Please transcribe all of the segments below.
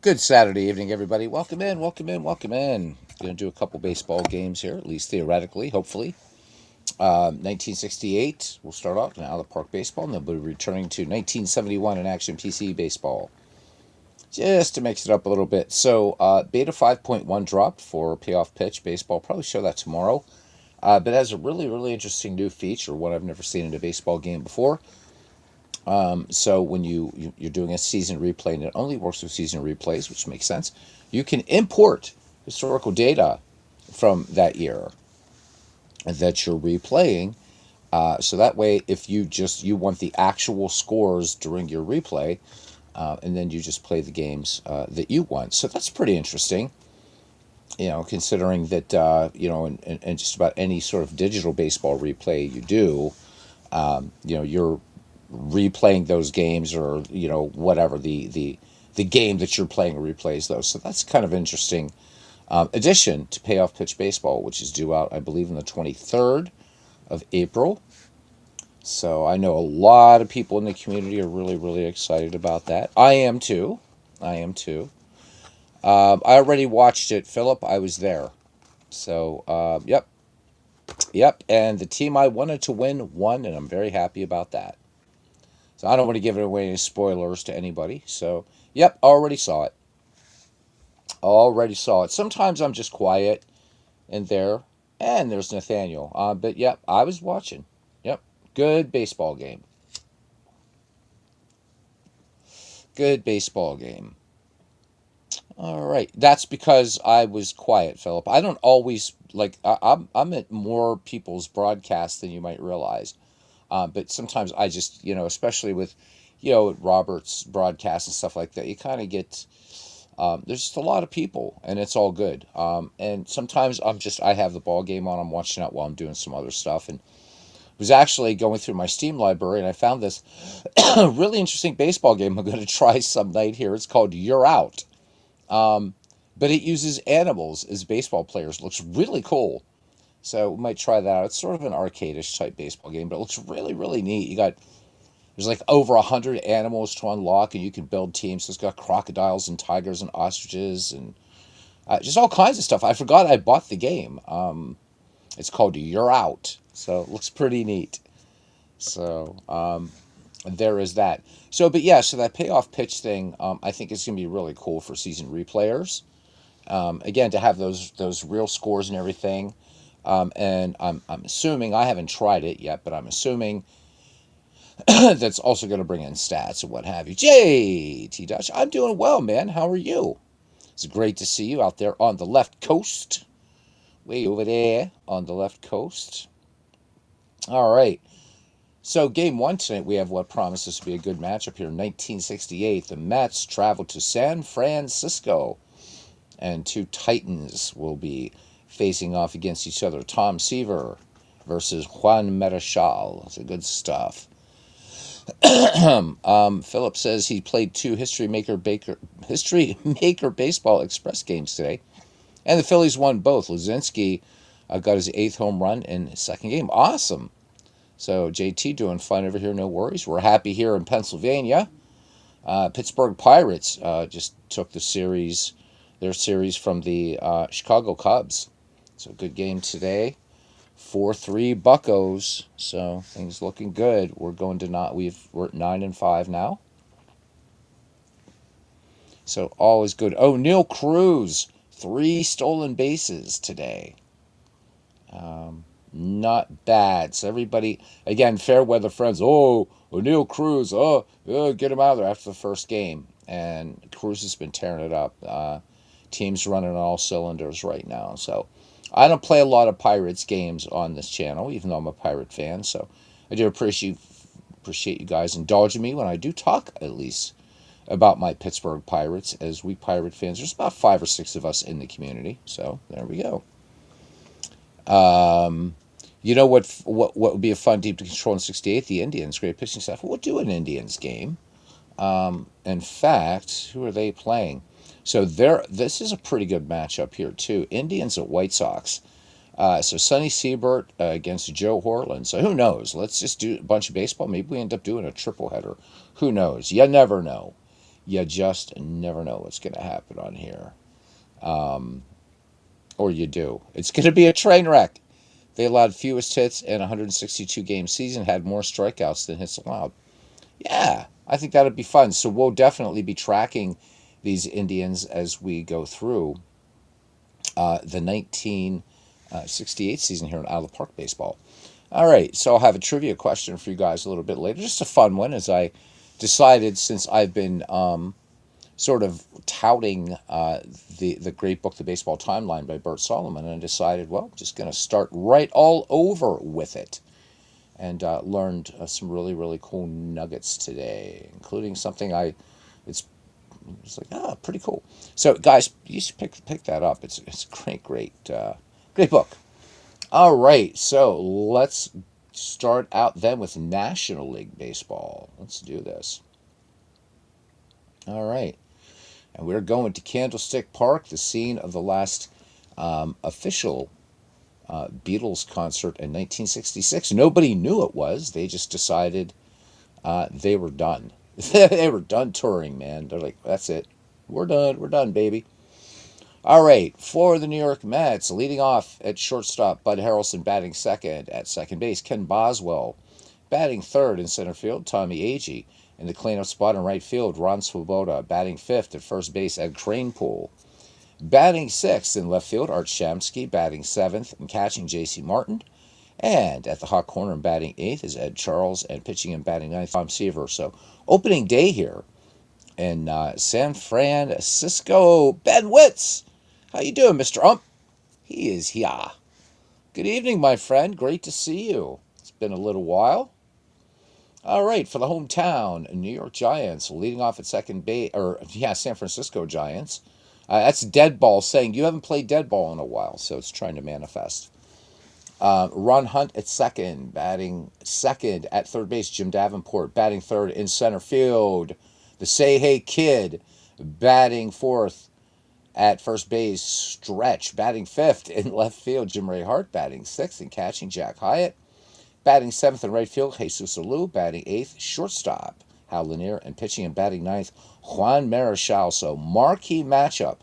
Good Saturday evening, everybody. Welcome in, welcome in, welcome in. Going to do a couple baseball games here, at least theoretically, hopefully. 1968, we'll start off in Out of the Park Baseball, and then we'll be returning to 1971 in Action PC Baseball, just to mix it up a little bit. So, Beta 5.1 dropped for Payoff Pitch Baseball. Probably show that tomorrow. But it has a really, really interesting new feature, one I've never seen in a baseball game before. So when you're doing a season replay, and it only works with season replays, which makes sense, you can import historical data from that year that you're replaying. So that way, if you want the actual scores during your replay, and then you just play the games that you want. So that's pretty interesting. Considering that in just about any sort of digital baseball replay you do, you're replaying those games, or whatever the game that you're playing replays those. So that's kind of interesting addition to Payoff Pitch Baseball, which is due out, I believe, on the 23rd of April. So I know a lot of people in the community are really, really excited about that. I am too. I am too. I already watched it, Philip. I was there. So, yep. Yep. And the team I wanted to win won, and I'm very happy about that. So I don't want to give it away any spoilers to anybody. So, yep, already saw it. Already saw it. Sometimes I'm just quiet in there, and there's Nathaniel. But yep, I was watching. Yep, good baseball game. Good baseball game. All right, that's because I was quiet, Philip. I don't always like. I'm at more people's broadcasts than you might realize. But sometimes I just, especially with, Robert's broadcast and stuff like that, you kind of get, there's just a lot of people, and it's all good. And sometimes I have the ball game on, I'm watching it while I'm doing some other stuff. And I was actually going through my Steam library, and I found this really interesting baseball game I'm going to try some night here. It's called You're Out. Um, but it uses animals as baseball players. It looks really cool. So we might try that out. It's sort of an arcade-ish type baseball game, but it looks really, really neat. There's like over 100 animals to unlock, and you can build teams. So it's got crocodiles and tigers and ostriches and just all kinds of stuff. I forgot I bought the game. It's called You're Out, so it looks pretty neat. So there is that. So, but yeah, so that payoff pitch thing, I think is going to be really cool for season replayers. Again, to have those real scores and everything. And I'm assuming, I haven't tried it yet, but I'm assuming that's also going to bring in stats and what have you. JT Dutch, I'm doing well, man. How are you? It's great to see you out there on the left coast, way over there on the left coast. All right. So, game one tonight, we have what promises to be a good matchup here. 1968, the Mets travel to San Francisco, and two Titans will be facing off against each other. Tom Seaver versus Juan Marichal. That's good stuff. Philip says he played two History Maker Baseball Express games today, and the Phillies won both. Luzinski got his eighth home run in his second game. Awesome. So JT doing fine over here. No worries. We're happy here in Pennsylvania. Pittsburgh Pirates just took their series from the Chicago Cubs. So good game today. 4-3 Buccos. So things looking good. We're going to not we're at 9-5 now. So all is good. Oh, Neil Cruz, 3 stolen bases today. Not bad. So everybody, again, fair weather friends. Oh, Neil Cruz. Get him out of there after the first game. And Cruz has been tearing it up. Team's running on all cylinders right now. So I don't play a lot of Pirates games on this channel, even though I'm a Pirate fan. So I do appreciate you guys indulging me when I do talk, at least, about my Pittsburgh Pirates. As we Pirate fans, there's about 5 or 6 of us in the community. So there we go. You know what would be a fun team to control in '68? The Indians, great pitching staff. We'll do an Indians game. In fact, who are they playing? So this is a pretty good matchup here too. Indians at White Sox. So Sonny Siebert against Joe Horland. So who knows? Let's just do a bunch of baseball. Maybe we end up doing a triple header. Who knows? You never know. You just never know what's going to happen on here. Um, or you do. It's going to be a train wreck. They allowed fewest hits in a 162 game season, had more strikeouts than hits allowed. Yeah, I think that'd be fun. So we'll definitely be tracking these Indians as we go through the 1968 season here in Out of the Park Baseball. All right, so I'll have a trivia question for you guys a little bit later. Just a fun one, as I decided, since I've been sort of touting the great book, The Baseball Timeline by Bert Solomon, and I decided, well, I'm just going to start right all over with it. And learned some really, really cool nuggets today, including something it's like, pretty cool. So, guys, you should pick that up. It's a great book. All right, so let's start out then with National League Baseball. Let's do this. All right, and we're going to Candlestick Park, the scene of the last official Beatles concert in 1966. Nobody knew it was. They just decided they were done. They were done touring, man. They're like, that's it. We're done. We're done, baby. All right, for the New York Mets, leading off at shortstop, Bud Harrelson batting second. At second base, Ken Boswell batting third. In center field, Tommy Agee. In the cleanup spot in right field, Ron Swoboda batting fifth. At first base, Ed Kranepool. Batting sixth in left field, Art Shamsky. Batting seventh and catching J.C. Martin. And at the hot corner and batting eighth is Ed Charles, and pitching and batting ninth, Tom Seaver. So opening day here in San Francisco. Ben Witz, how you doing, Mr. Ump? He is here. Good evening, my friend. Great to see you. It's been a little while. All right, for the hometown, New York Giants leading off at second base, San Francisco Giants. That's Deadball saying you haven't played Deadball in a while, so it's trying to manifest. Ron Hunt at second, batting second. At third base, Jim Davenport batting third. In center field, the Say Hey Kid batting fourth. At first base, Stretch batting fifth. In left field, Jim Ray Hart batting sixth and catching Jack Hyatt. Batting seventh in right field, Jesus Alou. Batting eighth, shortstop, Hal Lanier. And pitching and batting ninth, Juan Marichal. So marquee matchup,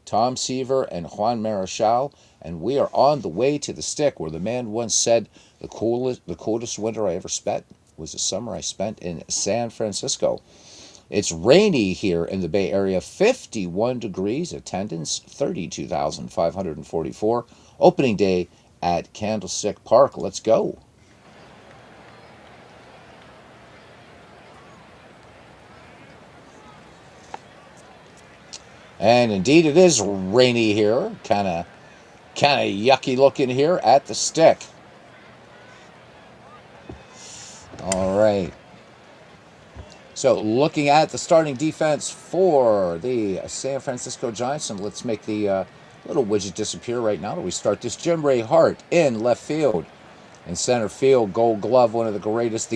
Tom Seaver and Juan Marichal. And we are on the way to the stick, where the man once said the coldest winter I ever spent was the summer I spent in San Francisco. It's rainy here in the Bay Area, 51 degrees, attendance 32,544. Opening day at Candlestick Park. Let's go. And indeed it is rainy here, kind of yucky looking here at the stick. All right. So looking at the starting defense for the San Francisco Giants, and let's make the little widget disappear right now till we start this. Jim Ray Hart in left field. In center field, Gold Glove, the greatest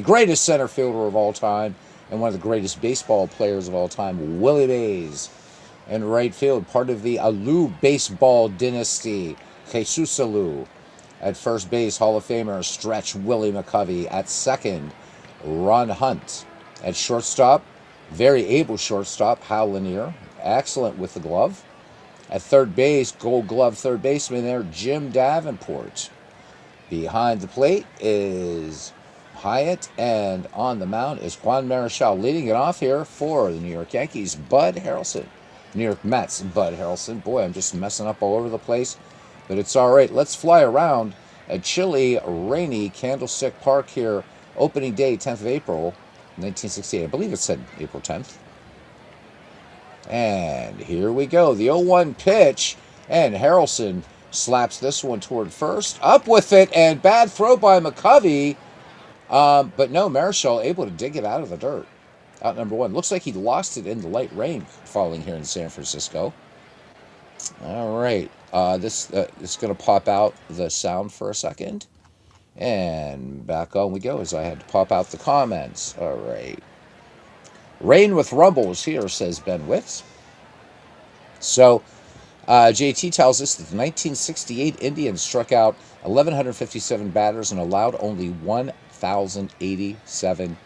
center fielder of all time, and one of the greatest baseball players of all time, Willie Mays. In right field, part of the Alou baseball dynasty, Jesus Alou. At first base, Hall of Famer Stretch Willie McCovey. At second, Ron Hunt. At shortstop, very able shortstop, Hal Lanier. Excellent with the glove. At third base, Gold Glove third baseman there, Jim Davenport. Behind the plate is Hyatt, and on the mound is Juan Marichal. Leading it off here for the New York Yankees, Bud Harrelson. New York Mets, Bud Harrelson. Boy, I'm just messing up all over the place, but it's all right. Let's fly around at chilly, rainy Candlestick Park here. Opening day, 10th of April, 1968. I believe it said April 10th. And here we go. The 0-1 pitch, and Harrelson slaps this one toward first. Up with it, and bad throw by McCovey. But no, Marichal able to dig it out of the dirt. Out number one. Looks like he lost it in the light rain falling here in San Francisco. All right. This is going to pop out the sound for a second. And back on we go, as I had to pop out the comments. All right. Rain with rumbles here, says Ben Witz. So, JT tells us that the 1968 Indians struck out 1,157 batters and allowed only 1,087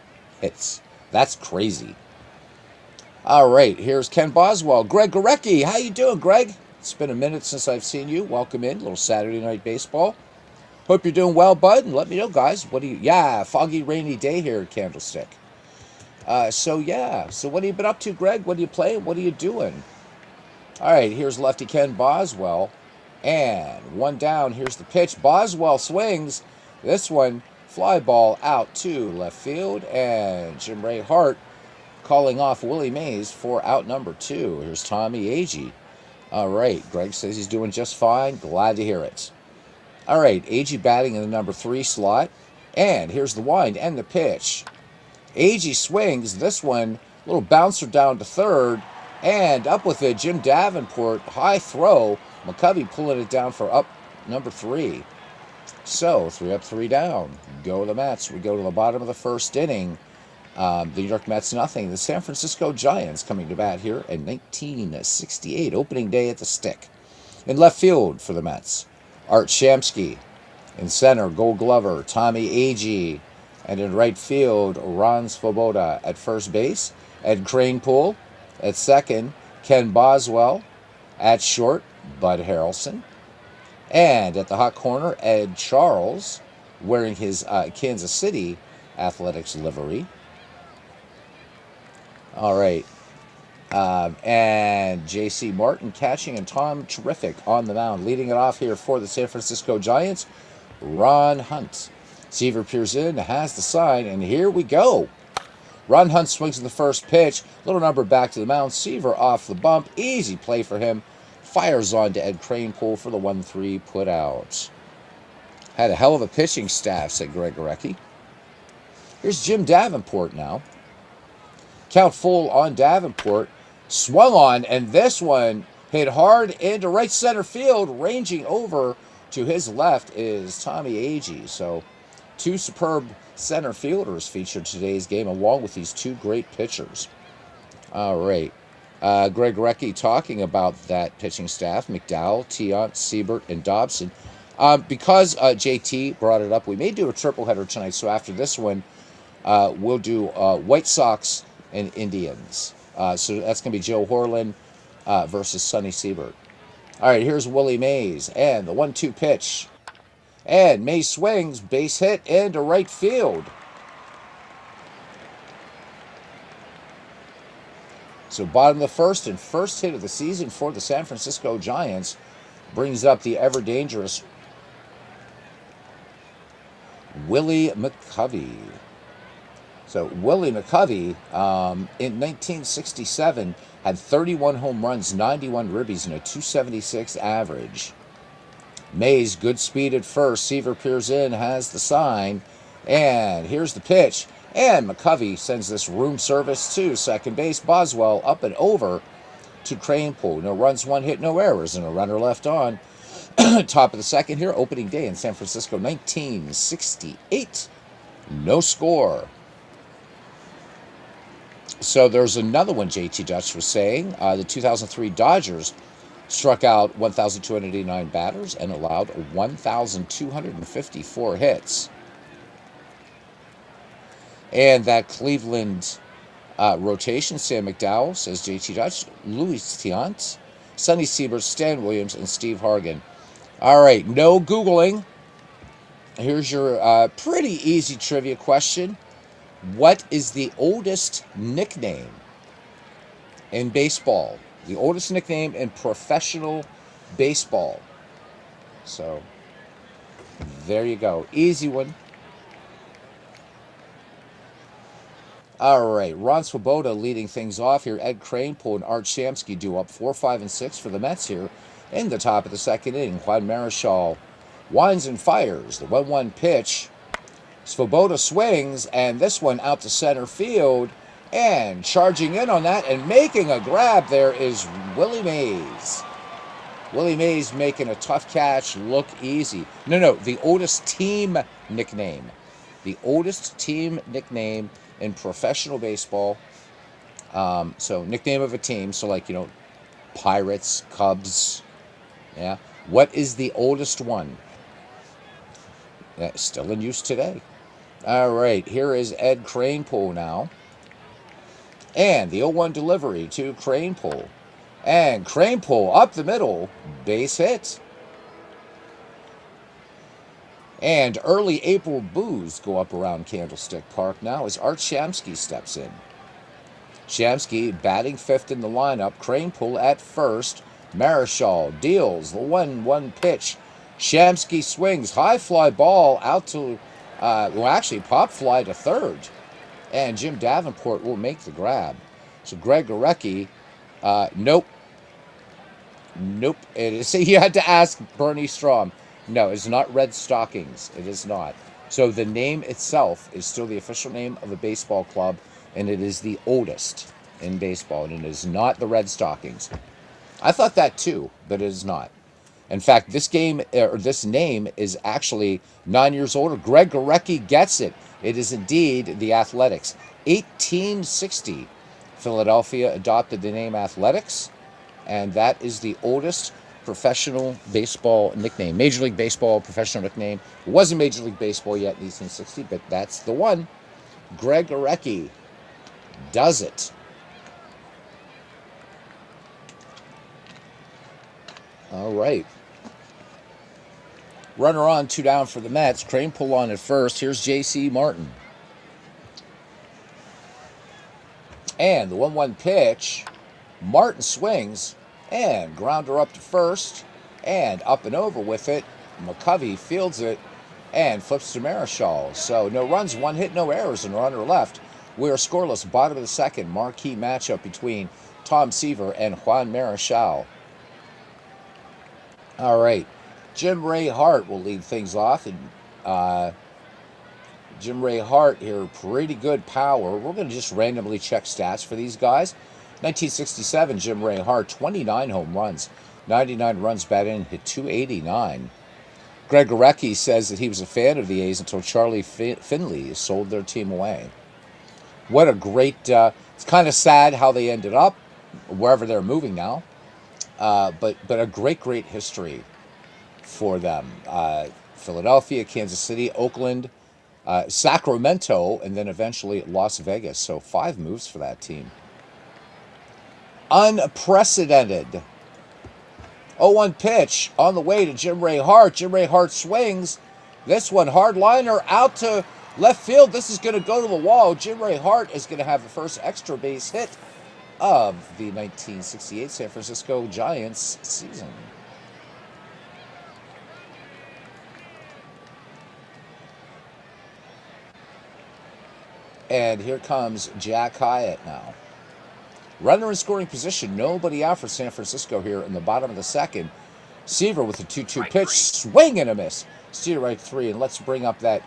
hits. That's crazy. All right, here's Ken Boswell. Greg Gorecki, how you doing, Greg? It's been a minute since I've seen you. Welcome in, little Saturday night baseball. Hope you're doing well, bud. And let me know, guys. What do you? Yeah, foggy, rainy day here at Candlestick. So what have you been up to, Greg? What are you playing? What are you doing? All right, here's lefty Ken Boswell, and one down. Here's the pitch. Boswell swings. This one fly ball out to left field, and Jim Ray Hart calling off Willie Mays for out number 2. Here's Tommy Agee. All right, Greg says he's doing just fine. Glad to hear it. All right, Agee batting in the number 3 slot. And here's the wind and the pitch. Agee swings. This one, little bouncer down to third. And up with it, Jim Davenport. High throw. McCovey pulling it down for up number 3. So, 3 up, 3 down. Go the Mets. We go to the bottom of the first inning. The New York Mets nothing. The San Francisco Giants coming to bat here in 1968, opening day at the Stick. In left field for the Mets, Art Shamsky. In center, Gold Glover, Tommy Agee. And in right field, Ron Swoboda. At first base, Ed Kranepool. At second, Ken Boswell. At short, Bud Harrelson. And at the hot corner, Ed Charles, wearing his Kansas City Athletics livery. All right. And J.C. Martin catching, and Tom Terrific on the mound. Leading it off here for the San Francisco Giants, Ron Hunt. Seaver peers in, has the sign, and here we go. Ron Hunt swings in the first pitch. Little number back to the mound. Seaver off the bump. Easy play for him. Fires on to Ed Kranepool for the 1-3 put out. Had a hell of a pitching staff, said Greg Gorecki. Here's Jim Davenport now. Count full on Davenport. Swung on, and this one hit hard into right center field. Ranging over to his left is Tommy Agee. So 2 superb center fielders featured today's game, along with these 2 great pitchers. All right. Greg Gorecki talking about that pitching staff: McDowell, Tiant, Siebert, and Dobson. Because JT brought it up, we may do a triple header tonight. So after this one, we'll do White Sox and Indians. So that's going to be Joe Horlin versus Sonny Siebert. All right, here's Willie Mays, and the 1-2 pitch. And Mays swings, base hit into right field. So bottom of the first, and first hit of the season for the San Francisco Giants brings up the ever-dangerous Willie McCovey. So Willie McCovey, in 1967, had 31 home runs, 91 ribbies, and a 276 average. Mays, good speed at first. Seaver peers in, has the sign. And here's the pitch. And McCovey sends this room service to second base. Boswell up and over to Kranepool. No runs, 1 hit, no errors, and a runner left on. Top of the second here, opening day in San Francisco, 1968. No score. So there's another one JT Dutch was saying. The 2003 Dodgers struck out 1,289 batters and allowed 1,254 hits. And that Cleveland rotation, Sam McDowell, says JT Dutch, Louis Tiant, Sonny Siebert, Stan Williams, and Steve Hargan. All right, no Googling. Here's your pretty easy trivia question. What is the oldest nickname in baseball? The oldest nickname in professional baseball. So, there you go. Easy one. All right, Ron Swoboda leading things off here. Ed Kranepool and Art Shamsky do up 4, 5, and 6 for the Mets here in the top of the second inning. Juan Marichal winds and fires. The 1-1 pitch. Swoboda swings, and this one out to center field. And charging in on that and making a grab there is Willie Mays. Willie Mays making a tough catch look easy. No, the oldest team nickname. The oldest team nickname in professional baseball. So nickname of a team. So like, Pirates, Cubs. Yeah. What is the oldest one? That's still in use today. All right. Here is Ed Kranepool now. And the 0-1 delivery to Crane Pull. And Crane Pull up the middle, base hit. And early April boos go up around Candlestick Park now as Art Shamsky steps in. Shamsky batting fifth in the lineup. Crane Pull at first. Marischal deals the 1-1 pitch. Shamsky swings. High fly ball out to, pop fly to third. And Jim Davenport will make the grab. So Greg Gorecki, nope. It is. You had to ask Bernie Strom. No, it's not Red Stockings. It is not. So the name itself is still the official name of a baseball club, and it is the oldest in baseball, and it is not the Red Stockings. I thought that too, but it is not. In fact, this name is actually 9 years older. Greg Gorecki gets it. It is indeed the Athletics. 1860, Philadelphia adopted the name Athletics, and that is the oldest professional baseball nickname. Major League Baseball professional nickname. It wasn't Major League Baseball yet in 1860, but that's the one. Greg Gorecki does it. All right. Runner on, 2 down for the Mets. Crane Pull on at first. Here's J.C. Martin. And the 1-1 pitch. Martin swings and grounder up to first and up and over with it. McCovey fields it and flips to Marischal. So no runs, 1 hit, no errors, and runner left. We are scoreless. Bottom of the second. Marquee matchup between Tom Seaver and Juan Marischal. All right. Jim Ray Hart will lead things off. And Jim Ray Hart here, pretty good power. We're going to just randomly check stats for these guys. 1967, Jim Ray Hart, 29 home runs, 99 runs batted in, hit 289. Greg Gorecki says that he was a fan of the A's until Charlie Finley sold their team away. What a great, it's kind of sad how they ended up, wherever they're moving now, but a great history for them. Philadelphia, Kansas City, Oakland, Sacramento, and then eventually Las Vegas. So 5 moves for that team. Unprecedented. 0-1 pitch on the way to Jim Ray Hart. Jim Ray Hart swings. This one, hard liner out to left field. This is going to go to the wall. Jim Ray Hart is going to have the first extra base hit of the 1968 San Francisco Giants season. And here comes Jack Hyatt now. Runner in scoring position. Nobody out for San Francisco here in the bottom of the second. Seaver with a 2-2 pitch. Swing and a miss. Steer right 3. And let's bring up that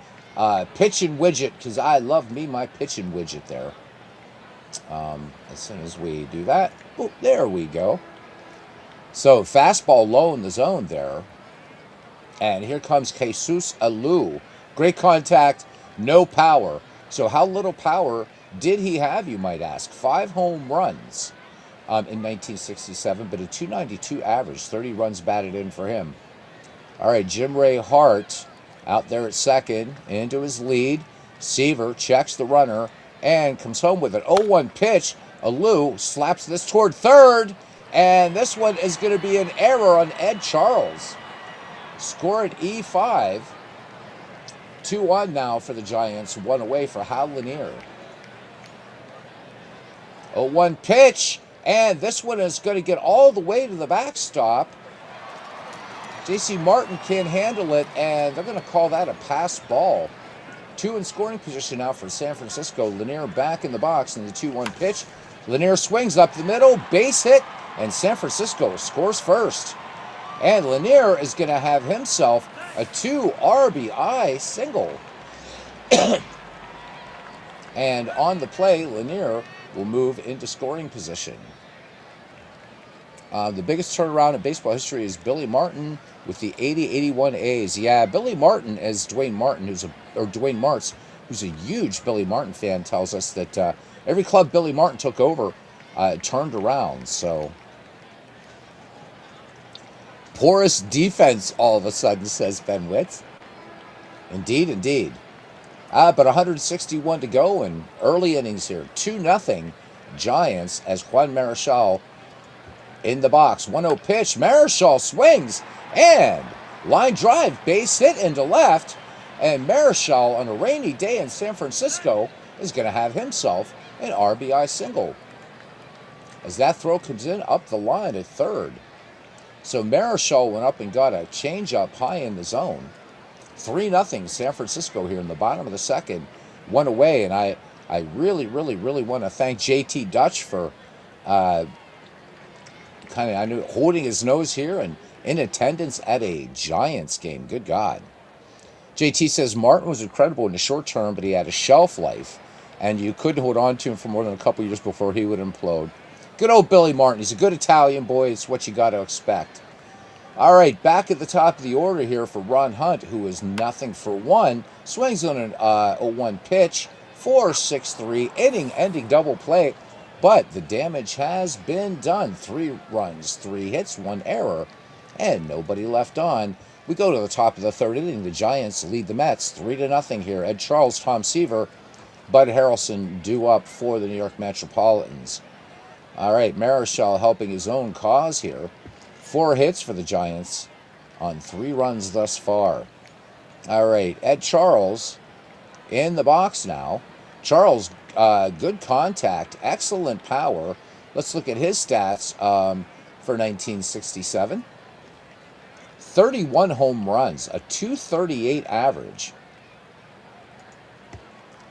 pitching widget, because I love me my pitching widget there. As soon as we do that. Oh, there we go. So fastball low in the zone there. And here comes Jesus Alou. Great contact. No power. So how little power did he have, you might ask? 5 home runs in 1967, but a 292 average, 30 runs batted in for him. All right, Jim Ray Hart out there at second, into his lead. Seaver checks the runner and comes home with an 0-1 pitch. Alou slaps this toward third, and this one is going to be an error on Ed Charles. Score at E5. 2-1 now for the Giants, 1 away for Hal Lanier. 0-1 pitch, and this one is going to get all the way to the backstop. J.C. Martin can't handle it, and they're going to call that a pass ball. 2 in scoring position now for San Francisco. Lanier back in the box in the 2-1 pitch. Lanier swings up the middle, base hit, and San Francisco scores first. And Lanier is going to have himself a 2 RBI single. And on the play, Lanier will move into scoring position. The biggest turnaround in baseball history is Billy Martin with the 80-81 A's. Yeah, Billy Martin, as Dwayne Martz, who's a huge Billy Martin fan, tells us that every club Billy Martin took over turned around. So porous defense all of a sudden, says Ben Witt. Indeed. But 161 to go in early innings here. 2-0 Giants as Juan Marichal in the box. 1-0 pitch. Marichal swings and line drive, base hit into left. And Marichal, on a rainy day in San Francisco, is going to have himself an RBI single. As that throw comes in up the line at third. So Marichal went up and got a changeup high in the zone. 3-0 San Francisco here in the bottom of the second. One away, and I really want to thank JT Dutch for holding his nose here and in attendance at a Giants game. Good God. JT says Martin was incredible in the short term, but he had a shelf life, and you couldn't hold on to him for more than a couple years before he would implode. Good old Billy Martin. He's a good Italian boy. It's what you got to expect. All right, back at the top of the order here for Ron Hunt, who is 0-for-1. Swings on an 0-1 pitch, 4-6-3, inning-ending double play. But the damage has been done. 3 runs, 3 hits, 1 error, and nobody left on. We go to the top of the third inning. The Giants lead the Mets 3-0 here. Ed Charles, Tom Seaver, Bud Harrelson due up for the New York Metropolitans. All right, Marichal helping his own cause here. 4 hits for the Giants on 3 runs thus far. All right, Ed Charles in the box now. Charles, good contact, excellent power. Let's look at his stats for 1967. 31 home runs, a .238 average.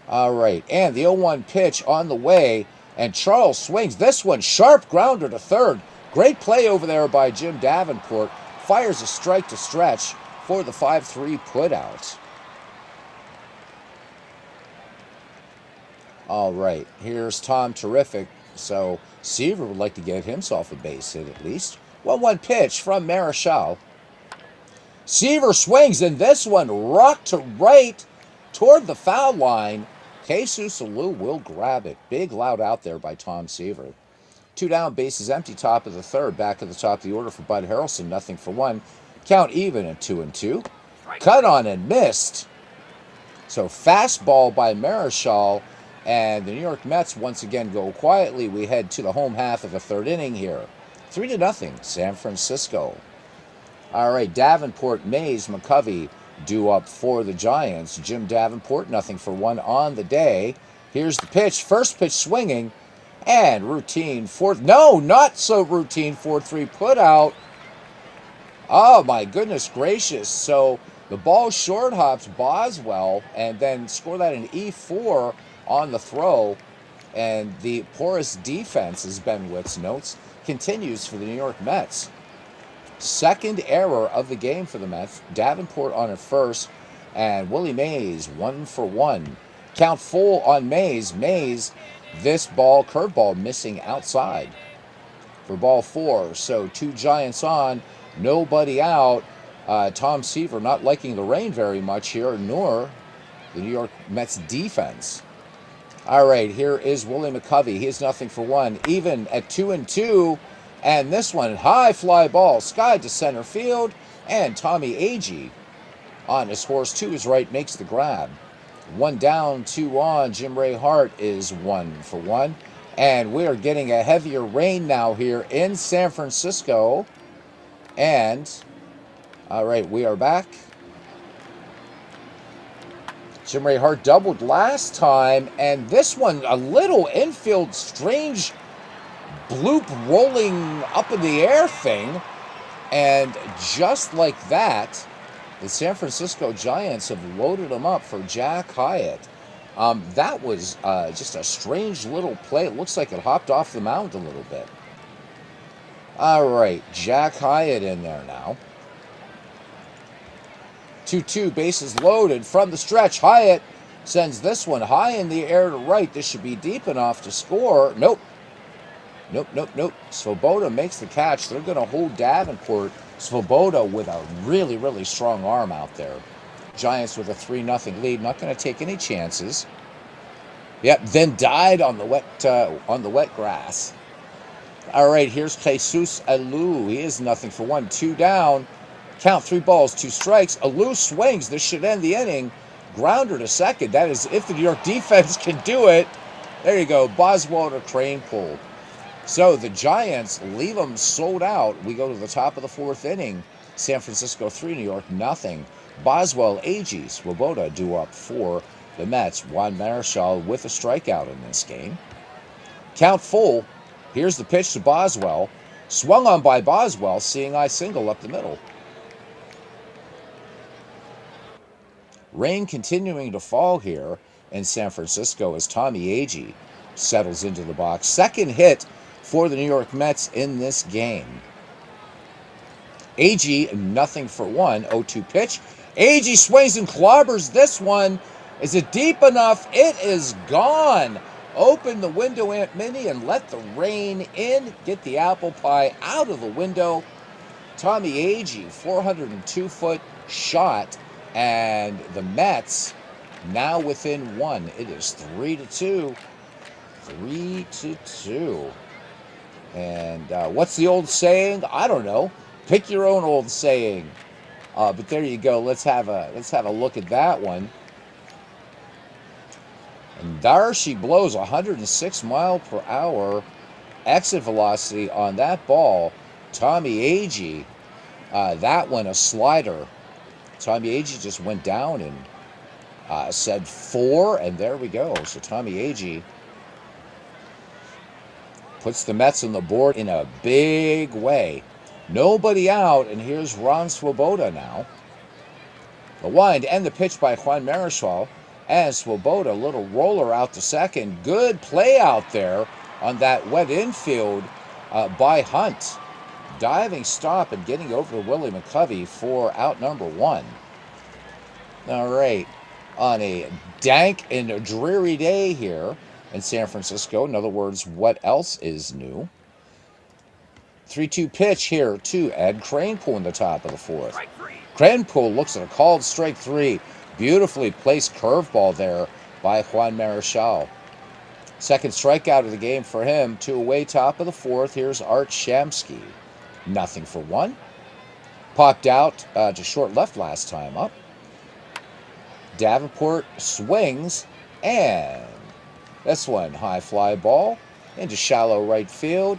All right, and the 0-1 pitch on the way, and Charles swings. This one, sharp grounder to third. Great play over there by Jim Davenport. Fires a strike to stretch for the 5-3 putout. All right, here's Tom Terrific. So Seaver would like to get himself a base hit at least. 1-1 pitch from Marichal. Seaver swings, and this one rocked to right toward the foul line. Jesus Alou will grab it. Big loud out there by Tom Seaver. 2 down, bases empty, top of the third. Back at the top of the order for Bud Harrelson, 0-for-1. Count even at 2-2. Cut on and missed. So fastball by Marichal, and the New York Mets once again go quietly. We head to the home half of the third inning here. 3-0, San Francisco. All right, Davenport, Mays, McCovey due up for the Giants. Jim Davenport, 0-for-1 on the day. Here's the pitch. First pitch swinging, and routine fourth. No, not so routine 4-3 put out. Oh, my goodness gracious. So the ball short hops Boswell and then score that in E4 on the throw. And the porous defense, as Ben Witz notes, continues for the New York Mets. Second error of the game for the Mets. Davenport on at first, and Willie Mays 1-for-1. Count full on Mays. Mays, this ball, curveball, missing outside for ball 4. So 2 Giants on, nobody out. Tom Seaver not liking the rain very much here, nor the New York Mets defense. All right, here is Willie McCovey. He is 0-for-1, even at 2-2. And this one, high fly ball, skied to center field. And Tommy Agee on his horse to his right makes the grab. 1 down, 2 on. Jim Ray Hart is 1-for-1. And we are getting a heavier rain now here in San Francisco. And, all right, we are back. Jim Ray Hart doubled last time. And this one, a little infield strange bloop rolling up in the air thing, and just like that, the San Francisco Giants have loaded him up for Jack Hyatt. That was just a strange little play. It looks like it hopped off the mound a little bit. All right, Jack Hyatt in there now. 2-2, bases loaded from the stretch. Hyatt sends this one high in the air to right. This should be deep enough to score. Nope. Svoboda makes the catch. They're going to hold Davenport. Svoboda with a really strong arm out there. Giants with a 3-0 lead. Not going to take any chances. Yep, then died on the wet grass. All right, here's Jesus Alou. He is 0-for-1. 2 down. Count 3 balls, 2 strikes. Alou swings. This should end the inning. Grounder to second. That is if the New York defense can do it. There you go, Boswell to Crane pull. So the Giants leave them sold out. We go to the top of the fourth inning. San Francisco 3, New York nothing. Boswell, Agee, Swoboda due up for the Mets. Juan Marichal with a strikeout in this game. Count full. Here's the pitch to Boswell. Swung on by Boswell, seeing eye single up the middle. Rain continuing to fall here in San Francisco as Tommy Agee settles into the box. Second hit for the New York Mets in this game. Agee, nothing for one. 0-2 pitch. Agee swings and clobbers this one. Is it deep enough? It is gone. Open the window, Aunt Minnie, and let the rain in. Get the apple pie out of the window. Tommy Agee, 402-foot shot. And the Mets now within one. It is 3-2. 3-2. And what's the old saying? I don't know. Pick your own old saying. But there you go. Let's have a look at that one. And there she blows 106 mile per hour exit velocity on that ball. Tommy Agee, that one a slider. Tommy Agee just went down and said 4, and there we go. So Tommy Agee puts the Mets on the board in a big way. Nobody out, and here's Ron Swoboda now. The wind and the pitch by Juan Marichal. And Swoboda, a little roller out to second. Good play out there on that wet infield by Hunt. Diving stop and getting over to Willie McCovey for out number 1. All right. On a dank and dreary day here in San Francisco. In other words, what else is new? 3-2 pitch here to Ed Kranepool in the top of the fourth. Kranepool looks at a called strike 3. Beautifully placed curveball there by Juan Marichal. Second strikeout of the game for him. 2 away, top of the fourth. Here's Art Shamsky. Nothing for 1. Popped out to short left last time up. Davenport swings, and this one, high fly ball into shallow right field.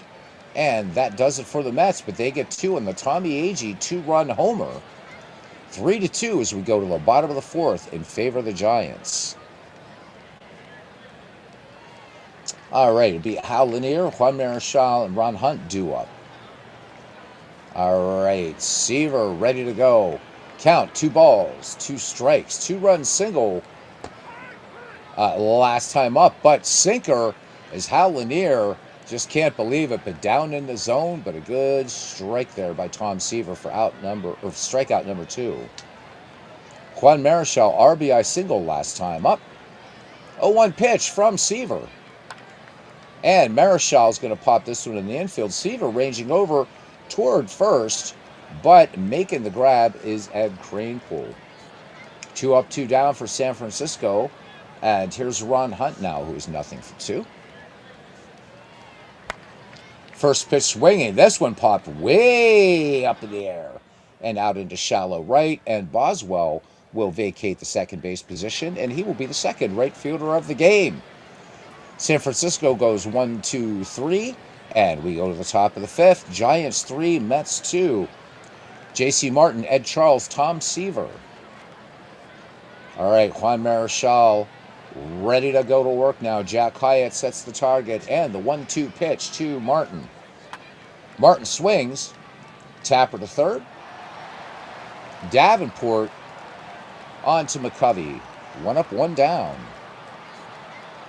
And that does it for the Mets, but they get 2 on the Tommy Agee 2-run homer. 3-2 as we go to the bottom of the fourth in favor of the Giants. All right, it'll be Hal Lanier, Juan Marichal, and Ron Hunt due up. All right, Seaver ready to go. Count, 2 balls, 2 strikes, 2-run single last time up, but sinker as Hal Lanier just can't believe it, but down in the zone, but a good strike there by Tom Seaver for strikeout number 2. Juan Marichal, RBI single last time up. 0-1 pitch from Seaver. And Marichal's going to pop this one in the infield. Seaver ranging over toward first, but making the grab is Ed Kranepool. 2 up, 2 down for San Francisco. And here's Ron Hunt now, who's nothing for 2. First pitch swinging. This one popped way up in the air and out into shallow right. And Boswell will vacate the second base position, and he will be the second right fielder of the game. San Francisco goes 1, 2, 3, and we go to the top of the fifth. Giants 3, Mets 2. J.C. Martin, Ed Charles, Tom Seaver. All right, Juan Marichal ready to go to work now. Jack Hyatt sets the target, and the 1-2 pitch to Martin. Martin swings. Tapper to third. Davenport on to McCovey. 1 up, 1 down.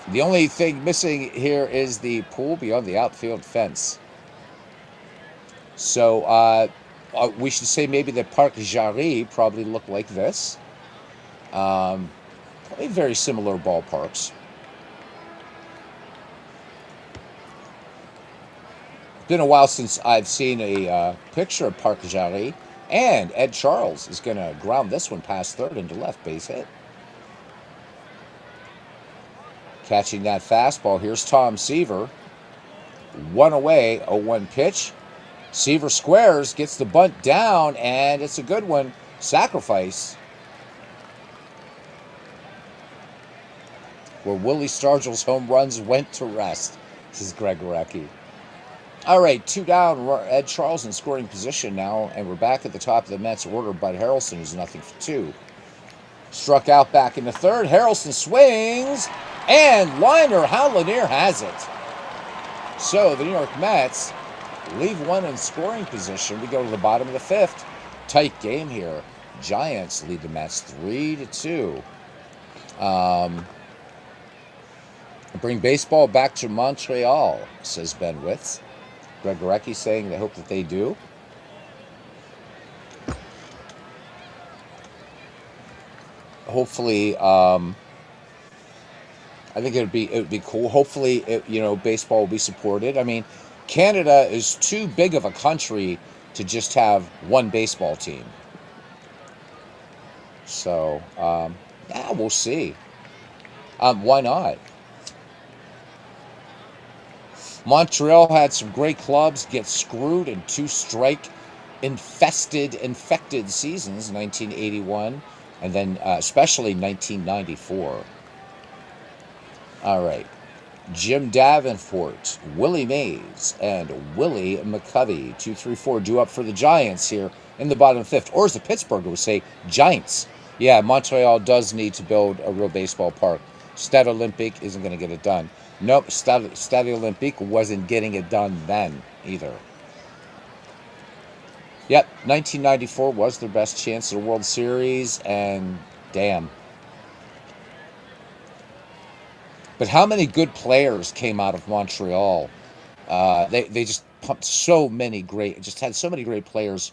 The only thing missing here is the pool beyond the outfield fence. So we should say maybe the Parc Jarry probably looked like this. Probably very similar ballparks. It's been a while since I've seen a picture of Parc Jarry, and Ed Charles is going to ground this one past third into left, base hit. Catching that fastball, here's Tom Seaver. 1 away, 0-1 pitch. Seaver squares, gets the bunt down, and it's a good one. Sacrifice. where Willie Stargell's home runs went to rest, says Greg Gorecki. All right, 2 down. Ed Charles in scoring position now, and we're back at the top of the Mets order. Bud Harrelson is 0-for-2. Struck out back in the third. Harrelson swings, and liner. How Lanier has it. So the New York Mets leave one in scoring position. We go to the bottom of the fifth. Tight game here. Giants lead the Mets 3-2. Bring baseball back to Montreal, says Ben Witz. Greg Gorecki saying they hope that they do. Hopefully, I think it would be cool. Hopefully, baseball will be supported. I mean, Canada is too big of a country to just have one baseball team. So, yeah, we'll see. Why not? Montreal had some great clubs get screwed in 2 strike-infected seasons, 1981 and then especially 1994. All right. Jim Davenport, Willie Mays, and Willie McCovey, 2, 3, 4, due up for the Giants here in the bottom fifth. Or as the Pittsburgher would say, Giants. Yeah, Montreal does need to build a real baseball park. Stade Olympique isn't going to get it done. Nope, Stade Olympique wasn't getting it done then either. Yep, 1994 was their best chance at a World Series, and damn. But how many good players came out of Montreal? They just pumped so many great, just had so many great players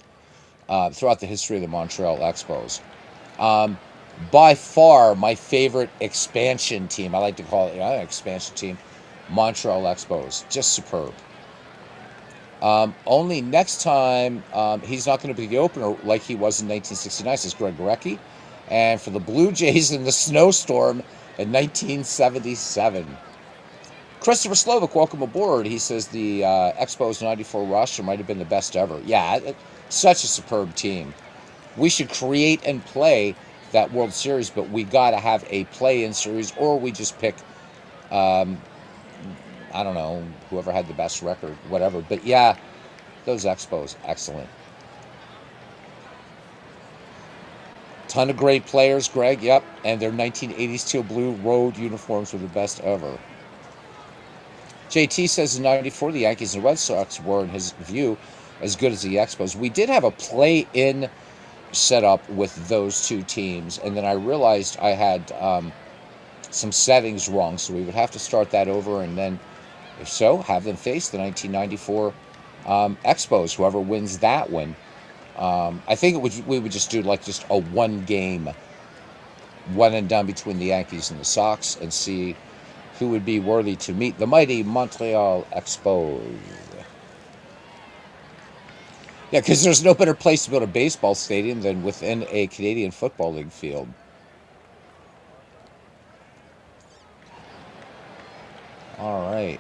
throughout the history of the Montreal Expos. By far, my favorite expansion team, I like to call it an expansion team, Montreal Expos. Just superb. Only next time, he's not going to be the opener like he was in 1969, says Greg Gorecki. And for the Blue Jays in the snowstorm in 1977. Christopher Slovak, welcome aboard. He says the Expos 94 roster might have been the best ever. Yeah, such a superb team. We should create and play that World Series, but we got to have a play-in series, or we just pick, I don't know, whoever had the best record, whatever. But yeah, those Expos, excellent. Ton of great players, Greg, yep. And their 1980s teal blue road uniforms were the best ever. JT says in 94, the Yankees and Red Sox were, in his view, as good as the Expos. We did have a play-in setup with those two teams, and then I realized I had some settings wrong, so we would have to start that over, and then, if so, have them face the 1994 Expos, whoever wins that one. I think we would just do like just a one game, one and done between the Yankees and the Sox, and see who would be worthy to meet the mighty Montreal Expos. Yeah, because there's no better place to build a baseball stadium than within a Canadian Football League field. All right.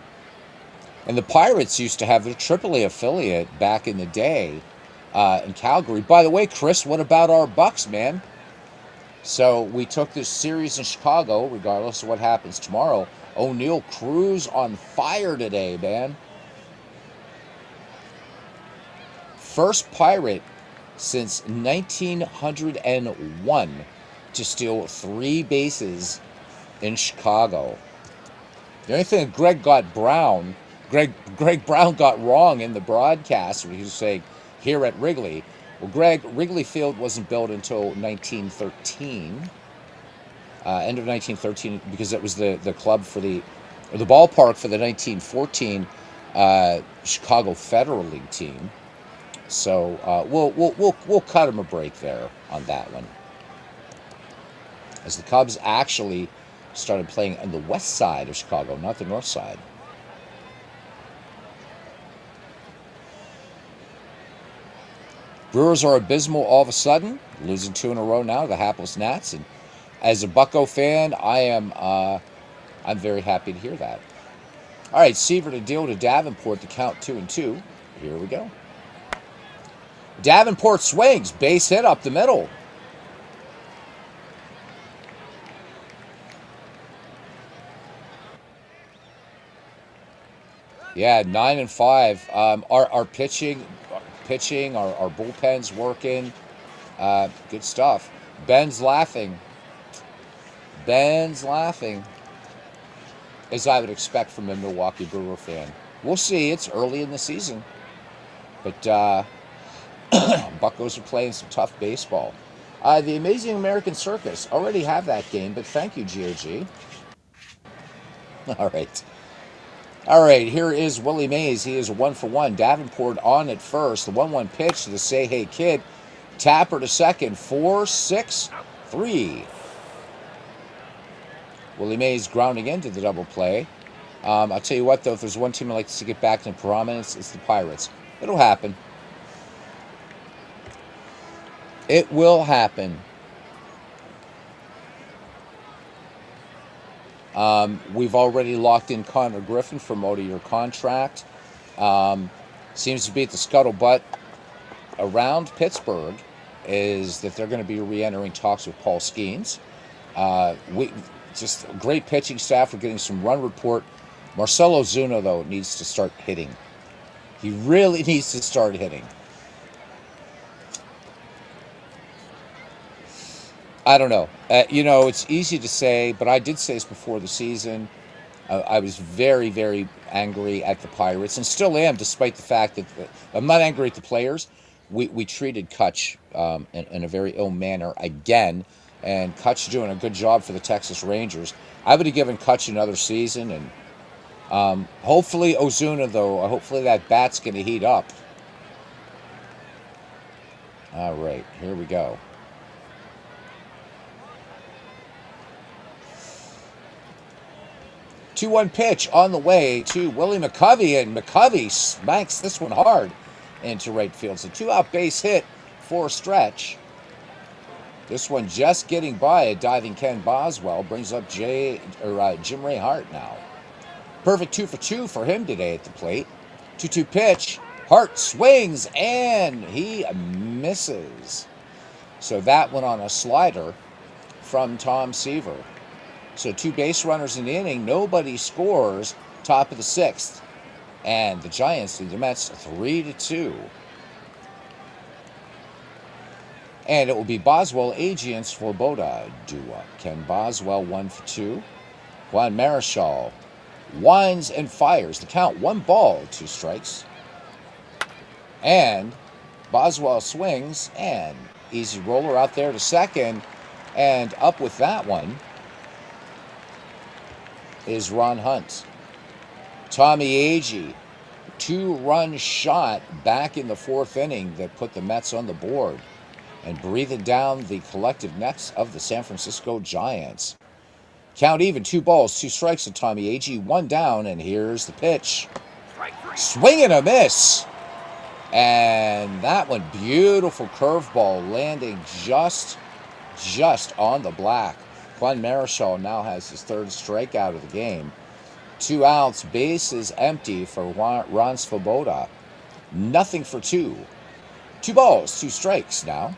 And the Pirates used to have their AAA affiliate back in the day in Calgary. By the way, Chris, what about our Bucks, man? So we took this series in Chicago, regardless of what happens tomorrow. O'Neal Cruz on fire today, man. First Pirate since 1901 to steal 3 bases in Chicago. The only thing Greg Brown got wrong in the broadcast when he was saying here at Wrigley. Well, Wrigley Field wasn't built until 1913, end of 1913, because that was the club for the ballpark for the 1914 Chicago Federal League team. So we'll cut him a break there on that one, as the Cubs actually started playing on the west side of Chicago, not the north side. Brewers are abysmal all of a sudden, losing 2 in a row now to the hapless Nats. And as a Bucco fan, I'm very happy to hear that. All right, Seaver to deal to Davenport to count 2-2. Here we go. Davenport swings, base hit up the middle. Yeah, 9-5. Our pitching, our bullpen's working. Good stuff. Ben's laughing. Ben's laughing, as I would expect from a Milwaukee Brewer fan. We'll see. It's early in the season, but Buccos are playing some tough baseball. The Amazing American Circus already have that game, but thank you, GOG. All right. All right, here is Willie Mays. He is 1 for 1. Davenport on at first. The 1-1 pitch to the Say Hey Kid. Tapper to second. 4-6-3. Willie Mays grounding into the double play. I'll tell you what, though, if there's one team I'd like to see get back into prominence, it's the Pirates. It'll happen. It will happen. We've already locked in Connor Griffin for multi-year contract. Seems to be at the scuttlebutt around Pittsburgh is that they're going to be re-entering talks with Paul Skeens. We just great pitching staff. We're getting some run report. Marcelo Zuna, though, needs to start hitting. He really needs to start hitting. I don't know. It's easy to say, but I did say this before the season. I was very, very angry at the Pirates, and still am, despite the fact that I'm not angry at the players. We treated Kutch in a very ill manner again, and Kutch doing a good job for the Texas Rangers. I would have given Kutch another season, and hopefully Ozuna, though, hopefully that bat's going to heat up. All right, here we go. Two-one pitch on the way to Willie McCovey, and McCovey smacks this one hard into right field. So 2-out base hit for a stretch. This one just getting by a diving Ken Boswell brings up Jim Ray Hart now. Perfect 2-for-2 for him today at the plate. 2-2 pitch. Hart swings and he misses. So that went on a slider from Tom Seaver. So 2 base runners in the inning. Nobody scores. Top of the 6th. And the Giants lead the Mets 3-2. And it will be Boswell, Agee, and Swoboda do up. Ken Boswell 1-for-2. Juan Marichal winds and fires. The count 1 ball, 2 strikes. And Boswell swings and easy roller out there to second. And up with that one is Ron Hunt. Tommy Agee, 2-run shot back in the 4th inning that put the Mets on the board and breathing down the collective necks of the San Francisco Giants. Count even, 2 balls, 2 strikes to Tommy Agee, 1 down, and here's the pitch. Swing and a miss. And that one, beautiful curveball landing just on the black. Juan Marichal now has his 3rd strikeout of the game. 2 outs, bases empty for Ron Swoboda. 0-for-2. 2 balls, 2 strikes now.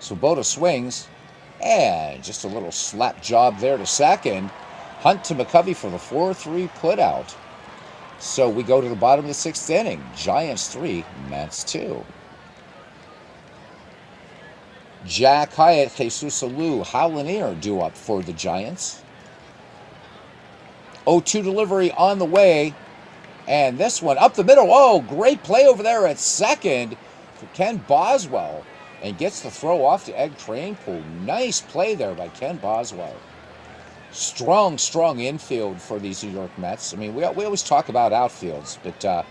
Swoboda swings, and just a little slap job there to second. Hunt to McCovey for the 4-3 putout. So we go to the bottom of the 6th inning. Giants 3, Mets 2. Jack Hyatt, Jesus Alou, Howlinier due up for the Giants. 0-2 delivery on the way. And this one up the middle. Oh, great play over there at second for Ken Boswell. And gets the throw off to Ed Kranepool. Nice play there by Ken Boswell. Strong infield for these New York Mets. I mean, we always talk about outfields, but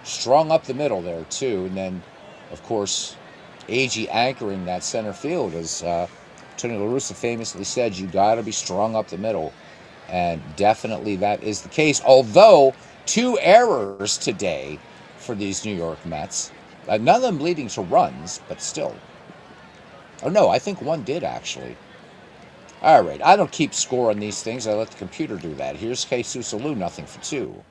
strong up the middle there, too. And then, of course, Agee anchoring that center field. As Tony La Russa famously said, you got to be strong up the middle. And definitely that is the case. Although, 2 errors today for these New York Mets. None of them leading to runs, but still. Oh, no, I think 1 did, actually. All right, I don't keep score on these things. I let the computer do that. Here's Jesus Alou, 0-for-2.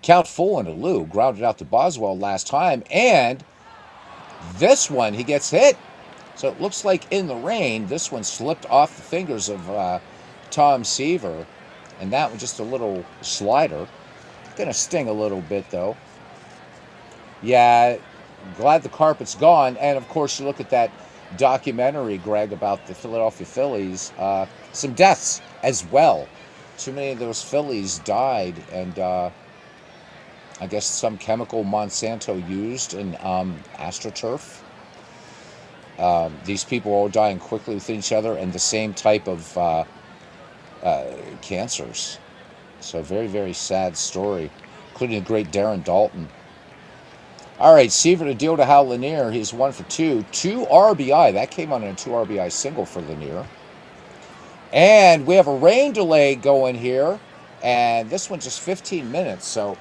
Count full and Alou grounded out to Boswell last time. And this one, he gets hit. So it looks like in the rain, this one slipped off the fingers of Tom Seaver. And that was just a little slider. Gonna sting a little bit, though. Yeah, glad the carpet's gone. And of course, you look at that documentary, Greg, about the Philadelphia Phillies. Some deaths as well. Too many of those Phillies died, and I guess some chemical Monsanto used in AstroTurf. These people are all dying quickly with each other, and the same type of cancers. So very, very sad story, including the great Darren Dalton. All right, Seaver to deal to Hal Lanier. He's 1 for 2. 2 RBI. That came on a 2 RBI single for Lanier. And we have a rain delay going here. And this one just 15 minutes. So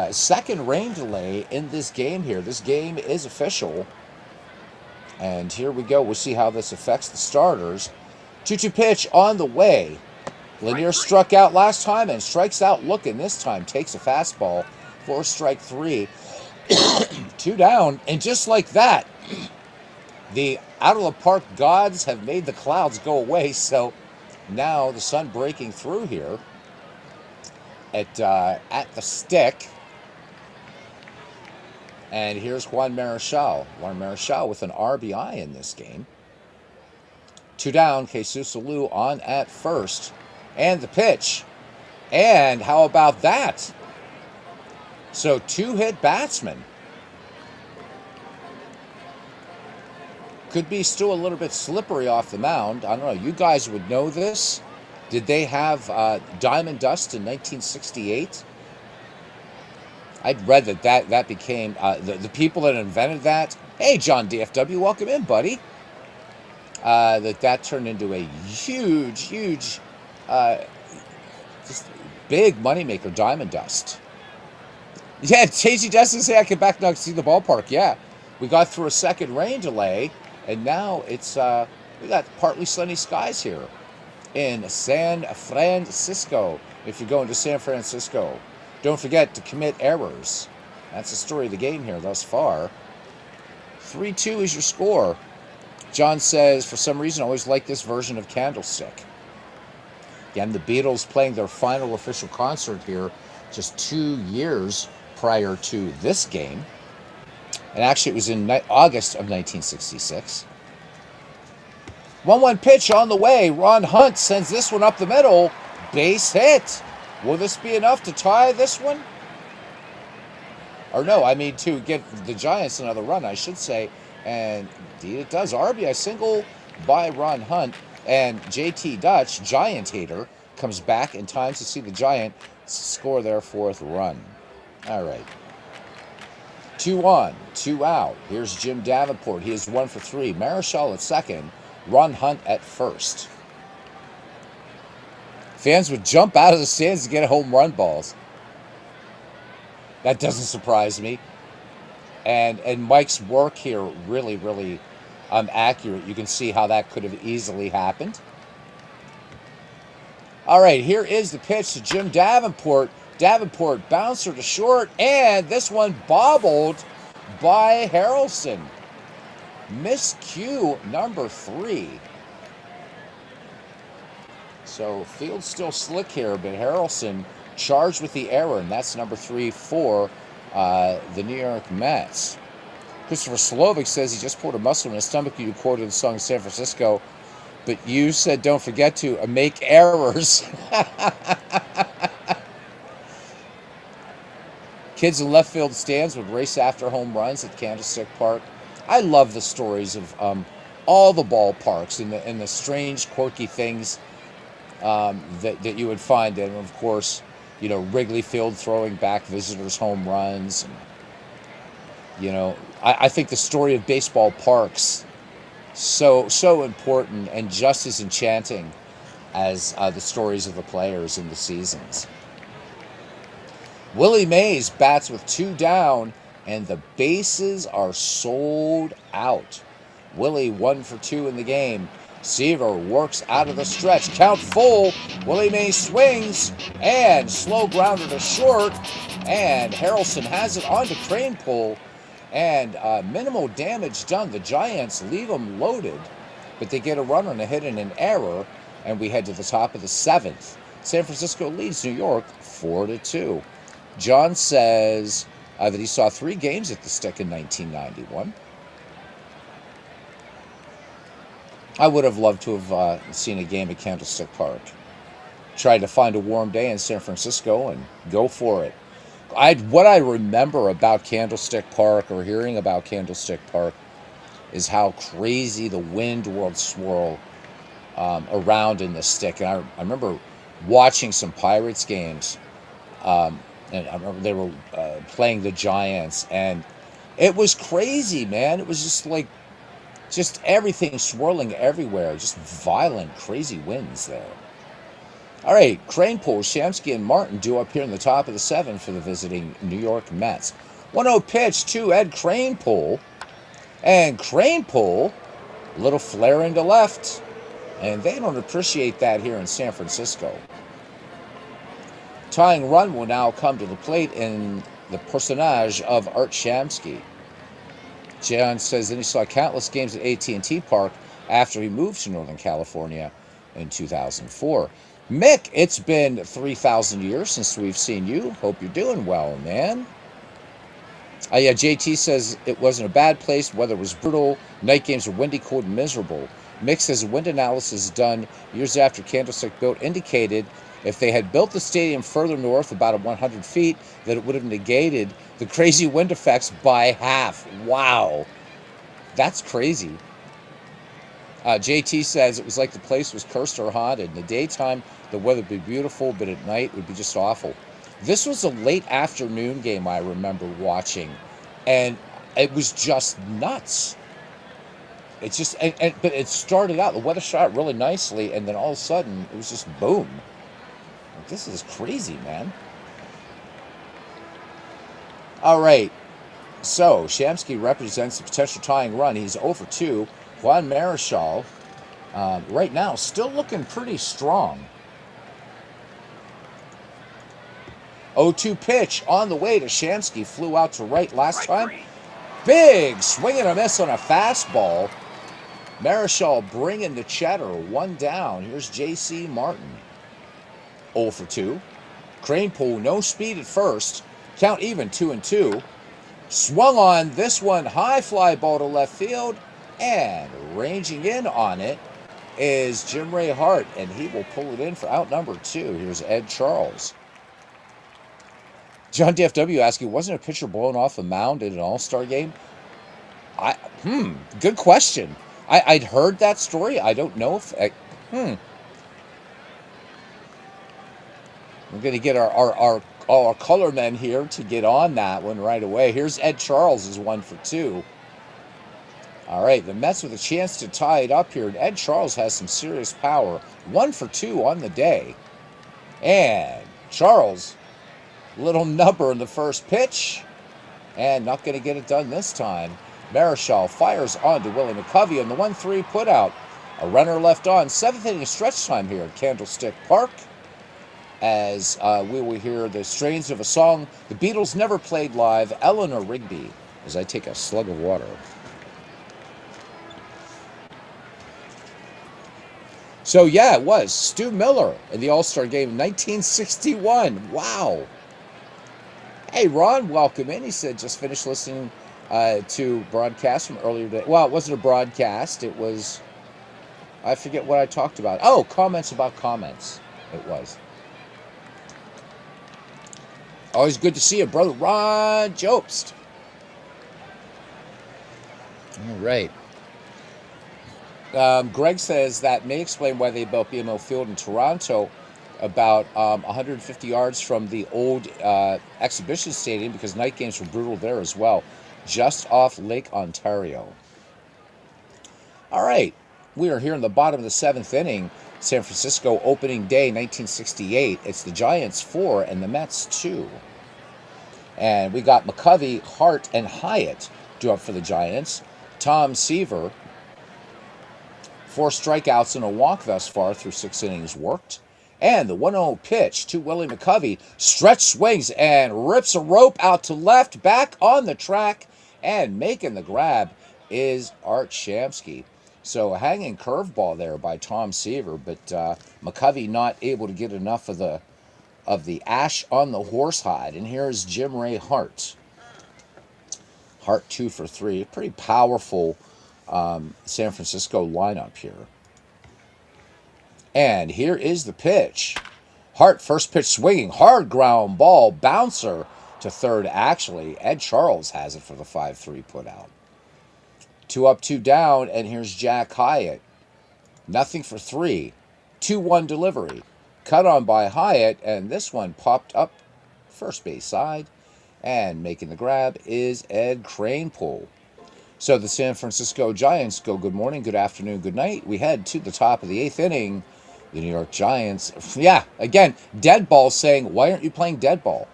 second rain delay in this game here. This game is official. And here we go. We'll see how this affects the starters. 2-2 pitch on the way. Lanier struck out last time and strikes out looking this time. Takes a fastball for strike 3. 2 down, and just like that, the out of the park gods have made the clouds go away. So now the sun breaking through here at the stick, and here's Juan Marichal. Juan Marichal with an RBI in this game. 2 down, Jesus Alou on at first, and the pitch, and how about that? So 2-hit batsman. Could be still a little bit slippery off the mound. I don't know. You guys would know this. Did they have diamond dust in 1968? I'd read that became the people that invented that. Hey, John DFW, welcome in, buddy. That turned into a huge, just big moneymaker, diamond dust. Yeah, Tasty Justin say I can back now see the ballpark. Yeah, we got through a second rain delay, and now it's we got partly sunny skies here in San Francisco. If you're going to San Francisco, don't forget to commit errors. That's the story of the game here thus far. 3-2 is your score. John says, for some reason, I always like this version of Candlestick. Again, the Beatles playing their final official concert here just 2 years prior to this game. And actually, it was in August of 1966. 1-1 pitch on the way. Ron Hunt sends this one up the middle. Base hit. Will this be enough to tie this one? Or no, I mean to give the Giants another run, I should say. And indeed it does. RBI single by Ron Hunt. And JT Dutch, Giant hater, comes back in time to see the Giants score their 4th run. All right. 2 on, 2 out. Here's Jim Davenport. He is 1 for 3. Marichal at second. Ron Hunt at first. Fans would jump out of the stands to get home run balls. That doesn't surprise me. And Mike's work here really accurate. You can see how that could have easily happened. All right, here is the pitch to Jim Davenport. Davenport bouncer to short, and this one bobbled by Harrelson. Miscue number 3. So field's still slick here, but Harrelson charged with the error, and that's number 3 for the New York Mets. Christopher Slovic says he just pulled a muscle in his stomach. You quoted the song San Francisco, but you said don't forget to make errors. Kids in left field stands would race after home runs at Candlestick Park. I love the stories of all the ballparks and the strange, quirky things that you would find. And of course, you know, Wrigley Field throwing back visitors' home runs. And, you know, I think the story of baseball parks so important and just as enchanting as the stories of the players and the seasons. Willie Mays bats with 2 down, and the bases are sold out. Willie 1 for 2 in the game. Seaver works out of the stretch. Count full. Willie Mays swings, and slow grounder to short. And Harrelson has it onto Crane Pull, and minimal damage done. The Giants leave them loaded, but they get a run on a hit and an error, and we head to the top of the 7th. San Francisco leads New York 4-2. John says that he saw 3 games at the Stick in 1991. I would have loved to have seen a game at Candlestick Park. Tried to find a warm day in San Francisco and go for it. What I remember about Candlestick Park, or hearing about Candlestick Park, is how crazy the wind would swirl around in the Stick. And I remember watching some Pirates games, and I remember they were playing the Giants, and it was crazy, man. It was just everything swirling everywhere, just violent, crazy winds there. All right, Cranepool, Shamsky, and Martin due up here in the top of the 7 for the visiting New York Mets. 1-0 pitch to Ed Cranepool, and Cranepool, a little flare into left, and they don't appreciate that here in San Francisco. Tying run will now come to the plate in the personage of Art Shamsky. John says that he saw countless games at AT&T Park after he moved to Northern California in 2004. Mick, it's been 3,000 years since we've seen you. Hope you're doing well, man. Yeah, JT says it wasn't a bad place. Weather was brutal. Night games were windy, cold, and miserable. Mick says wind analysis done years after Candlestick built indicated if they had built the stadium further north, about 100 feet, that it would have negated the crazy wind effects by half. Wow. That's crazy. JT says it was like the place was cursed or haunted. In the daytime, the weather would be beautiful, but at night it would be just awful. This was a late afternoon game I remember watching, and it was just nuts. It's just, but it started out, the weather started out really nicely, and then all of a sudden, it was just boom. Like, this is crazy, man. All right, so Shamsky represents the potential tying run. He's 0 for 2. Juan Marichal, right now, still looking pretty strong. 0-2 pitch on the way to Shamsky. Flew out to right last time. Big swing and a miss on a fastball. Marichal bringing the cheddar. 1 down. Here's J.C. Martin. 0 for 2. Cranepool, no speed at first. Count even, 2-2. Swung on this one. High fly ball to left field. And ranging in on it is Jim Ray Hart, and he will pull it in for out number 2. Here's Ed Charles. John DFW asking, wasn't a pitcher blown off the mound in an All-Star game? Good question. I'd heard that story. I don't know if... We're going to get our color men here to get on that one right away. Here's Ed Charles is 1 for 2. All right, the Mets with a chance to tie it up here. And Ed Charles has some serious power. 1 for 2 on the day. And Charles, little number in the first pitch. And not going to get it done this time. Marichal fires on to Willie McCovey on the 1-3 putout. A runner left on. 7th inning stretch time here at Candlestick Park. As we will hear the strains of a song the Beatles never played live, Eleanor Rigby, as I take a slug of water. So, yeah, it was Stu Miller in the All-Star game in 1961. Wow. Hey, Ron, welcome in. He said just finished listening to broadcast from earlier today. Well, it wasn't a broadcast. It was, I forget what I talked about. Oh, comments about comments. It was. Always good to see you, brother Ron Jobst. All right. Greg says that may explain why they built BMO Field in Toronto about 150 yards from the old exhibition stadium, because night games were brutal there as well, just off Lake Ontario. All right, we are here in the bottom of the 7th inning. San Francisco opening day 1968. It's the Giants 4 and the Mets 2. And we got McCovey, Hart, and Hyatt due up for the Giants. Tom Seaver, 4 strikeouts and a walk thus far through 6 innings worked. And the 1-0 pitch to Willie McCovey. Stretch swings and rips a rope out to left. Back on the track and making the grab is Art Shamsky. So a hanging curveball there by Tom Seaver, but McCovey not able to get enough of the of the Ash on the Horsehide. And here's Jim Ray Hart. Hart 2 for 3. Pretty powerful San Francisco lineup here. And here is the pitch. Hart, first pitch swinging. Hard ground ball. Bouncer to third, actually. Ed Charles has it for the 5-3 put out. 2 up, 2 down, and here's Jack Hyatt. Nothing for 3. 2-1 delivery. Cut on by Hyatt, and this one popped up first base side. And making the grab is Ed Kranepool. So the San Francisco Giants go good morning, good afternoon, good night. We head to the top of the 8th inning. The New York Giants, yeah, again, dead ball saying, why aren't you playing dead ball?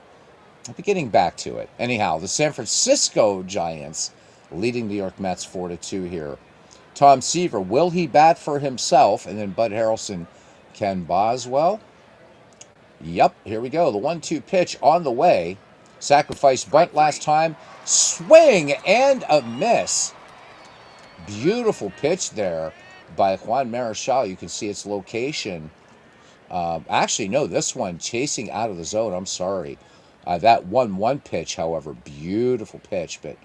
I'll be getting back to it. Anyhow, the San Francisco Giants leading the New York Mets 4-2 here. Tom Seaver, will he bat for himself? And then Bud Harrelson, Ken Boswell. Yep, here we go. The 1-2 pitch on the way. Sacrifice bunt last time. Swing and a miss. Beautiful pitch there by Juan Marichal. You can see its location. Actually, no, this one chasing out of the zone. I'm sorry. That 1-1 pitch, however, beautiful pitch, but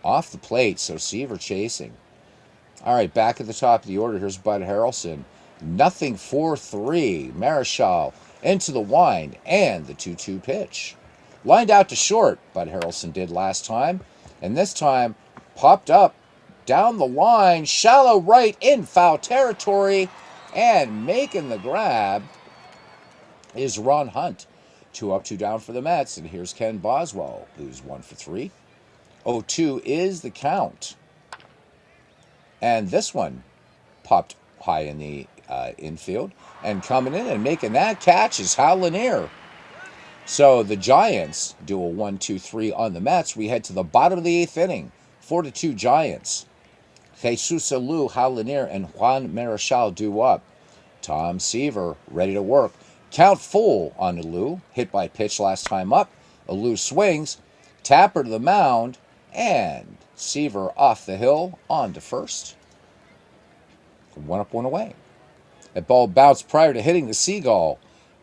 off the plate, so Seaver chasing. All right, back at the top of the order, here's Bud Harrelson. Nothing 4-3. Marichal into the wind and the 2-2 pitch. Lined out to short, Bud Harrelson did last time, and this time popped up down the line, shallow right in foul territory, and making the grab is Ron Hunt. 2 up, 2 down for the Mets, and here's Ken Boswell, who's 1 for 3. 0-2 is the count. And this one popped high in the infield, and coming in and making that catch is Hal Lanier. So the Giants do a 1-2-3 on the Mets. We head to the bottom of the 8th inning. 4-2 Giants. Jesus Alou, Hal Lanier, and Juan Marichal do up. Tom Seaver ready to work. Count full on Alou. Hit by pitch last time up. Alou swings. Tapper to the mound. And Seaver off the hill on to first. 1 up, 1 away. That ball bounced prior to hitting the Seagull.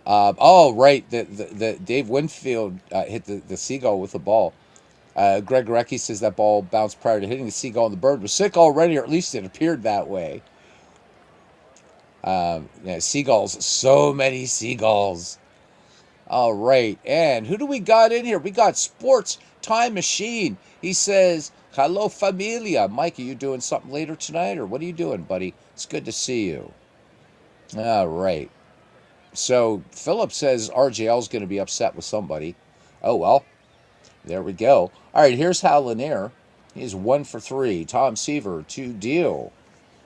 Right. The Dave Winfield hit the Seagull with the ball. Greg Gorecki says that ball bounced prior to hitting the Seagull, and the bird was sick already, or at least it appeared that way. Seagulls. So many seagulls. All right. And who do we got in here? We got Sports Time Machine. He says, hello, familia. Mike, are you doing something later tonight, or what are you doing, buddy? It's good to see you. All right. So Philip says RJL's going to be upset with somebody. Oh, well, there we go. All right, here's Hal Lanier. He's 1 for 3. Tom Seaver, 2 deal.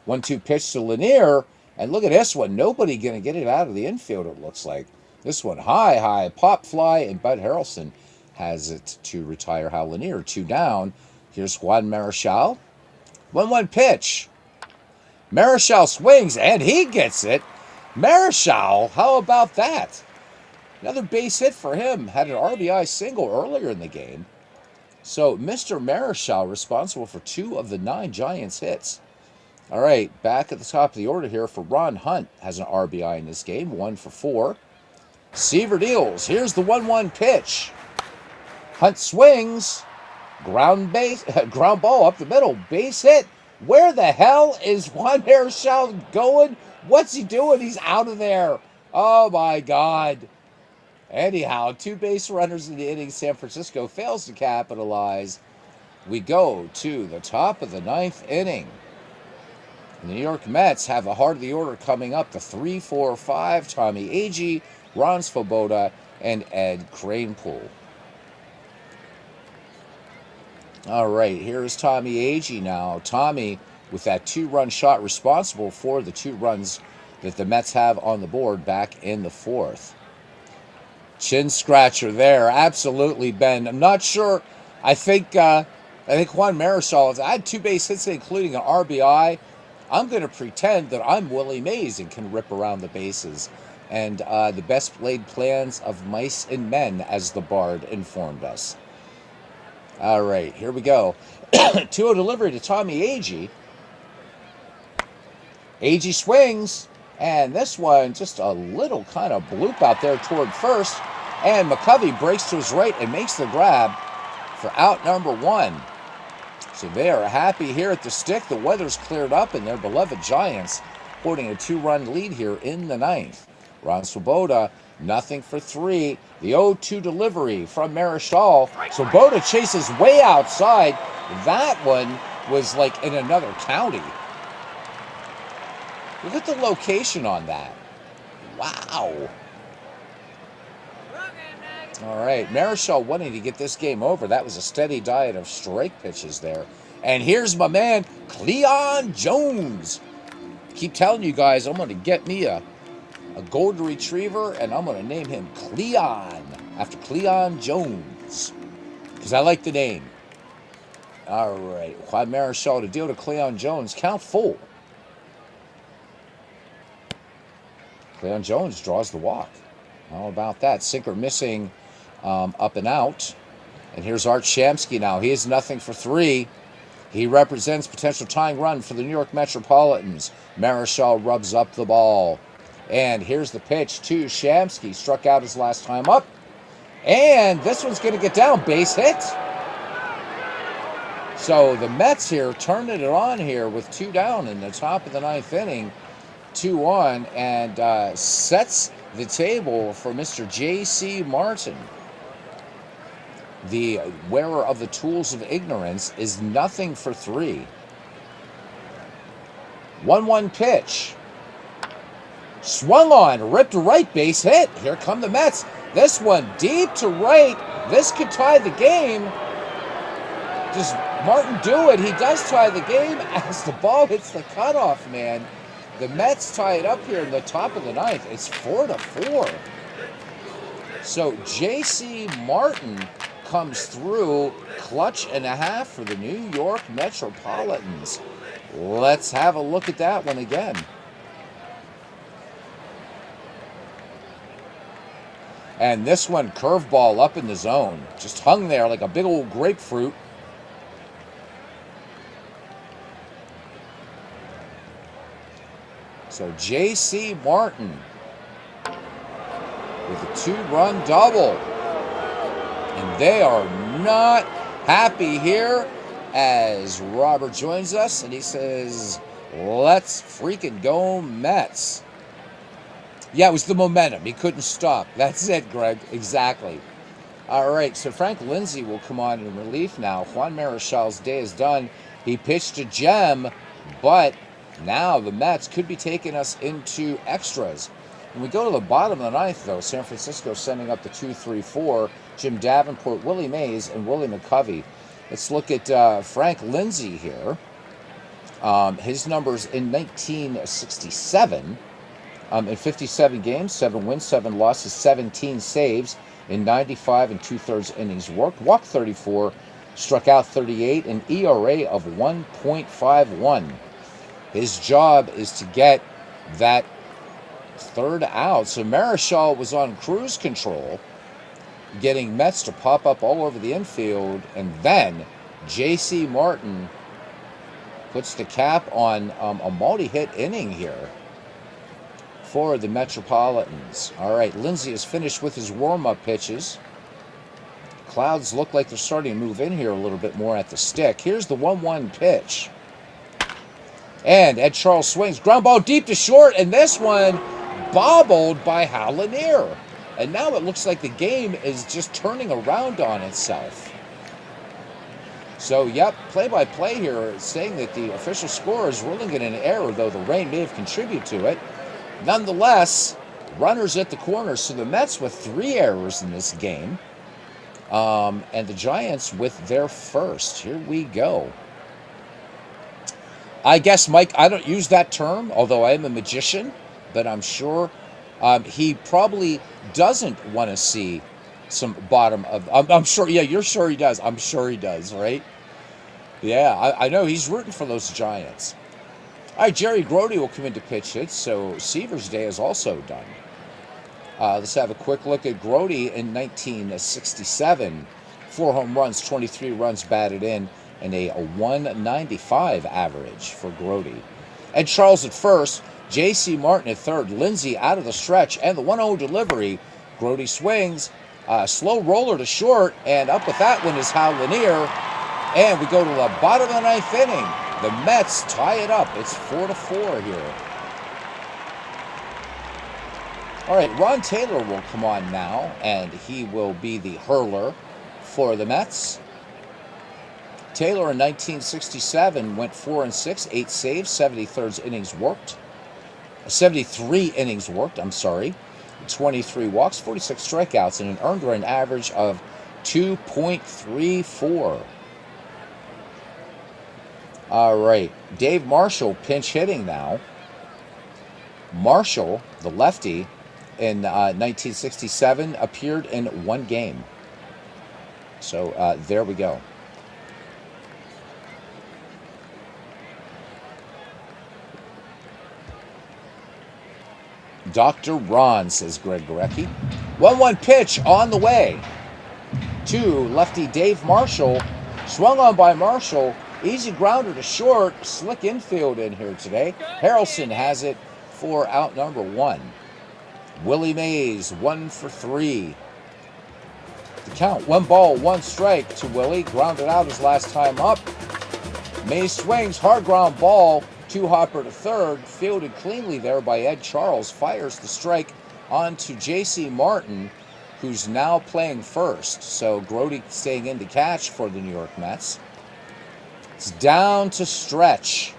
1-2 pitch to Lanier. And look at this one. Nobody going to get it out of the infield, it looks like. This one, high, pop fly, and Bud Harrelson has it to retire Hal Lanier. 2 down. Here's Juan Marichal. 1-1 pitch. Marichal swings, and he gets it. Marichal, how about that? Another base hit for him. Had an RBI single earlier in the game. So Mr. Marichal responsible for 2 of the 9 Giants hits. All right, back at the top of the order here for Ron Hunt. Has an RBI in this game, 1 for 4. Seaver deals. Here's the 1-1 pitch. Hunt swings. Ground ball up the middle. Base hit. Where the hell is Juan Marichal going? What's he doing? He's out of there. Oh, my God. Anyhow, 2 base runners in the inning. San Francisco fails to capitalize. We go to the top of the 9th inning. The New York Mets have a heart of the order coming up. The 3-4-5, Tommy Agee, Ron Swoboda, and Ed Kranepool. All right, here's Tommy Agee now. Tommy with that 2-run shot responsible for the 2 runs that the Mets have on the board back in the 4th. Chin scratcher there, absolutely, Ben. I'm not sure. I think Juan Marichal has had 2 base hits, including an RBI. I'm going to pretend that I'm Willie Mays and can rip around the bases. And the best laid plans of mice and men, as the Bard informed us. All right, here we go. 2-0 delivery to Tommy Agee. Agee swings. And this one, just a little kind of bloop out there toward first. And McCovey breaks to his right and makes the grab for out number 1. So they are happy here at the stick. The weather's cleared up, and their beloved Giants holding a 2-run lead here in the 9th. Ron Swoboda, nothing for 3. The 0-2 delivery from Marichal. Swoboda chases way outside. That one was like in another county. Look at the location on that. Wow. All right, Marichal wanting to get this game over. That was a steady diet of strike pitches there. And here's my man, Cleon Jones. Keep telling you guys, I'm going to get me a golden retriever, and I'm going to name him Cleon, after Cleon Jones, because I like the name. All right, Juan Marichal to deal to Cleon Jones. Count full. Cleon Jones draws the walk. How about that? Sinker missing, up and out. And here's Art Shamsky now. He is nothing for 3. He represents potential tying run for the New York Metropolitans. Marichal rubs up the ball. And here's the pitch to Shamsky. Struck out his last time up. And this one's going to get down. Base hit. So the Mets here turning it on here with 2 down in the top of the 9th inning. 2 on, and sets the table for Mr. J.C. Martin. The wearer of the tools of ignorance is nothing for 3. 1-1 pitch. Swung on, ripped right, base hit. Here come the Mets. This one deep to right. This could tie the game. Does Martin do it? He does tie the game as the ball hits the cutoff, man. The Mets tie it up here in the top of the 9th. It's 4-4. So J.C. Martin comes through, clutch and a half for the New York Metropolitans. Let's have a look at that one again. And this one, curveball up in the zone. Just hung there like a big old grapefruit. So J.C. Martin with a 2-run double. And they are not happy here as Robert joins us and he says, let's freaking go Mets. Yeah, it was the momentum. He couldn't stop. That's it, Greg. Exactly. All right, so Frank Lindsay will come on in relief now. Juan Marichal's day is done. He pitched a gem, but now the Mets could be taking us into extras. When we go to the bottom of the 9th, though, San Francisco sending up the 2-3-4, Jim Davenport, Willie Mays, and Willie McCovey. Let's look at Frank Lindsay here. His numbers in 1967, in 57 games, 7 wins, 7 losses, 17 saves in 95 and 2/3 innings worked, walked 34, struck out 38, an ERA of 1.51. His job is to get that 3rd out. So Marichal was on cruise control, getting Mets to pop up all over the infield, and then J.C. Martin puts the cap on a multi-hit inning here for the Metropolitans. All right, Lindsay is finished with his warm-up pitches. Clouds look like they're starting to move in here a little bit more at the stick. Here's the 1-1 pitch. And Ed Charles swings. Ground ball deep to short, and this one bobbled by Hal Lanier. And now it looks like the game is just turning around on itself. So, yep, play-by-play here saying that the official score is ruling it an error, though the rain may have contributed to it. Nonetheless, runners at the corner. So the Mets with 3 errors in this game. And the Giants with their first. Here we go. I guess, Mike, I don't use that term, although I am a magician, but I'm sure he probably doesn't want to see some bottom of... I'm sure, yeah, you're sure he does. I'm sure he does, right? Yeah, I know he's rooting for those Giants. All right, Jerry Grody will come in to pitch hits, so Seaver's day is also done. Let's have a quick look at Grody in 1967. 4 home runs, 23 runs batted in, and a 195 average for Grody. Ed Charles at first, J.C. Martin at third. Lindsey out of the stretch, and the 1-0 delivery. Grody swings. Slow roller to short, and up with that one is Hal Lanier. And we go to the bottom of the ninth inning. The Mets tie it up. It's 4-4 here. All right, Ron Taylor will come on now, and he will be the hurler for the Mets. Taylor in 1967 went 4-6, 8 saves, 73 innings worked. 73 innings worked, 23 walks, 46 strikeouts, and an earned run average of 2.34. All right, Dave Marshall pinch hitting now. Marshall, the lefty, in 1967 appeared in one game. So there we go. Dr. Ron, says Greg Gorecki. 1-1 pitch on the way to lefty Dave Marshall. Swung on by Marshall. Easy grounder to short. Slick infield in here today. Harrelson has it for out number 1. Willie Mays, 1 for 3. The count, 1 ball, 1 strike to Willie. Grounded out his last time up. Mays swings, hard ground ball. Two-hopper to third, fielded cleanly there by Ed Charles, fires the strike onto J.C. Martin, who's now playing first. So Grody staying in to catch for the New York Mets. It's down to stretch.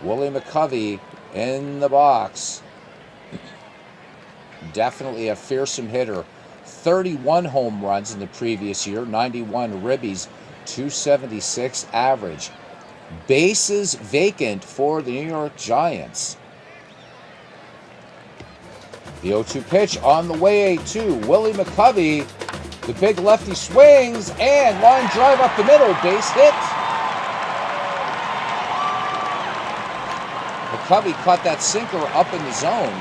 Willie McCovey in the box. Definitely a fearsome hitter. 31 home runs in the previous year, 91 ribbies, 276 average. Bases vacant for the New York Giants. The 0-2 pitch on the way to Willie McCovey. The big lefty swings and line drive up the middle. Base hit. McCovey caught that sinker up in the zone.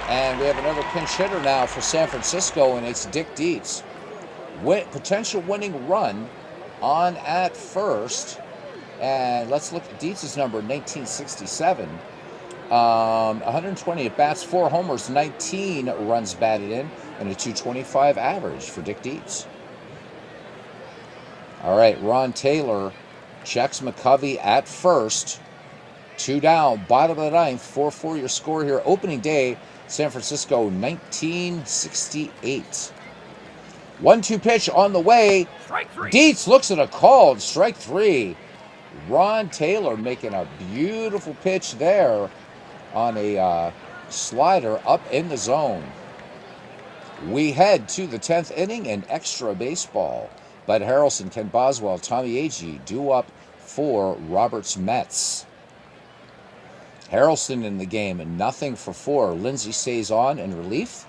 And we have another pinch hitter now for San Francisco, and it's Dick Dietz. Potential winning run on at first. And let's look at Dietz's number, 1967. 120 at bats, 4 homers, 19 runs batted in, and a 225 average for Dick Dietz. All right, Ron Taylor checks McCovey at first. 2 down, bottom of the ninth, 4-4 your score here. Opening day, San Francisco, 1968. 1-2 pitch on the way. Strike 3. Dietz looks at a called strike 3. Ron Taylor making a beautiful pitch there on a slider up in the zone. We head to the 10th inning in extra baseball. Bud Harrelson, Ken Boswell, Tommy Agee due up for Roberts Mets. Harrelson in the game, 0 for 4. Lindsey stays on in relief.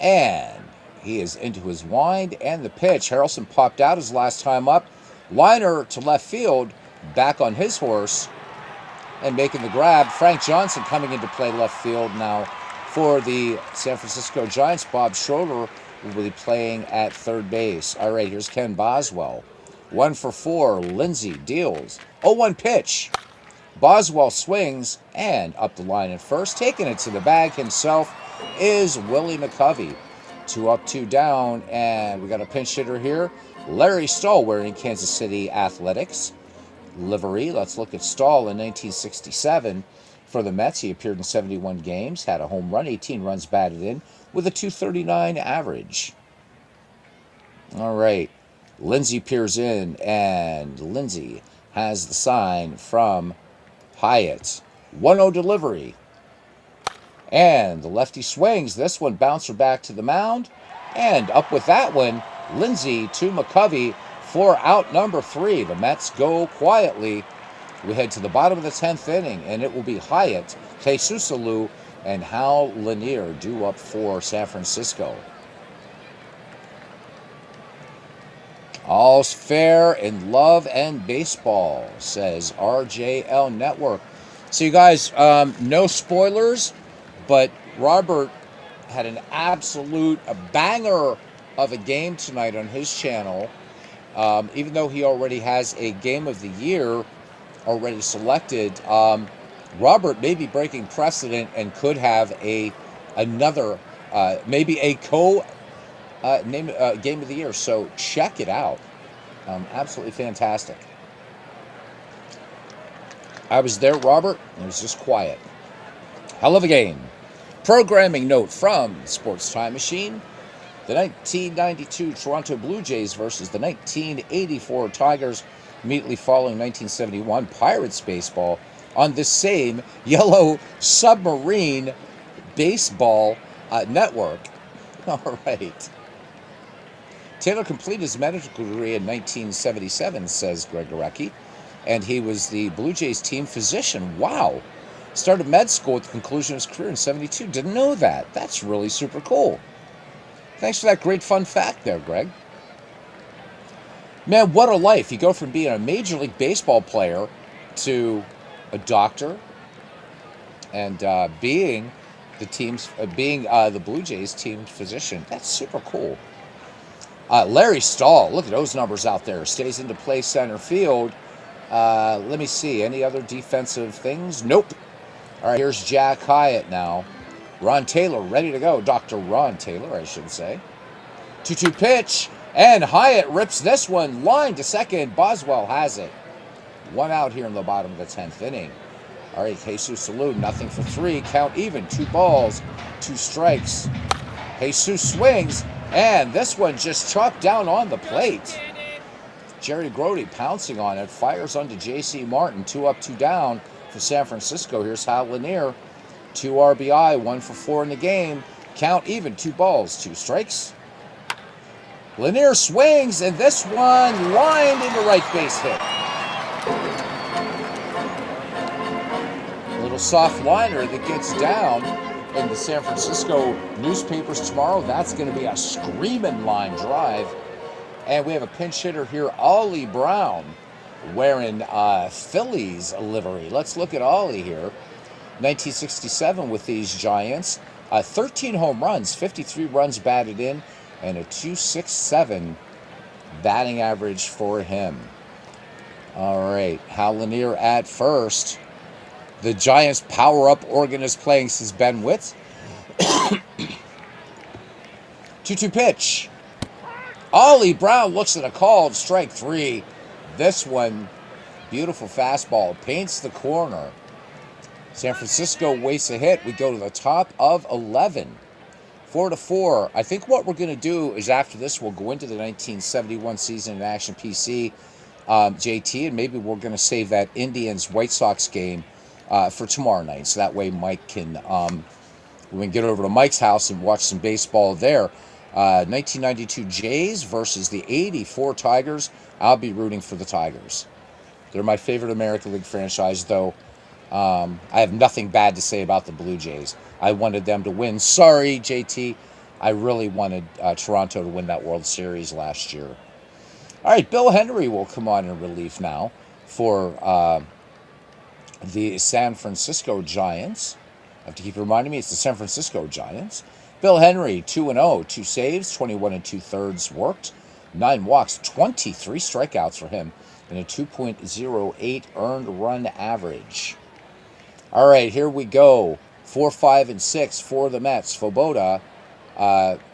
And he is into his wind and the pitch. Harrelson popped out his last time up. Liner to left field, back on his horse and making the grab. Frank Johnson coming into play left field now for the San Francisco Giants. Bob Schroeder will be playing at third base. All right, here's Ken Boswell. 1 for 4. Lindsey deals. 0-1 pitch. Boswell swings and up the line at first. Taking it to the bag himself is Willie McCovey. 2 up, 2 down, and we got a pinch hitter here. Larry Stahl wearing Kansas City Athletics livery. Let's look at Stahl in 1967 for the Mets. He appeared in 71 games, had a home run, 18 runs batted in with a 239 average. All right, Lindsey peers in, and Lindsey has the sign from Hyatt. 1-0 delivery. And the lefty swings. This one bouncer back to the mound. And up with that one, Lindsey to McCovey for out number 3. The Mets go quietly. We head to the bottom of the 10th inning, and it will be Hyatt, Jesus Alou, and Hal Lanier due up for San Francisco. All's fair in love and baseball, says RJL Network. So you guys, no spoilers, but Robert had an absolute banger of a game tonight on his channel. Even though he already has a game of the year already selected, Robert may be breaking precedent and could have another maybe a co name game of the year. So check it out. Absolutely fantastic. I was there, Robert. It was just quiet. Hell of a game. Programming note from Sports Time Machine. The 1992 Toronto Blue Jays versus the 1984 Tigers, immediately following 1971 Pirates baseball on the same yellow submarine baseball network. All right. Taylor completed his medical degree in 1977, says Greg Gorecki, and he was the Blue Jays team physician. Wow. Started med school at the conclusion of his career in 72. Didn't know that. That's really super cool. Thanks for that great fun fact there, Greg. Man, what a life. You go from being a Major League Baseball player to a doctor and being the Blue Jays team physician. That's super cool. Larry Stahl, look at those numbers out there. Stays into play center field. Let me see. Any other defensive things? Nope. All right, here's Jack Hyatt now. Ron Taylor ready to go. Dr. Ron Taylor, I should say. 2-2 pitch. And Hyatt rips this one. Line to second. Boswell has it. One out here in the bottom of the 10th inning. All right, Jesus Saloon, nothing for three. Count even. 2 balls, 2 strikes. Jesus swings. And this one just chopped down on the plate. Jerry Grody pouncing on it. Fires onto J.C. Martin. 2 up, 2 down for San Francisco. Here's Hal Lanier. 2 RBI, 1 for 4 in the game. Count even. 2 balls, 2 strikes. Lanier swings, and this one lined into right base hit. A little soft liner that gets down in the San Francisco newspapers tomorrow. That's going to be a screaming line drive. And we have a pinch hitter here, Ollie Brown, wearing Phillies livery. Let's look at Ollie here. 1967 with these Giants. 13 home runs, 53 runs batted in, and a .267 batting average for him. All right, Hal Lanier at first. The Giants' power-up organist playing since Ben Witt. 2-2 pitch. Ollie Brown looks at a called strike 3. This one, beautiful fastball, paints the corner. San Francisco wastes a hit. We go to the top of 11. 4-4. I think what we're going to do is after this, we'll go into the 1971 season in Action PC, JT, and maybe we're going to save that Indians-White Sox game for tomorrow night. So that way Mike can, we can get over to Mike's house and watch some baseball there. 1992 Jays versus the 84 Tigers. I'll be rooting for the Tigers. They're my favorite American League franchise, though. I have nothing bad to say about the Blue Jays. I wanted them to win. Sorry, JT. I really wanted Toronto to win that World Series last year. All right, Bill Henry will come on in relief now for the San Francisco Giants. I have to keep reminding me it's the San Francisco Giants. Bill Henry, 2-0, 2 saves, 21 2/3 worked, 9 walks, 23 strikeouts for him, and a 2.08 earned run average. All right, here we go. 4, 5, and 6 for the Mets. Svoboda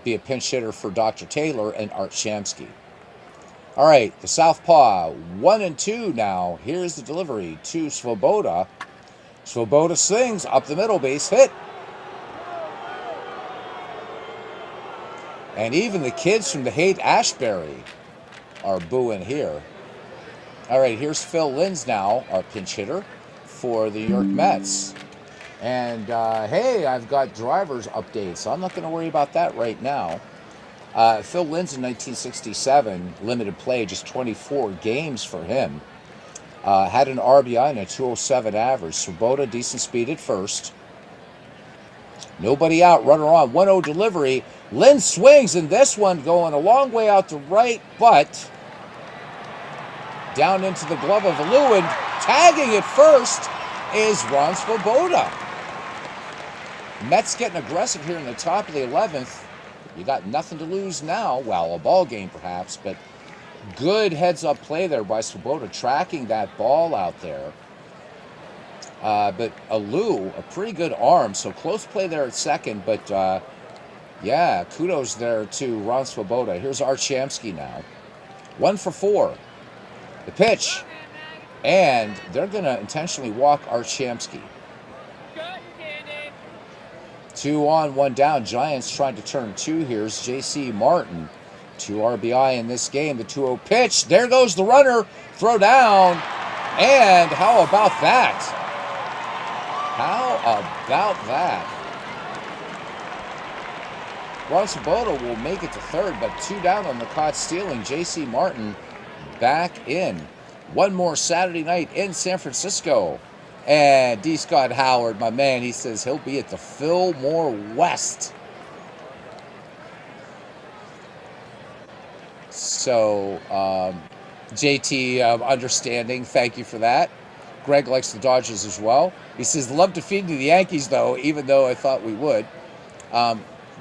be a pinch hitter for Dr. Taylor and Art Shamsky. All right, the Southpaw, 1 and 2 now. Here's the delivery to Svoboda. Svoboda swings up the middle, base hit. And even the kids from the Haight-Ashbury are booing here. All right, here's Phil Linz now, our pinch hitter for the New York Mets. And, hey, I've got driver's updates, so I'm not going to worry about that right now. Phil Linz in 1967, limited play, just 24 games for him. Had an RBI and a 207 average. Svoboda, decent speed at first. Nobody out, runner on, 1-0 delivery. Linz swings, and this one going a long way out to right, but down into the glove of Lewin. Tagging it first is Ron Svoboda. Mets getting aggressive here in the top of the 11th. You got nothing to lose now. Well, a ball game perhaps, but good heads-up play there by Svoboda, tracking that ball out there. But Alou, a pretty good arm, so close play there at second. But yeah, kudos there to Ron Swoboda. Here's Archamsky now. 1 for 4. The pitch. And they're going to intentionally walk Archamsky. 2 on, 1 down. Giants trying to turn 2. Here's J.C. Martin. 2 RBI in this game. The 2-0 pitch. There goes the runner. Throw down. And how about that? How about that? Ron Swoboda will make it to third, but 2 down on the caught stealing. J.C. Martin back in. One more Saturday night in San Francisco. And D. Scott Howard, my man, he says he'll be at the Fillmore West. So, JT, understanding. Thank you for that. Greg likes the Dodgers as well. He says, love defeating the Yankees, though, even though I thought we would.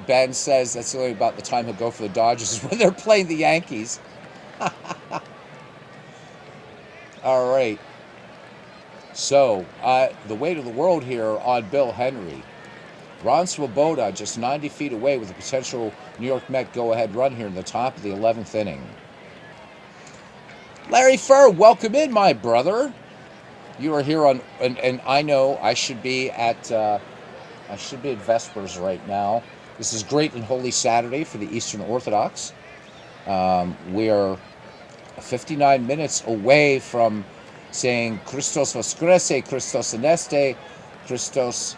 Ben says that's only about the time he'll go for the Dodgers when they're playing the Yankees. All right. So, the weight of the world here on Bill Henry. Ron Swoboda just 90 feet away with a potential New York Met go-ahead run here in the top of the 11th inning. Larry Furr, welcome in, my brother. You are here on, and I know I should be at Vespers right now. This is great and holy Saturday for the Eastern Orthodox. We are 59 minutes away from saying Christos Voskrese, Christos Aneste, Christos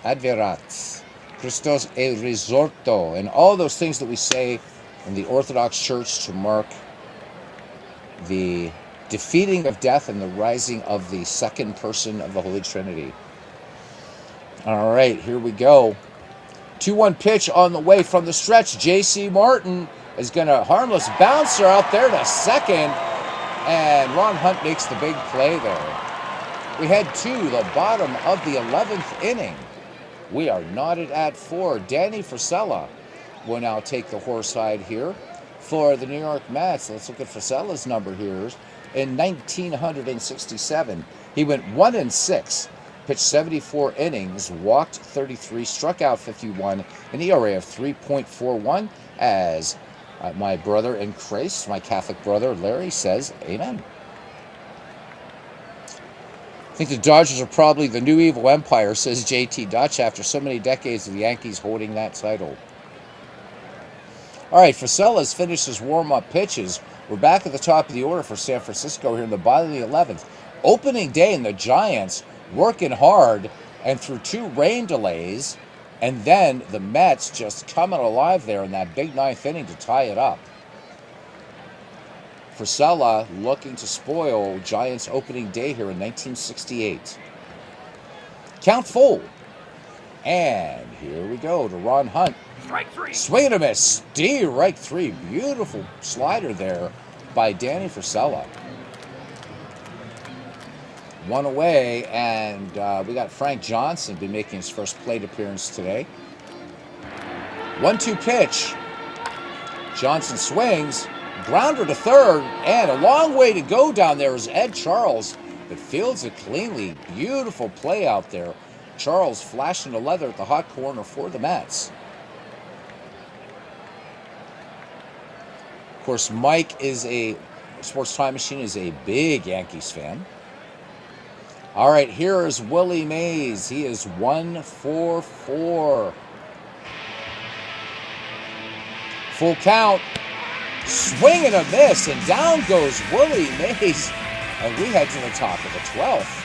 Adverat, Christos e Risorto, and all those things that we say in the Orthodox Church to mark the defeating of death and the rising of the second person of the Holy Trinity. All right, here we go. 2-1 pitch on the way from the stretch. J.C. Martin is going to harmless bouncer out there to second. And Ron Hunt makes the big play there. We head to the bottom of the 11th inning. We are knotted at 4. Danny Frisella will now take the horsehide here for the New York Mets. Let's look at Frisella's number here. In 1967, he went 1-6, pitched 74 innings, walked 33, struck out 51, an ERA of 3.41 as my brother in Christ, my Catholic brother Larry, says amen. I think the Dodgers are probably the new evil empire, says JT Dutch, after so many decades of the Yankees holding that title. All right, Frisella's finished his warm-up pitches. We're back at the top of the order for San Francisco here in the bottom of the 11th. Opening day, and the Giants working hard, and through 2 rain delays, and then the Mets just coming alive there in that big 9th inning to tie it up. Frisella looking to spoil Giants opening day here in 1968. Count full. And here we go to Ron Hunt. Strike 3. Swing and a miss. Strike 3. Beautiful slider there by Danny Frisella. 1 away, and we got Frank Johnson be making his first plate appearance today. 1-2 pitch. Johnson swings, grounder to third, and a long way to go down there is Ed Charles, but fields it cleanly. Beautiful play out there. Charles flashing the leather at the hot corner for the Mets. Of course, Mike is Sports Time Machine is a big Yankees fan. All right, here is Willie Mays. He is 1 for 4. Full count. Swing and a miss, and down goes Willie Mays. And we head to the top of the 12th.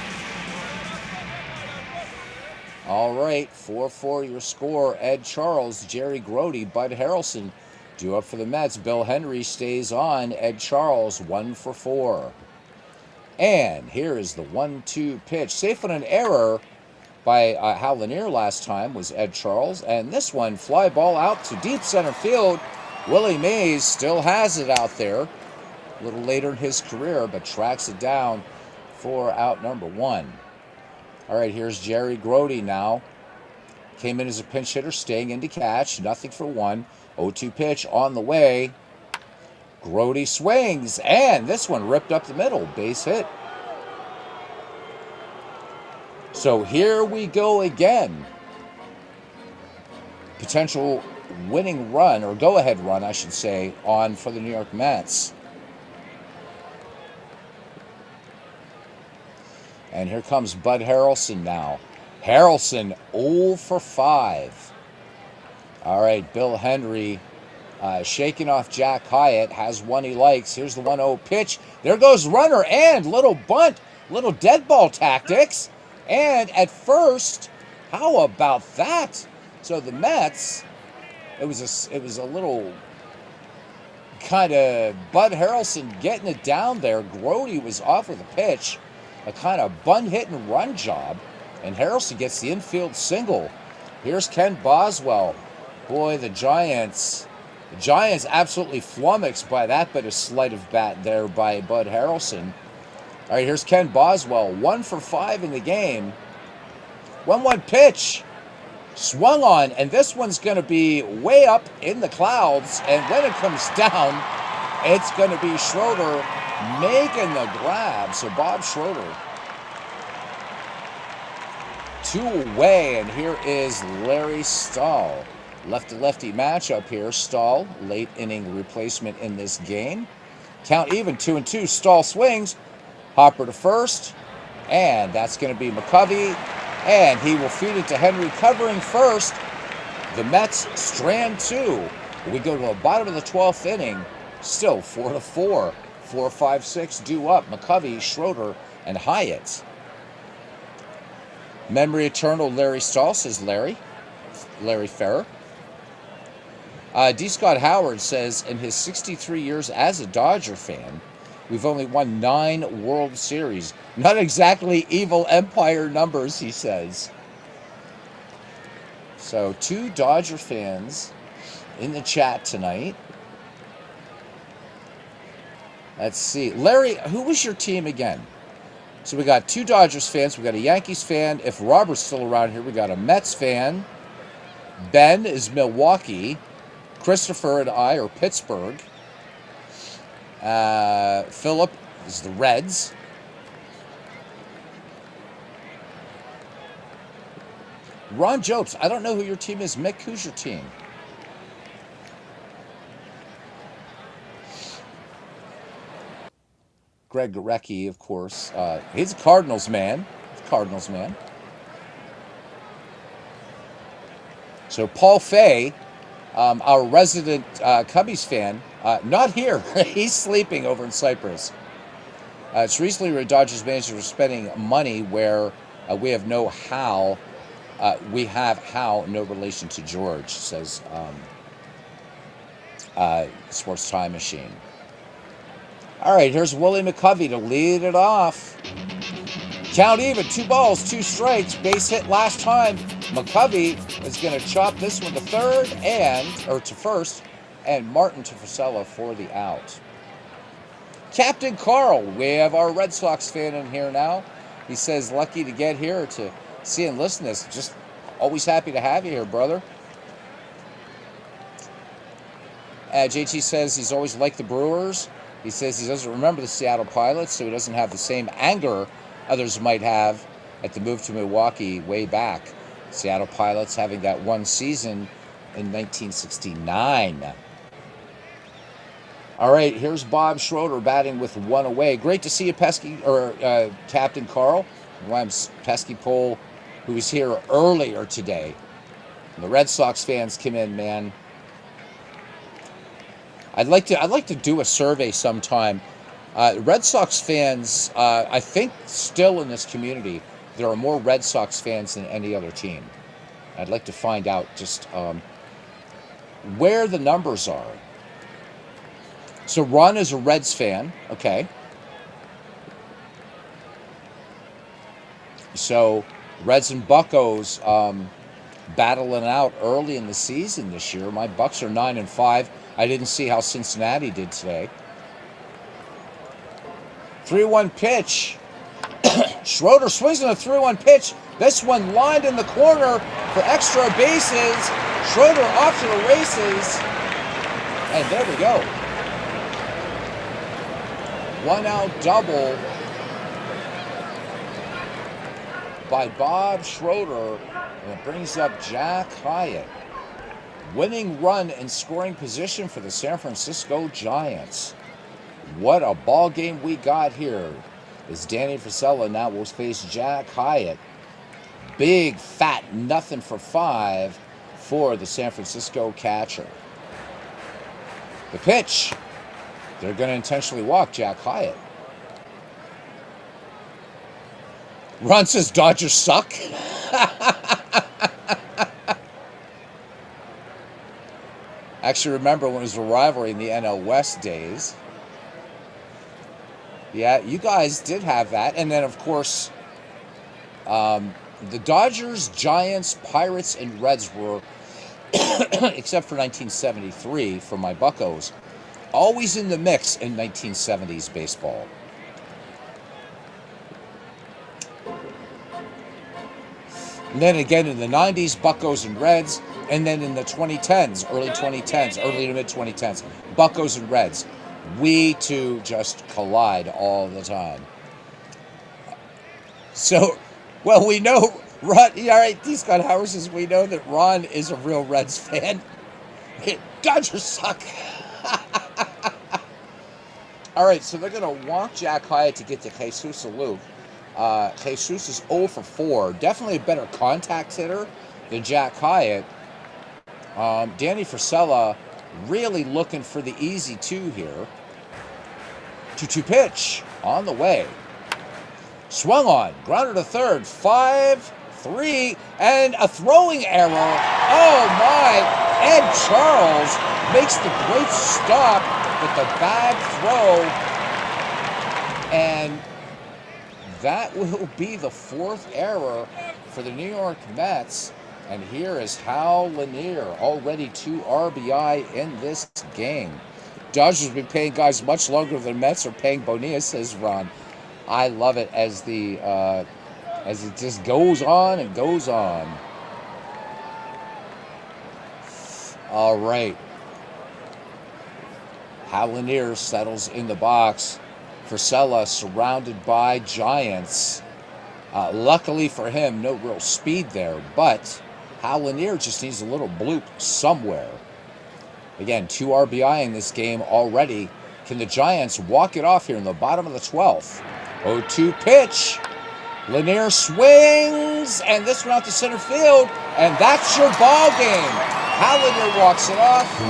All right, 4-4 your score. Ed Charles, Jerry Grody, Bud Harrelson due up for the Mets. Bill Henry stays on. Ed Charles, 1 for 4. And here is the 1-2 pitch. Safe on an error by Hal Lanier last time was Ed Charles. And this one, fly ball out to deep center field. Willie Mays still has it out there. A little later in his career, but tracks it down for out number 1. All right, here's Jerry Grody now. Came in as a pinch hitter, staying in to catch. Nothing for 1. 0-2 pitch on the way. Grody swings, and this one ripped up the middle. Base hit. So here we go again. Potential winning run, or go-ahead run, I should say, on for the New York Mets. And here comes Bud Harrelson now. Harrelson 0 for 5. All right, Bill Henry shaking off Jack Hyatt, has one he likes. Here's the 1-0 pitch. There goes runner, and little bunt, little dead ball tactics. And at first, how about that? So the Mets, it was a little kind of Bud Harrelson getting it down there. Grody was off with a pitch, a kind of bunt hit and run job, and Harrelson gets the infield single. Here's Ken Boswell. Boy, the Giants absolutely flummoxed by that bit of sleight of bat there by Bud Harrelson. All right, here's Ken Boswell, 1 for 5 in the game. 1-1 pitch, swung on, and this one's going to be way up in the clouds, and when it comes down, it's going to be Schroeder making the grab. So Bob Schroeder, 2 away, and here is Larry Stahl. Lefty-lefty matchup here. Stahl, late inning replacement in this game. Count even, 2-2. Stahl swings. Hopper to first. And that's going to be McCovey. And he will feed it to Henry covering first. The Mets strand 2. We go to the bottom of the 12th inning. Still 4-4. 4, 5, 6 due up. McCovey, Schroeder, and Hyatt. Memory eternal Larry Stahl, says Larry Ferrer. D. Scott Howard says, in his 63 years as a Dodger fan, we've only won 9 World Series. Not exactly evil empire numbers, he says. So 2 Dodger fans in the chat tonight. Let's see. Larry, who was your team again? So we got 2 Dodgers fans. We got a Yankees fan. If Robert's still around here, we got a Mets fan. Ben is Milwaukee. Christopher and I are Pittsburgh. Philip is the Reds. Ron Jopes, I don't know who your team is. Mick, who's your team? Greg Gorecki, of course. He's a Cardinals man. So Paul Fay, our resident Cubbies fan, not here. He's sleeping over in Cyprus. It's recently where Dodgers managers were spending money where we have no Hal. We have Hal, no relation to George, says Sports Time Machine. All right, here's Willie McCovey to lead it off. Count even, 2 balls, 2 strikes, base hit last time. McCovey is going to chop this one to first, and Martin to Fusella for the out. Captain Carl, we have our Red Sox fan in here now. He says, lucky to get here to see and listen to this. Just always happy to have you here, brother. JT says he's always liked the Brewers. He says he doesn't remember the Seattle Pilots, so he doesn't have the same anger others might have at the move to Milwaukee way back. Seattle Pilots having that one season in 1969. All right, here's Bob Schroeder batting with 1 away. Great to see you, Captain Carl. Pesky Pole, who was here earlier today. And the Red Sox fans came in, man. I'd like to do a survey sometime. Red Sox fans, I think still in this community, there are more Red Sox fans than any other team. I'd like to find out just where the numbers are. So Ron is a Reds fan, okay. So Reds and Buccos battling out early in the season this year. My Bucks are 9-5. I didn't see how Cincinnati did today. 3-1 pitch. Schroeder swings on a 3-1 pitch. This one lined in the corner for extra bases. Schroeder off to the races. And there we go. 1 out double. by Bob Schroeder, and it brings up Jack Hyatt. Winning run and scoring position for the San Francisco Giants. What a ball game we got here. As Danny Frisella now will face Jack Hyatt. Big, fat, nothing for 5 for the San Francisco catcher. The pitch. They're going to intentionally walk Jack Hyatt. Ron says Dodgers suck. Actually, remember when it was a rivalry in the NL West days. Yeah, you guys did have that. And then, of course, the Dodgers, Giants, Pirates, and Reds were, except for 1973 for my Buccos, always in the mix in 1970s baseball. And then again in the 90s, Buccos and Reds. And then in the 2010s, early to mid 2010s, Buccos and Reds. We two just collide all the time. So, well, we know, Ron, all right, D. Scott Howard says, we know that Ron is a real Reds fan. Dodgers suck. All right, so they're going to walk Jack Hyatt to get to Jesus Luke. Jesus is 0 for 4. Definitely a better contact hitter than Jack Hyatt. Danny Frisella really looking for the easy 2 here. 2-2 pitch on the way. Swung on, grounded to third, 5-3, and a throwing error. Oh my! Ed Charles makes the great stop with the bad throw, and that will be the 4th error for the New York Mets. And here is Hal Lanier, already 2 RBI in this game. Dodgers have been paying guys much longer than Mets are paying Bonilla, says Ron. I love it as it just goes on and goes on. All right. Hal Lanier settles in the box. Frisella surrounded by Giants. Luckily for him, no real speed there, but Hal Lanier just needs a little bloop somewhere. Again, 2 RBI in this game already. Can the Giants walk it off here in the bottom of the 12th? 0-2 pitch. Lanier swings, and this one out to center field, and that's your ball game. Hal Lanier walks it off,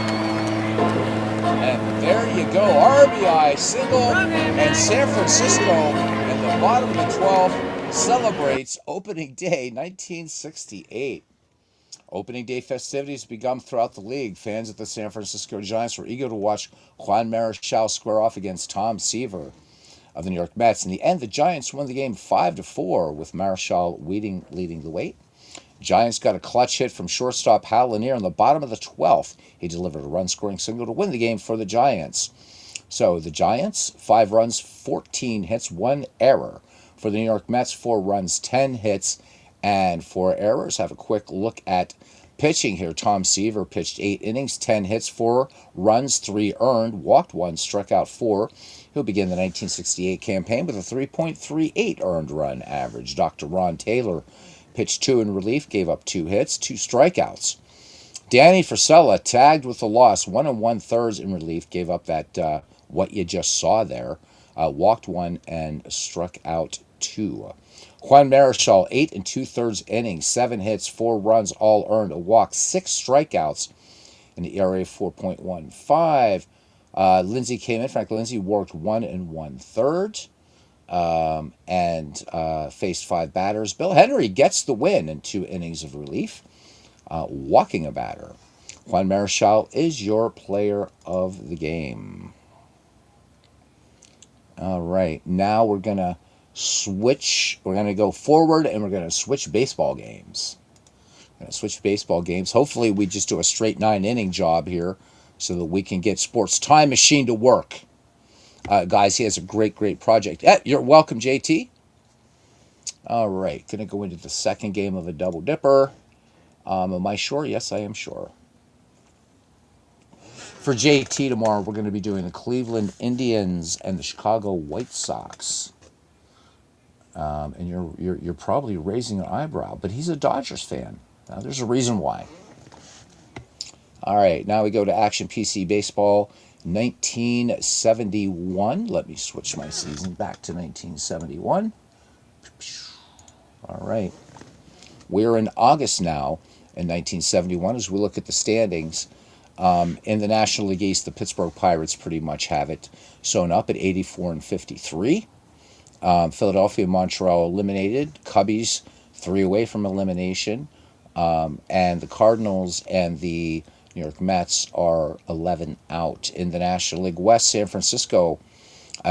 and there you go. RBI single, and San Francisco in the bottom of the 12th celebrates opening day 1968. Opening day festivities begun throughout the league. Fans of the San Francisco Giants were eager to watch Juan Marichal square off against Tom Seaver of the New York Mets. In the end, the Giants won the game 5-4 with Marichal leading the way. Giants got a clutch hit from shortstop Hal Lanier in the bottom of the 12th. He delivered a run-scoring single to win the game for the Giants. So the Giants, 5 runs, 14 hits, 1 error. For the New York Mets, 4 runs, 10 hits, and 4 errors. Have a quick look at pitching here. Tom Seaver pitched 8 innings, 10 hits, 4 runs, 3 earned, walked 1, struck out 4. He'll begin the 1968 campaign with a 3.38 earned run average. Dr. Ron Taylor pitched 2 in relief, gave up 2 hits, 2 strikeouts. Danny Frisella tagged with the loss, 1 1/3 in relief, gave up that what you just saw there, walked 1 and struck out 2. Juan Marichal, 8 2/3 innings, 7 hits, 4 runs, all earned, a walk, 6 strikeouts, an ERA of 4.15. Lindsey came in. Frank Lindsey worked 1 1/3 and faced 5 batters. Bill Henry gets the win in 2 innings of relief, walking a batter. Juan Marichal is your player of the game. All right, now we're going to switch. We're going to go forward, and we're going to switch baseball games. Hopefully, we just do a straight 9-inning job here so that we can get Sports Time Machine to work. Guys, he has a great project. You're welcome, JT. All right, going to go into the second game of a double dipper. Am I sure? Yes, I am sure. For JT tomorrow, we're going to be doing the Cleveland Indians and the Chicago White Sox. And you're probably raising an eyebrow, but he's a Dodgers fan. Now, there's a reason why. All right, now we go to Action PC Baseball 1971. Let me switch my season back to 1971. All right. We're in August now in 1971 as we look at the standings. In the National League East, the Pittsburgh Pirates pretty much have it sewn up at 84 and 53. Philadelphia and Montreal eliminated. Cubbies 3 away from elimination. And the Cardinals and the New York Mets are 11 out. In the National League West, San Francisco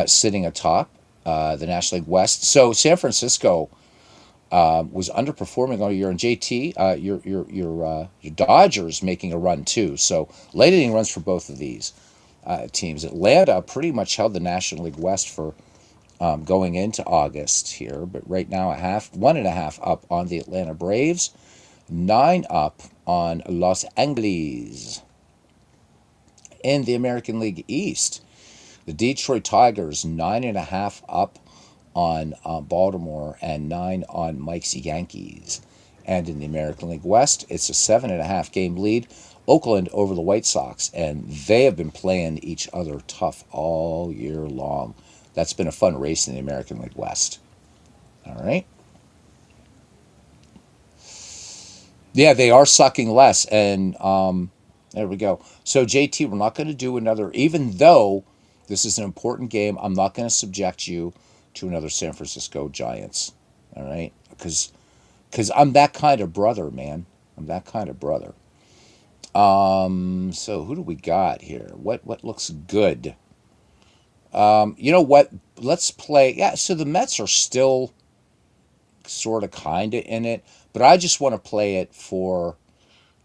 sitting atop the National League West. So San Francisco was underperforming all year, and JT, your Dodgers making a run too. So late inning runs for both of these teams. Atlanta pretty much held the National League West for going into August here, but right now 1.5 up on the Atlanta Braves, 9 up on Los Angeles. In the American League East, the Detroit Tigers 9.5 up on Baltimore and 9 on Mike's Yankees. And in the American League West, it's a 7.5 game lead. Oakland over the White Sox, and they have been playing each other tough all year long. That's been a fun race in the American League West. All right. Yeah, they are sucking less, and there we go. So JT, we're not going to do another, even though this is an important game, I'm not going to subject you to another San Francisco Giants. All right? Because I'm that kind of brother, man. I'm that kind of brother. So who do we got here? What looks good? You know what? Let's play. Yeah, so the Mets are still sort of kind of in it, but I just want to play it for,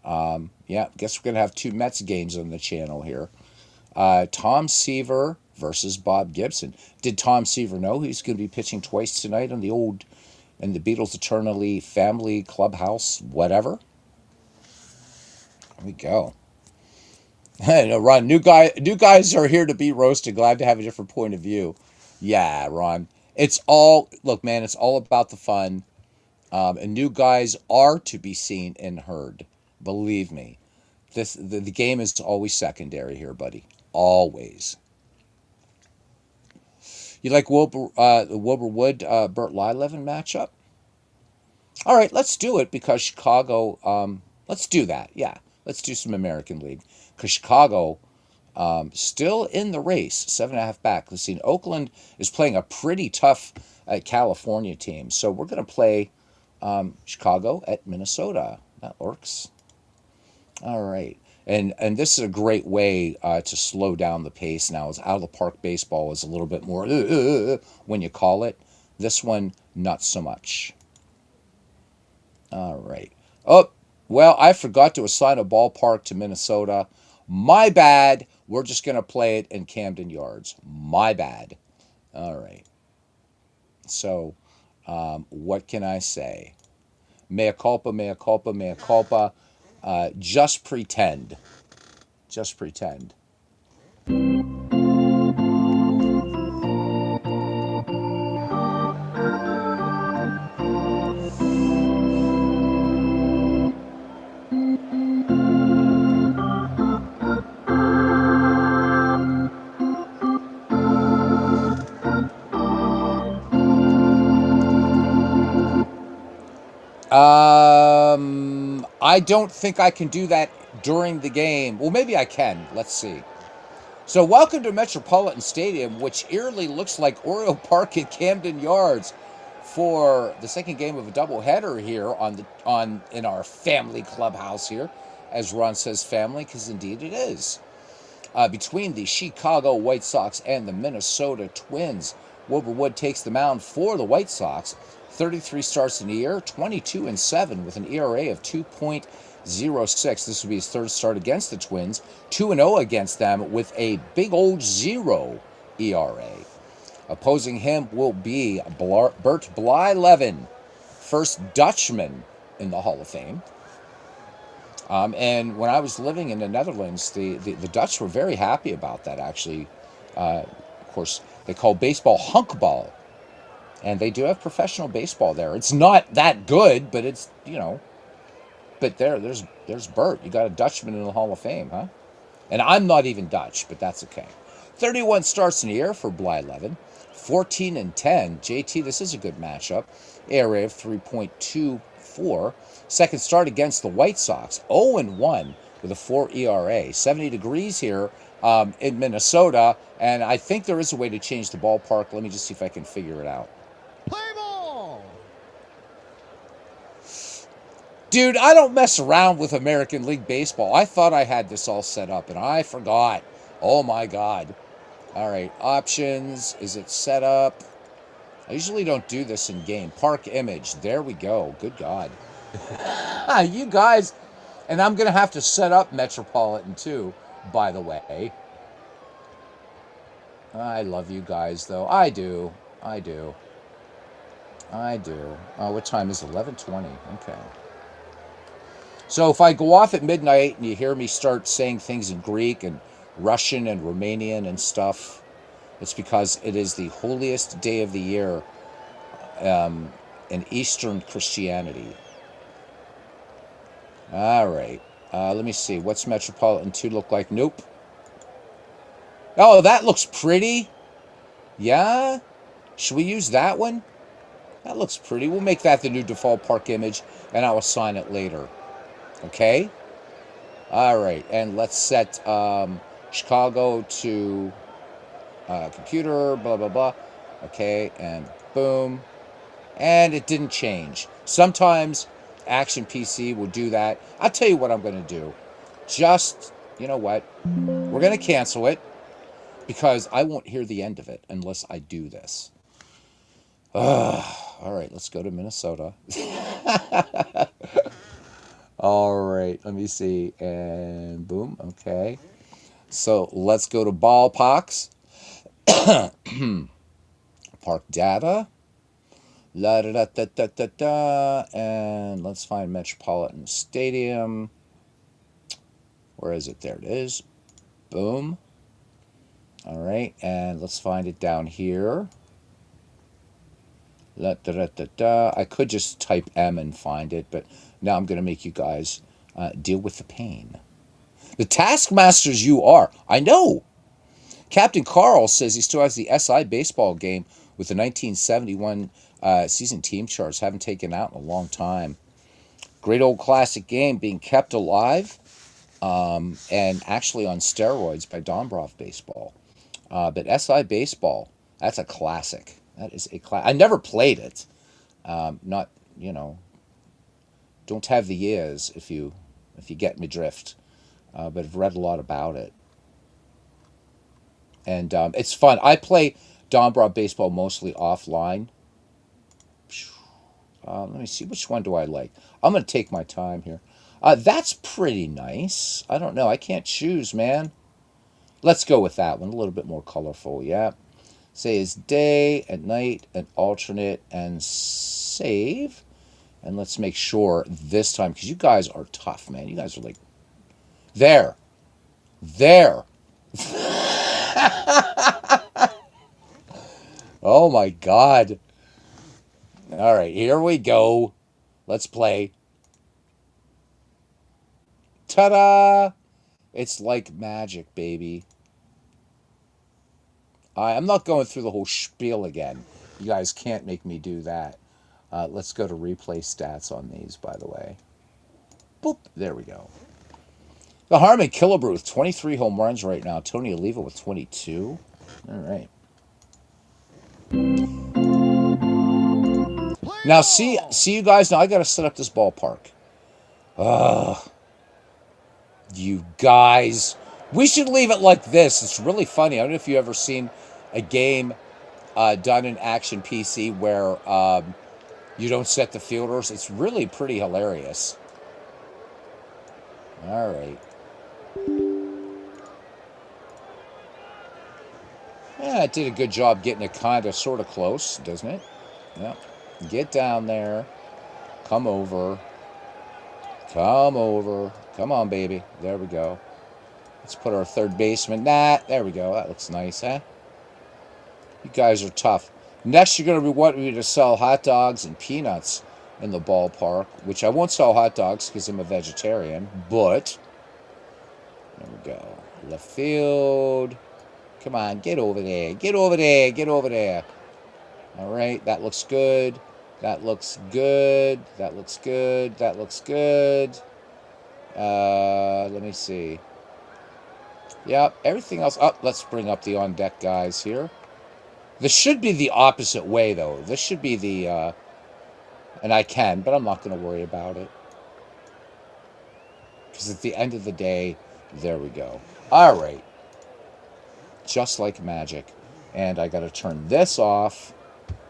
yeah, I guess we're going to have 2 Mets games on the channel here. Tom Seaver versus Bob Gibson. Did Tom Seaver know he's going to be pitching twice tonight on the Beatles Eternally Family Clubhouse, whatever? There we go. No, Ron, new guys are here to be roasted. Glad to have a different point of view. Yeah, Ron. Look, man, it's all about the fun. And new guys are to be seen and heard. Believe me. The game is always secondary here, buddy. Always. You like the Wilbur Wood Burt Lyleven matchup? All right, let's do it because Chicago. Let's do that. Yeah, let's do some American League because Chicago still in the race, 7.5 back. Let's see. Oakland is playing a pretty tough California team, so we're going to play Chicago at Minnesota. That works. All right. And this is a great way to slow down the pace now. As out of the park baseball is a little bit more when you call it. This one, not so much. All right. Oh, well, I forgot to assign a ballpark to Minnesota. My bad. We're just going to play it in Camden Yards. My bad. All right. So, what can I say? Mea culpa, mea culpa, mea culpa. Just pretend. Just pretend. I don't think I can do that during the game. Well, maybe I can. Let's see. So, welcome to Metropolitan Stadium, which eerily looks like Oriole Park at Camden Yards, for the second game of a doubleheader here in our family clubhouse here, as Ron says, family, because indeed it is. Between the Chicago White Sox and the Minnesota Twins, Wilbur Wood takes the mound for the White Sox. 33 starts in the year, 22-7 with an ERA of 2.06. This will be his third start against the Twins. 2-0 against them with a big old 0 ERA. Opposing him will be Bert Blyleven, first Dutchman in the Hall of Fame. And when I was living in the Netherlands, the Dutch were very happy about that, actually. Of course, they call baseball honkbal. And they do have professional baseball there. It's not that good, but it's, you know, but there's Bert. You got a Dutchman in the Hall of Fame, huh? And I'm not even Dutch, but that's okay. 31 starts in the year for Bly Levin. 14 and 10. JT, this is a good matchup. ERA of 3.24. Second start against the White Sox. 0 and 1 with a 4 ERA. 70 degrees here in Minnesota. And I think there is a way to change the ballpark. Let me just see if I can figure it out. Play ball! Dude, I don't mess around with American League Baseball. I thought I had this all set up, and I forgot. Oh, my God. All right, options. Is it set up? I usually don't do this in game. Park image. There we go. Good God. You guys. And I'm going to have to set up Metropolitan, too, by the way. I love you guys, though. I do. I do. I do. What time is it? 11:20. Okay. So if I go off at midnight and you hear me start saying things in Greek and Russian and Romanian and stuff, it's because it is the holiest day of the year in Eastern Christianity. All right. Let me see. What's Metropolitan 2 look like? Nope. Oh, that looks pretty. Yeah? Should we use that one? That looks pretty. We'll make that the new default park image, and I'll assign it later. Okay? All right. And let's set Chicago to computer, blah, blah, blah. Okay, and boom. And it didn't change. Sometimes Action PC will do that. I'll tell you what I'm going to do. Just, you know what? We're going to cancel it because I won't hear the end of it unless I do this. All right, let's go to Minnesota. All right, let me see. And boom, okay. So let's go to ballparks. Park data. La da da da da da da. And let's find Metropolitan Stadium. Where is it? There it is. Boom. All right, and let's find it down here. La da da da da. I could just type M and find it, but now I'm going to make you guys deal with the pain. The taskmasters you are. I know. Captain Carl says he still has the SI baseball game with the 1971 season team charts. Haven't taken out in a long time. Great old classic game being kept alive and actually on steroids by Dombrov Baseball. But SI Baseball, that's a classic. That is a classic. I never played it. Not, you know, don't have the years if you get me drift. But I've read a lot about it. And it's fun. I play Dombrov Baseball mostly offline. Let me see. Which one do I like? I'm going to take my time here. That's pretty nice. I don't know. I can't choose, man. Let's go with that one. A little bit more colorful, yeah. Say is day and night and alternate and save. And let's make sure this time, because you guys are tough, man. You guys are like, there. There. Oh my God. All right, here we go. Let's play. Ta-da! It's like magic, baby. I'm not going through the whole spiel again. You guys can't make me do that. Let's go to replay stats on these, by the way. Boop. There we go. The Harmon Killebrew with 23 home runs right now. Tony Oliva with 22. All right. Now, see you guys. Now, I got to set up this ballpark. Ugh. You guys. We should leave it like this. It's really funny. I don't know if you've ever seen a game done in Action PC where you don't set the fielders. It's really pretty hilarious. All right. Yeah, it did a good job getting it kind of sort of close, doesn't it? Yeah. Get down there. Come over. Come over. Come on, baby. There we go. Let's put our third baseman. There we go. That looks nice, huh? You guys are tough. Next, you're going to be wanting me to sell hot dogs and peanuts in the ballpark, which I won't sell hot dogs because I'm a vegetarian, but there we go. Left field. Come on, get over there. Get over there. Get over there. All right, that looks good. That looks good. That looks good. That looks good. Let me see. Yep, everything else. Oh, let's bring up the on deck guys here. This should be the opposite way, though. This should be the, and I can, but I'm not going to worry about it. Because at the end of the day, there we go. All right. Just like magic. And I got to turn this off.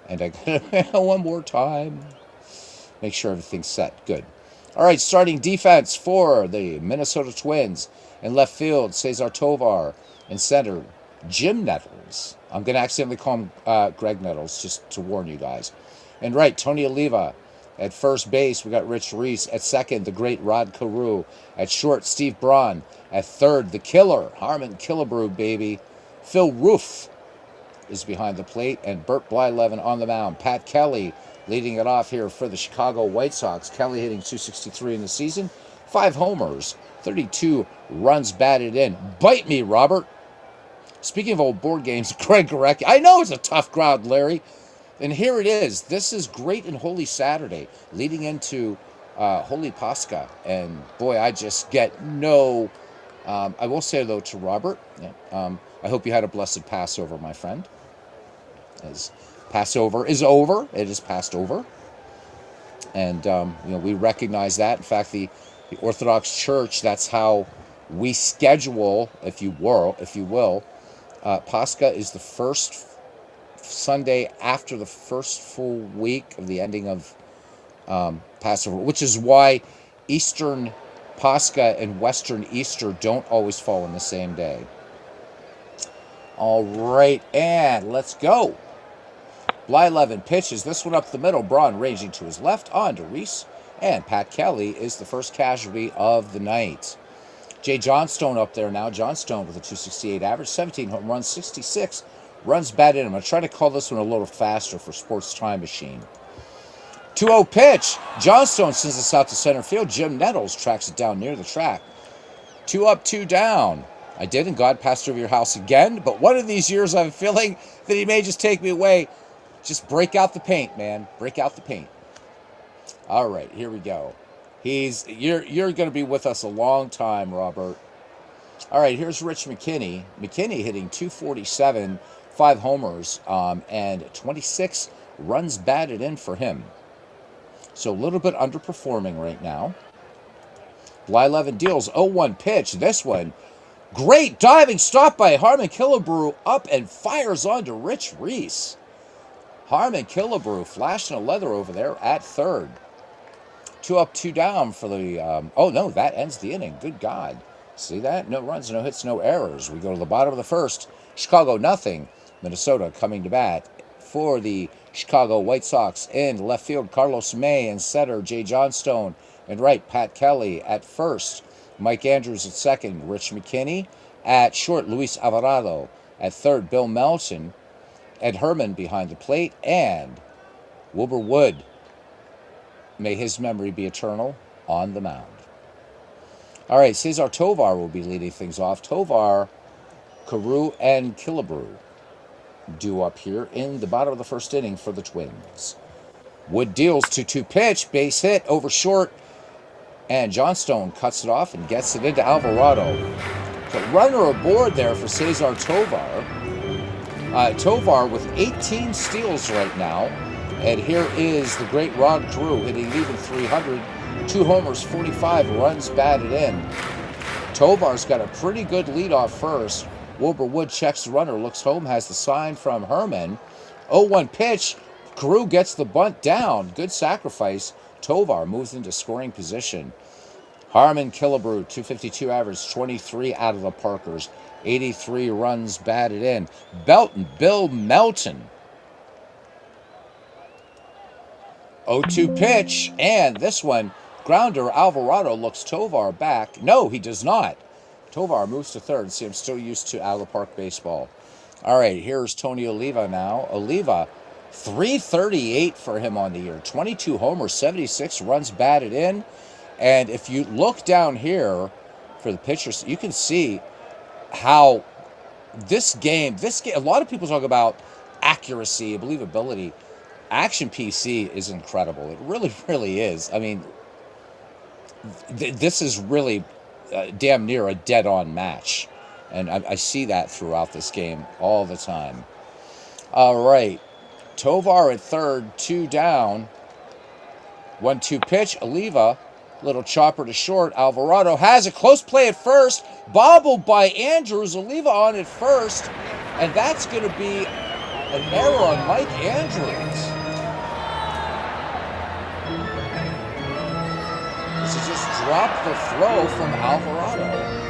And I got to, one more time. Make sure everything's set. Good. All right, starting defense for the Minnesota Twins. In left field, Cesar Tovar. In center, Jim Nettles. I'm going to accidentally call him Greg Nettles, just to warn you guys. And right, Tony Oliva. At first base, we got Rich Reese. At second, the great Rod Carew. At short, Steve Braun. At third, the killer, Harmon Killebrew, baby. Phil Roof is behind the plate, and Bert Blyleven on the mound. Pat Kelly leading it off here for the Chicago White Sox. Kelly hitting .263 in the season, 5 homers, 32 runs batted in. Bite me, Robert. Speaking of old board games, Greg Gorecki. I know it's a tough crowd, Larry. And here it is. This is great and Holy Saturday, leading into Holy Pascha. And boy, I just get no. I will say, though, to Robert, I hope you had a blessed Passover, my friend. As Passover is over, it is passed over. And, we recognize that. In fact, the Orthodox Church, that's how we schedule, if you will. Pascha is the first Sunday after the first full week of the ending of Passover, which is why Eastern Pascha and Western Easter don't always fall on the same day. All right, and let's go. Blyleven pitches this one up the middle. Braun ranging to his left on to Reese, and Pat Kelly is the first casualty of the night. Jay Johnstone up there now. Johnstone with a .268 average, 17 home runs, 66 runs batted in. I'm going to try to call this one a little faster for Sports Time Machine. 2-0 pitch. Johnstone sends this out to center field. Jim Nettles tracks it down near the track. 2 up, 2 down. I did, and God passed over your house again. But one of these years, I'm feeling that he may just take me away. Just break out the paint, man. Break out the paint. All right, here we go. You're going to be with us a long time, Robert. All right, here's Rich McKinney. McKinney hitting .247, 5 homers, and 26 runs batted in for him. So a little bit underperforming right now. Blyleven deals 0-1 pitch. This one, great diving stop by Harmon Killebrew, up and fires on to Rich Reese. Harmon Killebrew flashing a leather over there at third. 2 up, 2 down for the... oh, no, that ends the inning. Good God. See that? No runs, no hits, no errors. We go to the bottom of the first. Chicago, nothing. Minnesota coming to bat for the Chicago White Sox. In left field, Carlos May. And center, Jay Johnstone. And right, Pat Kelly at first. Mike Andrews at second. Rich McKinney. At short, Luis Alvarado. At third, Bill Melton. Ed Herman behind the plate. And Wilbur Wood, may his memory be eternal, on the mound. All right, Cesar Tovar will be leading things off. Tovar, Carew, and Killebrew due up here in the bottom of the first inning for the Twins. Wood deals 2-2 pitch, base hit over short, and Johnstone cuts it off and gets it into Alvarado. So runner aboard there for Cesar Tovar. Tovar with 18 steals right now. And here is the great Rod Carew hitting even .300. 2 homers, 45 runs batted in. Tovar's got a pretty good lead off first. Wilbur Wood checks the runner, looks home, has the sign from Herman. 0-1 pitch. Carew gets the bunt down. Good sacrifice. Tovar moves into scoring position. Harmon Killebrew, .252 average, 23 out of the Parkers. 83 runs batted in. Bill Melton. 0-2 pitch, and this one, grounder. Alvarado looks Tovar back. No, he does not. Tovar moves to third. See, I'm still used to out-of-the-park baseball. All right, here's Tony Oliva now. Oliva .338 for him on the year. 22 homers, 76 runs batted in. And if you look down here for the pitchers, you can see how this game, a lot of people talk about accuracy, believability. Action PC is incredible. It really, really is. I mean, this is really damn near a dead-on match. And I see that throughout this game all the time. All right. Tovar at third, 2 down. 1-2 pitch. Oliva, little chopper to short. Alvarado has a close play at first. Bobbled by Andrews. Oliva on at first. And that's going to be an error on Mike Andrews. This is just drop the throw from Alvarado.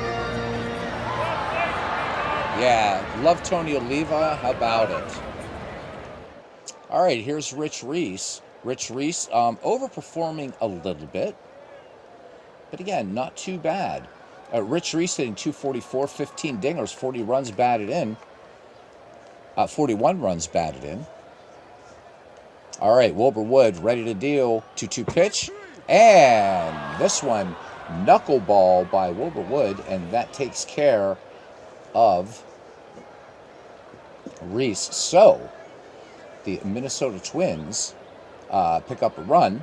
Yeah, love Tony Oliva. How about it? All right, here's Rich Reese. Rich Reese overperforming a little bit. But again, not too bad. Rich Reese hitting .244, 15 dingers, 40 runs batted in. 41 runs batted in. All right, Wilbur Wood ready to deal. 2-2 pitch. And this one, knuckleball by Wilbur Wood. And that takes care of Reese. So the Minnesota Twins pick up a run,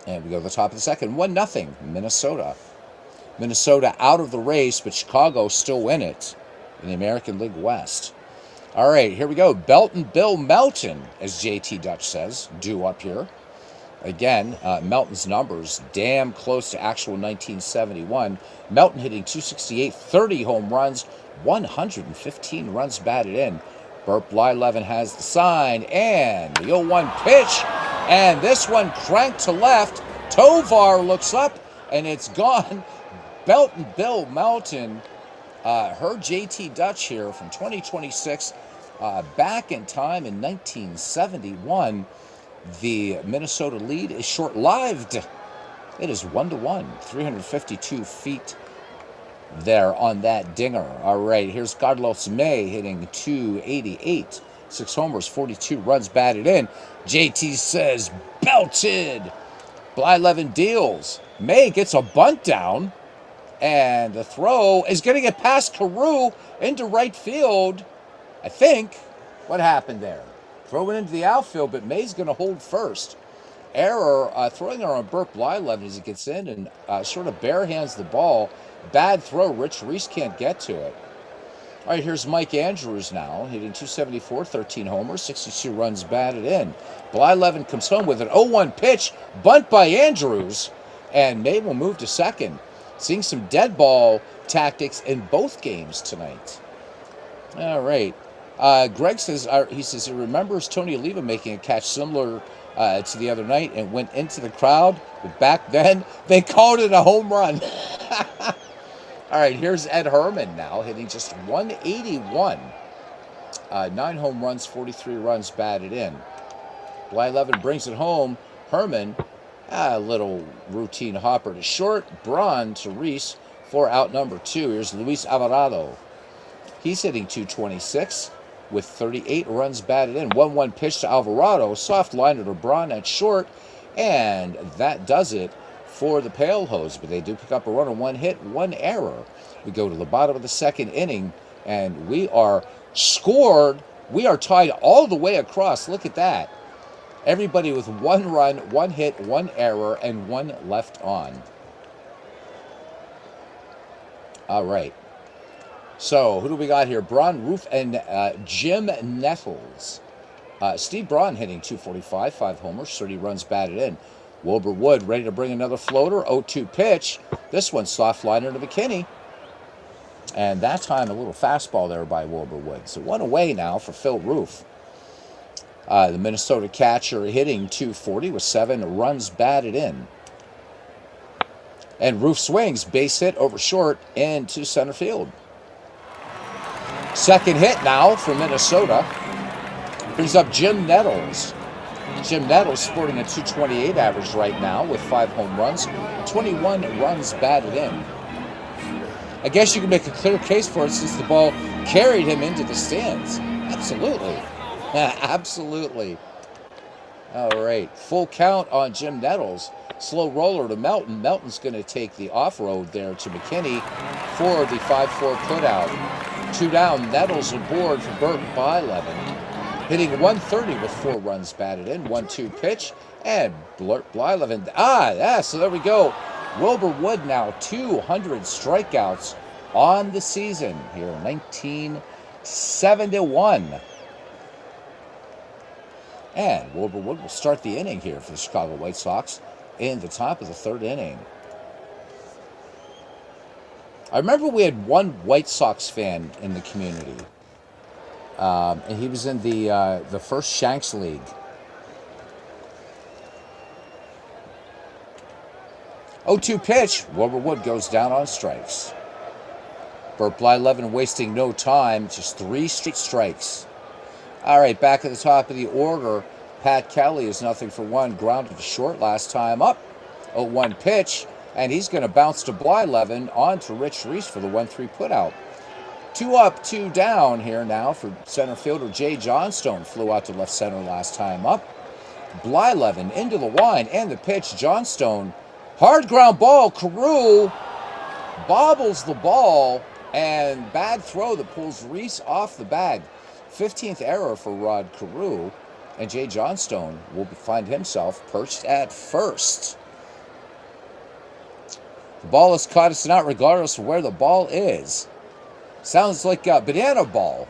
and we go to the top of the second. 1-0 Minnesota. Minnesota out of the race, but Chicago still in it in the American League West. All right, here we go. Belton Bill Melton, as JT Dutch says, due up here. Again, Melton's numbers damn close to actual 1971. Melton hitting .268, 30 home runs, 115 runs batted in. Burt Blyleven has the sign, and the 0-1 pitch, and this one cranked to left. Tovar looks up, and it's gone. Belton Bill Melton, heard JT Dutch here from 2026, back in time in 1971. The Minnesota lead is short-lived. It is 1-1, 352 feet there on that dinger. All right, here's Carlos May hitting .288, 6 homers, 42 runs batted in. JT says, belted. Blyleven deals. May gets a bunt down, and the throw is going to get past Carew into right field. I think. What happened there? Throw it into the outfield, but May's going to hold first. Error, throwing her on Burt Blyleven as he gets in and sort of barehands the ball. Bad throw. Rich Reese can't get to it. All right, here's Mike Andrews now, hitting .274, 13 homers, 62 runs batted in. Blyleven comes home with an 0-1 pitch, bunt by Andrews, and May will move to second. Seeing some dead ball tactics in both games tonight. All right. Greg says he remembers Tony Oliva making a catch similar to the other night and went into the crowd, but back then they called it a home run. All right, here's Ed Herman now hitting just .181, 9 home runs, 43 runs batted in. Blyleven brings it home. Herman, a little routine hopper to short. Braun to Reese for out number 2. Here's Luis Alvarado. He's hitting .226 with 38 runs batted in. 1-1 pitch to Alvarado. Soft liner to Braun at short. And that does it for the Pale Hose. But they do pick up a run on 1 hit, 1 error. We go to the bottom of the second inning, and we are scored. We are tied all the way across. Look at that. Everybody with 1 run, 1 hit, 1 error, and 1 left on. All right. So, who do we got here? Braun, Roof, and Jim Nettles. Steve Braun hitting .245, 5 homers, 30 runs batted in. Wilbur Wood ready to bring another floater. 0-2 pitch. This one soft liner to McKinney. And that time a little fastball there by Wilbur Wood. So 1 away now for Phil Roof. The Minnesota catcher hitting .240 with 7 runs batted in. And Roof swings, base hit over short into center field. Second hit now for Minnesota. Brings up Jim Nettles. Jim Nettles sporting a .228 average right now with 5 home runs, 21 runs batted in. I guess you can make a clear case for it since the ball carried him into the stands. Absolutely. Absolutely. All right, full count on Jim Nettles. Slow roller to Melton. Melton's going to take the off-road there to McKinney for the 5-4 putout. 2 down, Nettles aboard for Burton Blyleven. Hitting 130 with 4 runs batted in. 1-2 pitch, and Blyleven. So there we go. Wilbur Wood now 200 strikeouts on the season here in 1971. And Wilbur Wood will start the inning here for the Chicago White Sox in the top of the 3rd inning. I remember we had one White Sox fan in the community, and he was in the first Shanks League. 0-2 pitch. Wilbur Wood goes down on strikes. Burt Blyleven wasting no time, just 3 straight strikes. All right, back at the top of the order, Pat Kelly is 0-for-1, grounded to short last time up. 0-1 pitch, and he's going to bounce to Blyleven on to Rich Reese for the 1-3 putout. 2 up, 2 down here now for center fielder Jay Johnstone. Flew out to left center last time up. Blyleven into the line and the pitch. Johnstone, hard ground ball. Carew bobbles the ball, and bad throw that pulls Reese off the bag. 15th error for Rod Carew, and Jay Johnstone will find himself perched at first. The ball is caught. It's not regardless of where the ball is. Sounds like a banana ball,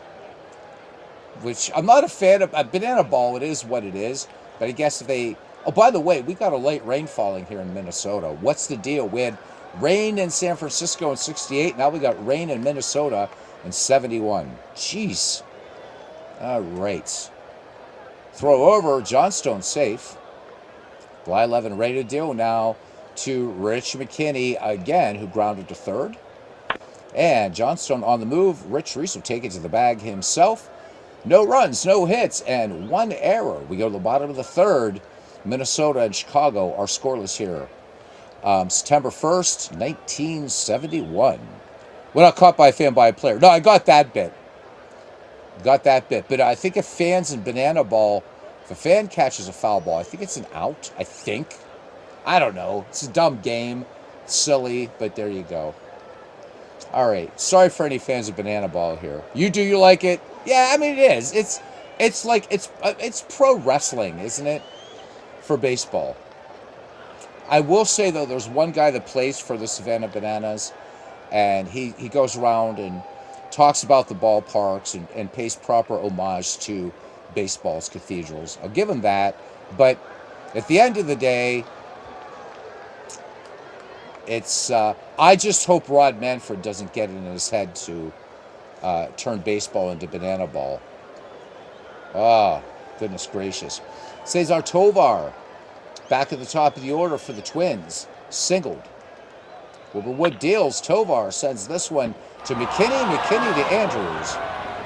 which I'm not a fan of. A banana ball, it is what it is. But I guess if they... Oh, by the way, we got a late rain falling here in Minnesota. What's the deal? We had rain in San Francisco in 68. Now we got rain in Minnesota in 71. Jeez. All right. Throw over. Johnstone safe. Blyleven ready to deal now to Rich McKinney again, who grounded to third. And Johnstone on the move. Rich Reese will take it to the bag himself. No runs, no hits, and 1 error. We go to the bottom of the 3rd. Minnesota and Chicago are scoreless here. September 1st, 1971. We're not caught by a fan by a player. No, I got that bit. But I think if fans in banana ball, if a fan catches a foul ball, I think it's an out. I think. I don't know. It's a dumb game. It's silly, but there you go. All right. Sorry for any fans of banana ball here. You like it? Yeah, I mean it is. It's like it's pro wrestling, isn't it? For baseball. I will say though, there's one guy that plays for the Savannah Bananas, and he goes around and talks about the ballparks and pays proper homage to baseball's cathedrals. I'll give him that. But at the end of the day, it's I just hope Rod Manfred doesn't get it in his head to turn baseball into banana ball. Ah, goodness gracious. Cesar Tovar, back at the top of the order for the Twins, singled. Wilbur Wood deals. Tovar sends this one to McKinney. McKinney to Andrews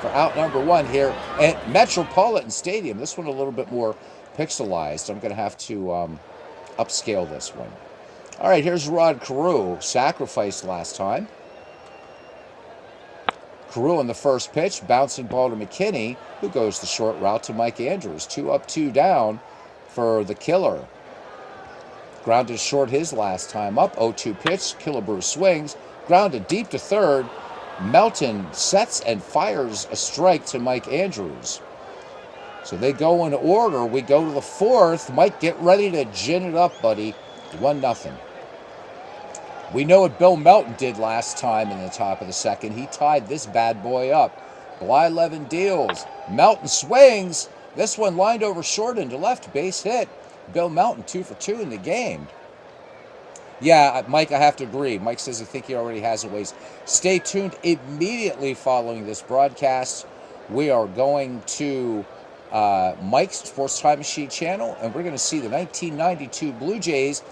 for out number 1 here at Metropolitan Stadium. This one a little bit more pixelized. I'm going to have to upscale this one. All right, here's Rod Carew, sacrificed last time. Carew on the first pitch, bouncing ball to McKinney, who goes the short route to Mike Andrews. 2 up, 2 down for the killer. Grounded short his last time up. 0-2 pitch. Killebrew swings. Grounded deep to third. Melton sets and fires a strike to Mike Andrews. So they go in order. We go to the 4th. Mike, get ready to gin it up, buddy. 1-0. We know what Bill Melton did last time in the top of the 2nd. He tied this bad boy up. Blyleven deals. Melton swings. This one lined over short into left. Base hit. Bill Melton 2 for 2 in the game. Yeah, Mike, I have to agree. Mike says I think he already has a ways. Stay tuned. Immediately following this broadcast, we are going to Mike's Sports Time Machine channel, and we're going to see the 1992 Blue Jays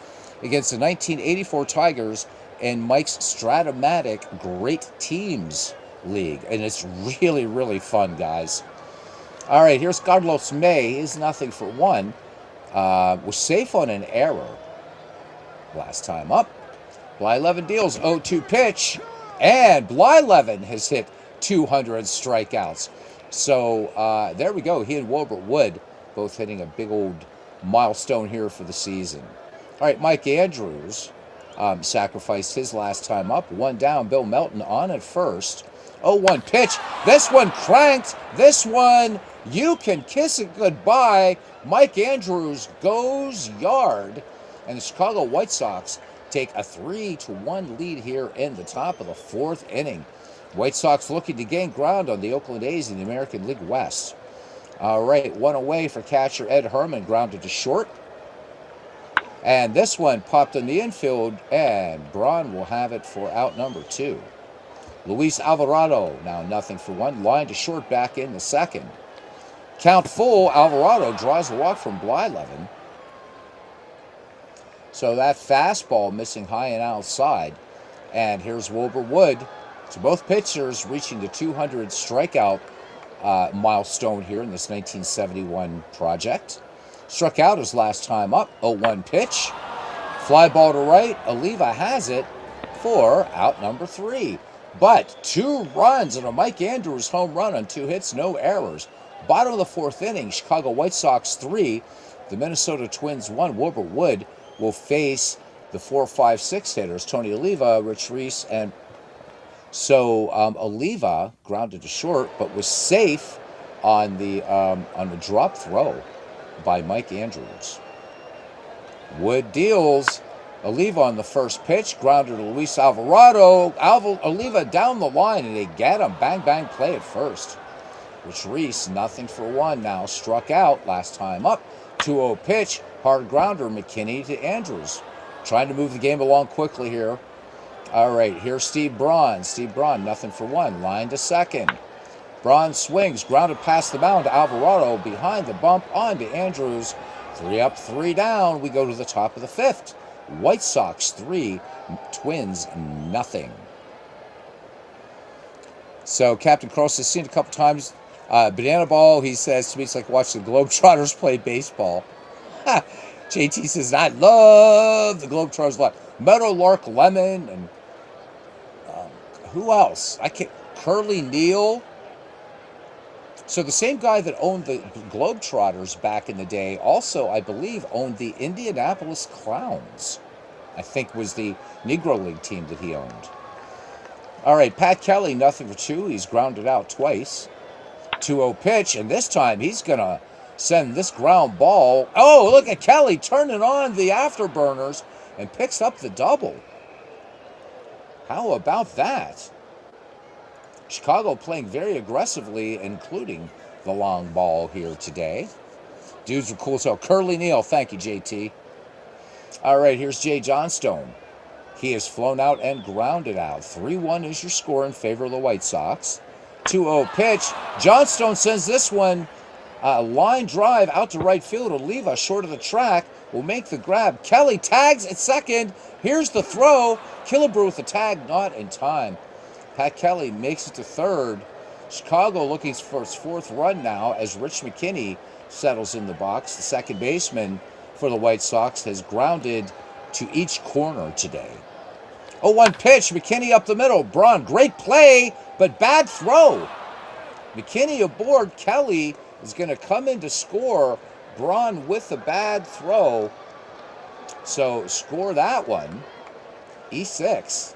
against the 1984 Tigers in Mike's Stratomatic Great Teams League. And it's really, really fun, guys. All right, here's Carlos May. He's 0-for-1. Was safe on an error last time up. Blyleven deals. 0-2 pitch. And Blyleven has hit 200 strikeouts. So there we go. He and Wilbur Wood both hitting a big old milestone here for the season. All right, Mike Andrews sacrificed his last time up. One down, Bill Melton on at first. 0-1 pitch. This one cranked. This one, you can kiss it goodbye. Mike Andrews goes yard. And the Chicago White Sox take a 3-1 lead here in the top of the fourth inning. White Sox looking to gain ground on the Oakland A's in the American League West. All right, one away for catcher Ed Herman, grounded to short. And this one popped in the infield, and Braun will have it for out number 2. Luis Alvarado, now 0-1, line to short back in the second. Count full, Alvarado draws a walk from Blyleven. So that fastball missing high and outside. And here's Wilbur Wood. So both pitchers reaching the 200 strikeout milestone here in this 1971 project. Struck out his last time up. 0-1 pitch. Fly ball to right. Oliva has it for out number 3. But 2 runs and a Mike Andrews home run on 2 hits, no errors. Bottom of the fourth inning, Chicago White Sox 3, the Minnesota Twins 1. Wilbur Wood will face the 4, 5, 6 hitters, Tony Oliva, Rich Reese, and so Oliva grounded to short, but was safe on a drop throw by Mike Andrews. Wood deals. Oliva on the first pitch, grounded to Luis Alvarado. Oliva down the line, and they get him. Bang, bang, play at first. Rich Reese, 0-1 now, struck out last time up. 2-0 pitch, hard grounder, McKinney to Andrews. Trying to move the game along quickly here. All right, here's Steve Braun. Steve Braun, 0-1, line to second. Braun swings, grounded past the mound to Alvarado, behind the bump, on to Andrews. 3 up, 3 down. We go to the top of the fifth. White Sox 3, Twins 0. So Captain Cross has seen it a couple times. Banana Ball, he says to me, it's like watching the Globetrotters play baseball. JT says, I love the Globetrotters a lot. Meadowlark Lemon, and who else? Curly Neal. So the same guy that owned the Globetrotters back in the day also, I believe, owned the Indianapolis Clowns. I think was the Negro League team that he owned. All right, Pat Kelly, 0-2. He's grounded out twice. 2-0 pitch, and this time he's going to send this ground ball. Oh, look at Kelly turning on the afterburners and picks up the double. How about that? Chicago playing very aggressively, including the long ball here today. Dudes were cool. So Curly Neal, thank you, JT. All right, here's Jay Johnstone. He is flown out and grounded out. 3-1 is your score in favor of the White Sox. 2-0 pitch. Johnstone sends this one line drive out to right field. Oliva short of the track will make the grab. Kelly tags at second. Here's the throw. Killebrew with the tag, not in time. Pat Kelly makes it to third. Chicago looking for its 4th run now as Rich McKinney settles in the box. The second baseman for the White Sox has grounded to each corner today. 0-1 pitch. McKinney up the middle. Braun, great play, but bad throw. McKinney aboard. Kelly is going to come in to score. Braun with a bad throw. So score that one. E6.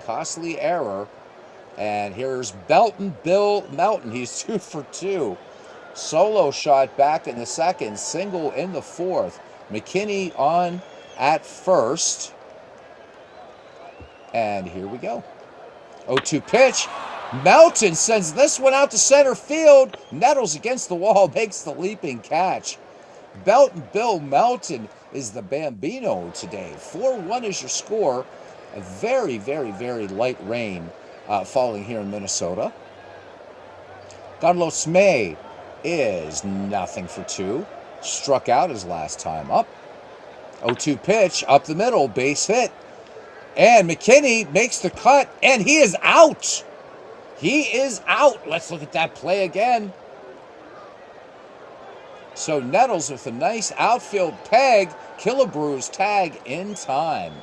Costly error. And here's Bill Melton. He's 2 for 2. Solo shot back in the second. Single in the fourth. McKinney on at first. And here we go. 0-2 pitch. Melton sends this one out to center field. Nettles against the wall. Makes the leaping catch. Bill Melton is the Bambino today. 4-1 is your score. A very, very, very light rain falling here in Minnesota. Carlos May is 0-2. Struck out his last time up. 0-2 pitch, up the middle, base hit. And McKinney makes the cut, and he is out. He is out. Let's look at that play again. So Nettles with a nice outfield peg. Killebrew's tag in time.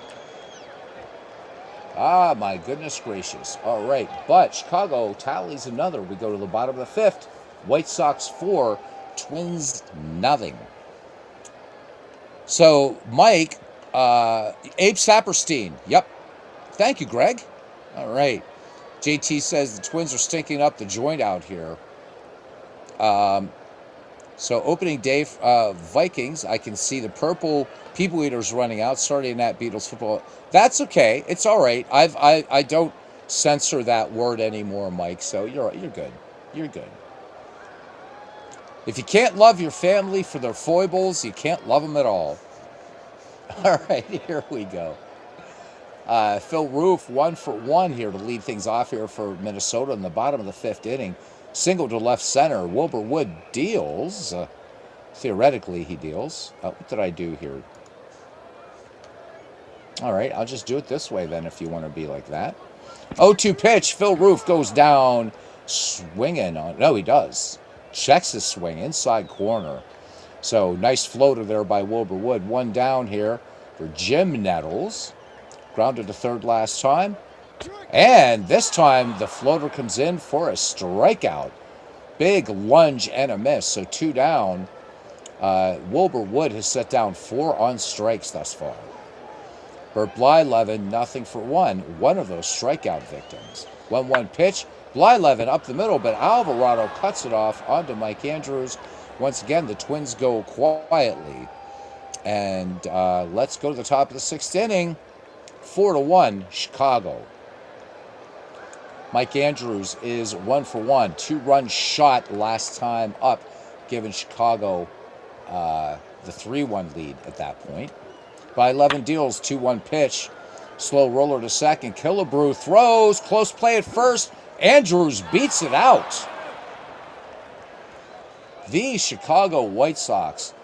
Ah, my goodness gracious. All right, but Chicago tallies another. We go to the bottom of the fifth. White Sox 4, Twins 0. So, Mike, Abe Saperstein. Yep. Thank you, Greg. All right. JT says the Twins are stinking up the joint out here. Um, so, opening day, Vikings, I can see the purple people eaters running out, starting at Beatles football. That's okay. It's all right. I don't censor that word anymore, Mike. So you're good. You're good. If you can't love your family for their foibles, you can't love them at all. All right, here we go. Phil Roof, 1 for 1 here to lead things off here for Minnesota in the bottom of the 5th inning. Single to left center. Wilbur Wood deals. Theoretically, he deals. What did I do here? All right, I'll just do it this way then if you want to be like that. 0-2 pitch. Phil Roof goes down swinging on. No, he does. Checks his swing inside corner. So nice floater there by Wilbur Wood. 1 down here for Jim Nettles. Grounded to third last time. And this time the floater comes in for a strikeout. Big lunge and a miss. So 2 down. Wilbur Wood has set down 4 on strikes thus far. Burt Blyleven, 0-for-1. One of those strikeout victims. 1-1 pitch. Blyleven up the middle, but Alvarado cuts it off onto Mike Andrews. Once again, the Twins go quietly. And let's go to the top of the 6th inning. 4-1, Chicago. Mike Andrews is 1-for-1. 2-run shot last time up, giving Chicago the 3-1 lead at that point. Blyleven deals, 2-1 pitch. Slow roller to second. Killebrew throws. Close play at first. Andrews beats it out. The Chicago White Sox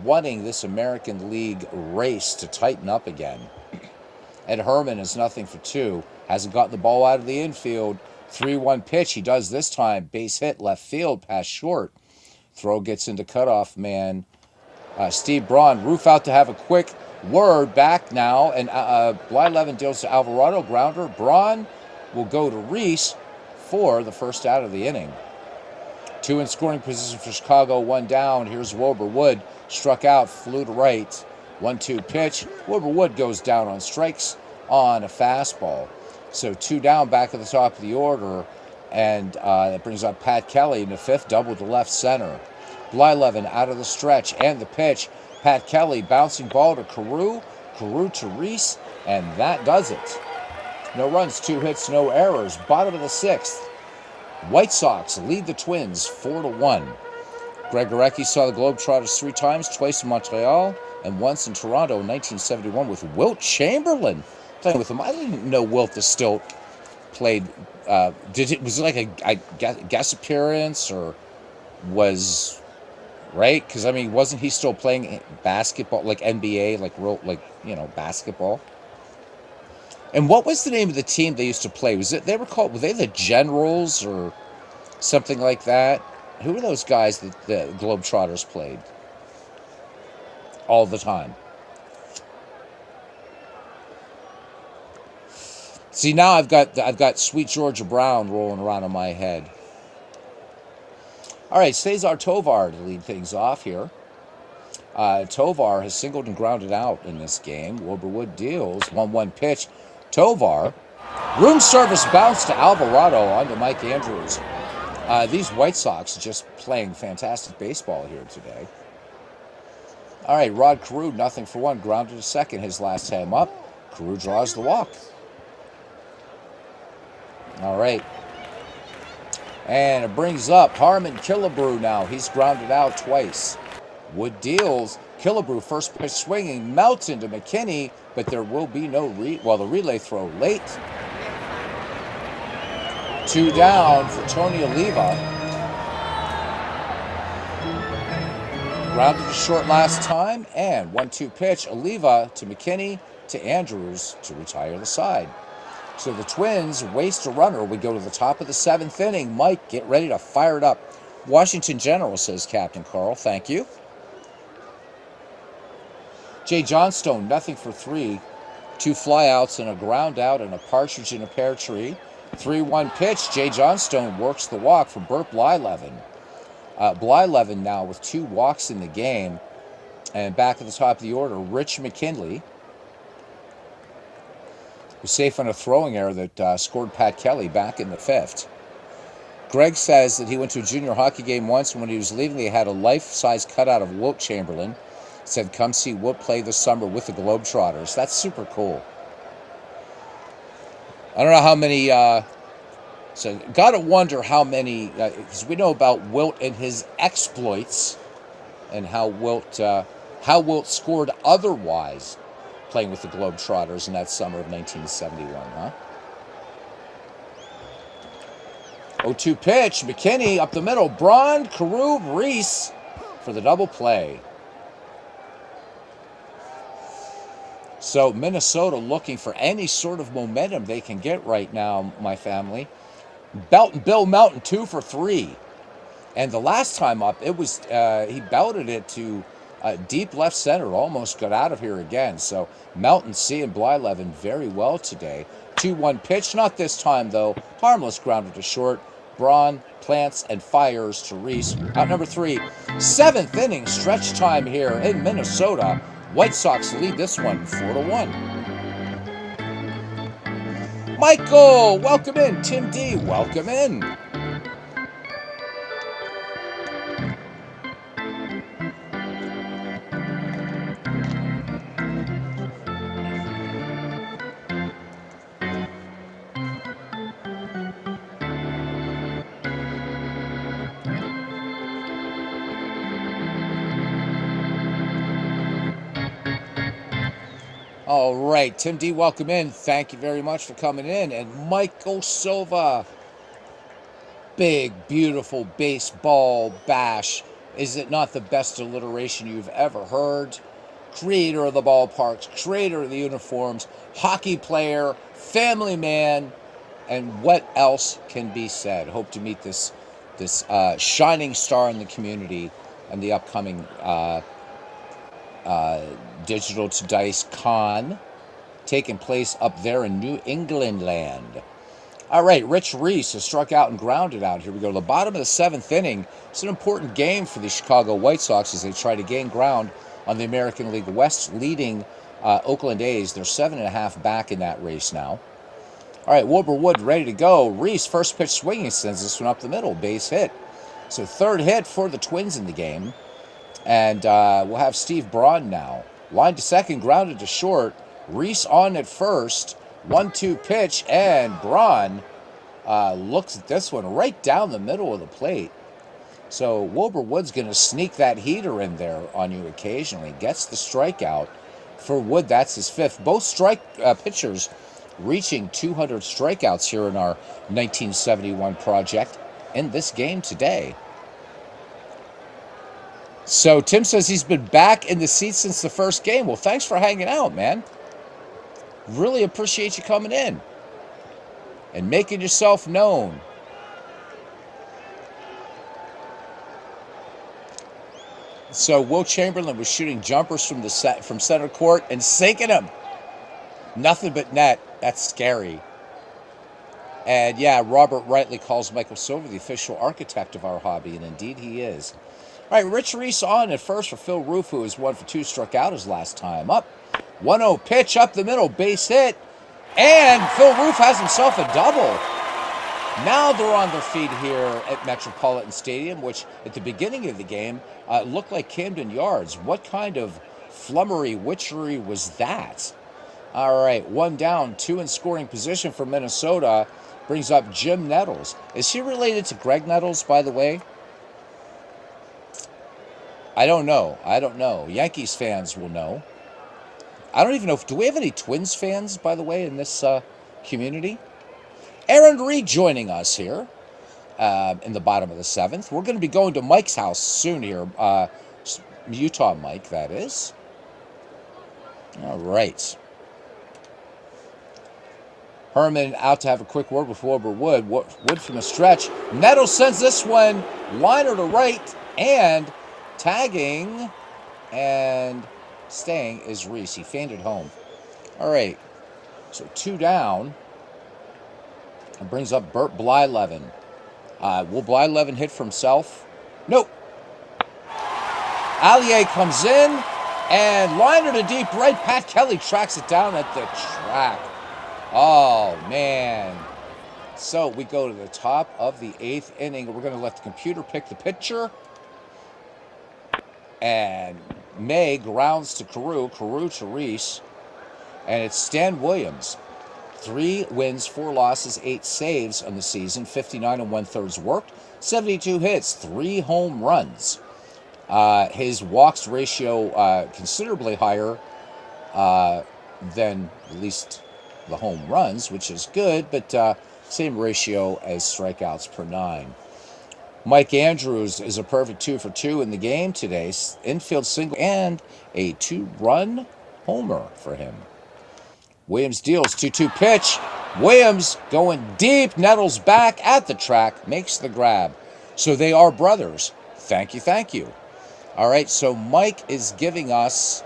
wanting this American League race to tighten up again. Ed Herman is 0-for-2. Hasn't gotten the ball out of the infield. 3-1 pitch. He does this time. Base hit left field past short. Throw gets into cutoff man. Steve Braun. Roof out to have a quick word back now. And Blyleven deals to Alvarado. Grounder. Braun will go to Reese for the first out of the inning. 2 in scoring position for Chicago. 1 down. Here's Wilbur Wood. Struck out. Flew to right. 1-2 pitch. Wilbur Wood goes down on strikes on a fastball. So 2 down back at the top of the order. And that brings up Pat Kelly in the 5th, double to left center. Blyleven out of the stretch and the pitch. Pat Kelly bouncing ball to Carew. Carew to Reese. And that does it. No runs, 2 hits, no errors. Bottom of the 6th. White Sox lead the Twins 4-1. Greg Gorecki saw the Globetrotters 3 times, twice in Montreal and once in Toronto in 1971 with Wilt Chamberlain playing with him. I didn't know Wilt is still played. Was it like a guest appearance or was right? Because I mean, wasn't he still playing basketball, like NBA, like real, like basketball? And what was the name of the team they used to play? Was it were they the Generals or something like that? Who were those guys that the Globetrotters played all the time? See, now I've got Sweet Georgia Brown rolling around in my head. All right, Cesar Tovar to lead things off here. Tovar has singled and grounded out in this game. Wilbur Wood deals. 1-1 pitch. Tovar. Room service bounce to Alvarado onto Mike Andrews. These White Sox just playing fantastic baseball here today. All right, Rod Carew, 0-for-1. Grounded to second his last time up. Carew draws the walk. All right. And it brings up Harmon Killebrew now. He's grounded out twice. Wood deals. Killebrew first pitch swinging. Melts into McKinney, but there will be no the relay throw late. 2 down for Tony Oliva. Grounded to short last time. And 1-2 pitch. Oliva to McKinney to Andrews to retire the side. So the Twins waste a runner. We go to the top of the 7th inning. Mike, get ready to fire it up. Washington General, says Captain Carl. Thank you. Jay Johnstone, 0-for-3. 2 flyouts and a ground out and a partridge in a pear tree. 3-1 pitch. Jay Johnstone works the walk for Burt Blyleven. Blyleven now with 2 walks in the game. And back at the top of the order, Rich McKinley was safe on a throwing error that scored Pat Kelly back in the fifth. Greg says that he went to a junior hockey game once, and when he was leaving, they had a life-size cutout of Wilt Chamberlain. Said, come see Wilt play this summer with the Globetrotters. That's super cool. I don't know how many, so gotta wonder how many, because we know about Wilt and his exploits and how Wilt scored otherwise playing with the Globetrotters in that summer of 1971, huh? 0-2 pitch, McKinney up the middle, Braun, Carew, Reese for the double play. So Minnesota looking for any sort of momentum they can get right now, my family. Bill Melton 2 for 3. And the last time up, it was he belted it to deep left center, almost got out of here again. So Melton seeing Blyleven very well today. 2-1 pitch, not this time though. Harmless grounded to short. Braun plants and fires to Reese. Out number 3. 7th inning stretch time here in Minnesota. White Sox lead this one 4-1. Michael, welcome in. Tim D, welcome in. All right, Tim D, welcome in. Thank you very much for coming in. And Michael Silva, big, beautiful baseball bash. Is it not the best alliteration you've ever heard? Creator of the ballparks, creator of the uniforms, hockey player, family man, and what else can be said? Hope to meet this shining star in the community and the upcoming Digital to Dice Con taking place up there in New England land. All right, Rich Reese has struck out and grounded out. Here we go to the bottom of the 7th inning. It's an important game for the Chicago White Sox as they try to gain ground on the American League West, leading Oakland A's. They're 7.5 back in that race now. All right, Wilbur Wood ready to go. Reese, first pitch swinging, sends this one up the middle, base hit. So third hit for the Twins in the game. And we'll have Steve Braun now. Line to second, grounded to short. Reese on at first. 1-2 pitch, and Braun looks at this one right down the middle of the plate. So Wilbur Wood's going to sneak that heater in there on you occasionally. Gets the strikeout. For Wood, that's his 5th. Both pitchers reaching 200 strikeouts here in our 1971 project in this game today. So Tim says he's been back in the seat since the first game. Well, thanks for hanging out, man. Really appreciate you coming in and making yourself known. So Wilt Chamberlain was shooting jumpers from center court and sinking them. Nothing but net. That's scary. And yeah, Robert rightly calls Michael Silver the official architect of our hobby, and indeed he is. All right, Rich Reese on at first for Phil Roof, who was 1 for 2, struck out his last time up. 1-0 pitch up the middle, base hit. And Phil Roof has himself a double. Now they're on their feet here at Metropolitan Stadium, which at the beginning of the game looked like Camden Yards. What kind of flummery, witchery was that? All right, 1 down, 2 in scoring position for Minnesota. Brings up Jim Nettles. Is he related to Greg Nettles, by the way? I don't know. Yankees fans will know. I don't even know. Do we have any Twins fans, by the way, in this community? Aaron Reed joining us here in the bottom of the 7th. We're going to be going to Mike's house soon here. Utah Mike, that is. All right. Herman out to have a quick word with Wilbur Wood. Wood from the stretch. Nettles sends this one liner to right, and tagging and staying is Reese. He feinted home. All right, so 2 down. And brings up Bert Blyleven. Will Blyleven hit for himself? Nope. Allier comes in, And liner to deep right. Pat Kelly tracks it down at the track. Oh, man. So we go to the top of the 8th inning. We're going to let the computer pick the pitcher. And May grounds to Carew to Reese. And it's Stan Williams. 3 wins, 4 losses, 8 saves on the season. 59 1/3 worked. 72 hits, 3 home runs. His walks ratio considerably higher than at least the home runs, which is good, but same ratio as strikeouts per 9. Mike Andrews is a perfect 2 for 2 in the game today. Infield single and a 2-run homer for him. Williams deals 2-2 pitch. Williams going deep, Nettles back at the track, makes the grab. So they are brothers. Thank you, thank you. All right, so Mike is giving us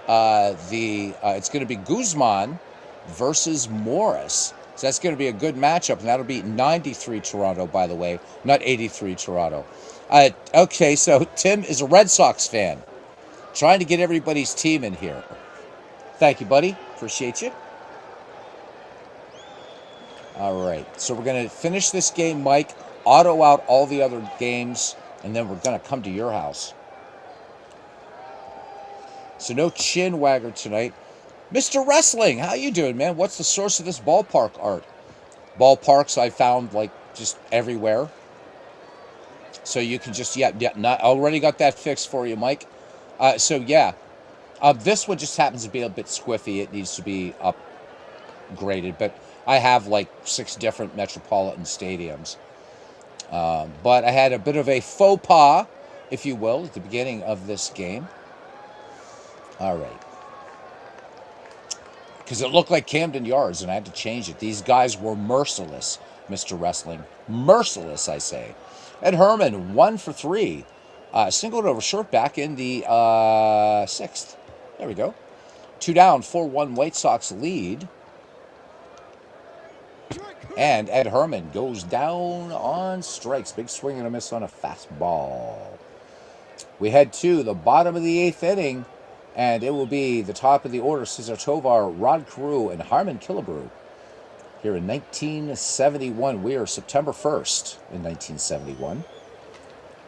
it's going to be Guzman versus Morris. So that's going to be a good matchup, and that'll be 93 Toronto, by the way, not 83 Toronto. Okay, so Tim is a Red Sox fan. Trying to get everybody's team in here. Thank you, buddy. Appreciate you. All right, so we're going to finish this game, Mike, auto out all the other games, and then we're going to come to your house. So no chin wagger tonight. Mr. Wrestling, how you doing, man? What's the source of this ballpark art? Ballparks I found, like, just everywhere. So you can just, not already got that fixed for you, Mike. This one just happens to be a bit squiffy. It needs to be upgraded, but I have like 6 different metropolitan stadiums. But I had a bit of a faux pas, if you will, at the beginning of this game. All right. Because it looked like Camden Yards, and I had to change it. These guys were merciless, Mr. Wrestling. Merciless, I say. Ed Herman, 1 for 3. Singled over short back in the 6th. There we go. 2 down, 4-1 White Sox lead. And Ed Herman goes down on strikes. Big swing and a miss on a fastball. We head to the bottom of the 8th inning, and it will be the top of the order, Cesar Tovar, Rod Carew, and Harmon Killebrew. Here in 1971, we are September 1st in 1971.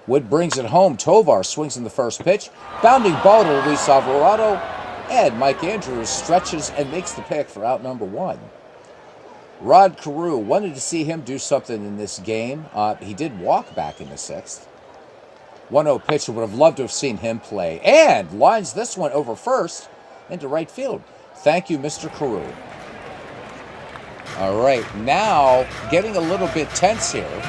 Wood brings it home. Tovar swings in the first pitch. Bounding ball to Luis Alvarado. And Mike Andrews stretches and makes the pick for out number 1. Rod Carew, wanted to see him do something in this game. He did walk back in the 6th. 1-0 pitcher, would have loved to have seen him play. And lines this one over first into right field. Thank you, Mr. Carew. All right, now getting a little bit tense here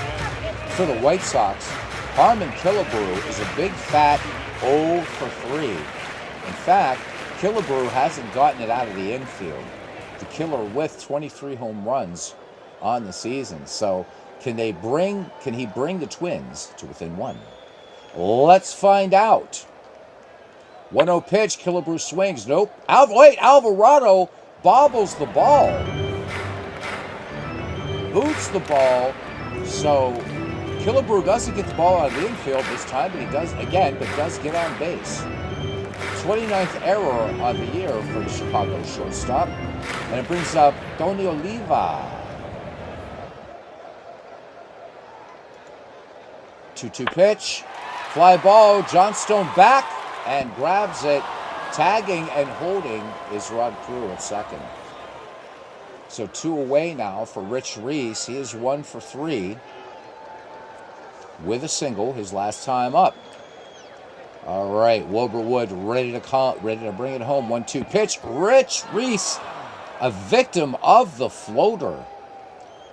for the White Sox. Harmon Killebrew is a big fat 0 for 3. In fact, Killebrew hasn't gotten it out of the infield. The killer with 23 home runs on the season. So can he bring the Twins to within 1? Let's find out. 1-0 pitch, Killebrew swings. Nope. Alvarado bobbles the ball. Boots the ball. So Killebrew doesn't get the ball out of the infield this time, but he does again, but does get on base. 29th error of the year for the Chicago shortstop. And it brings up Tony Oliva. 2-2 pitch. Fly ball. Johnstone back and grabs it. Tagging and holding is Rod Carew at second. So 2 away now for Rich Reese. He is 1 for 3 with a single his last time up. All right, Wilbur Wood ready to bring it home. 1-2 pitch. Rich Reese, a victim of the floater.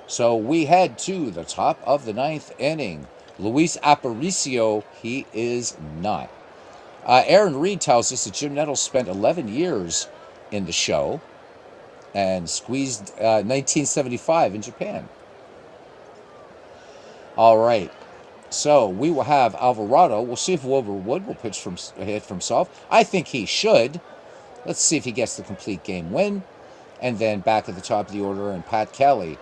So we head to the top of the 9th inning. Luis Aparicio, he is not. Aaron Reed tells us that Jim Nettles spent 11 years in the show and squeezed 1975 in Japan. All right. So we will have Alvarado. We'll see if Wilbur Wood will hit for himself. I think he should. Let's see if he gets the complete game win. And then back at the top of the order, and Pat Kelly.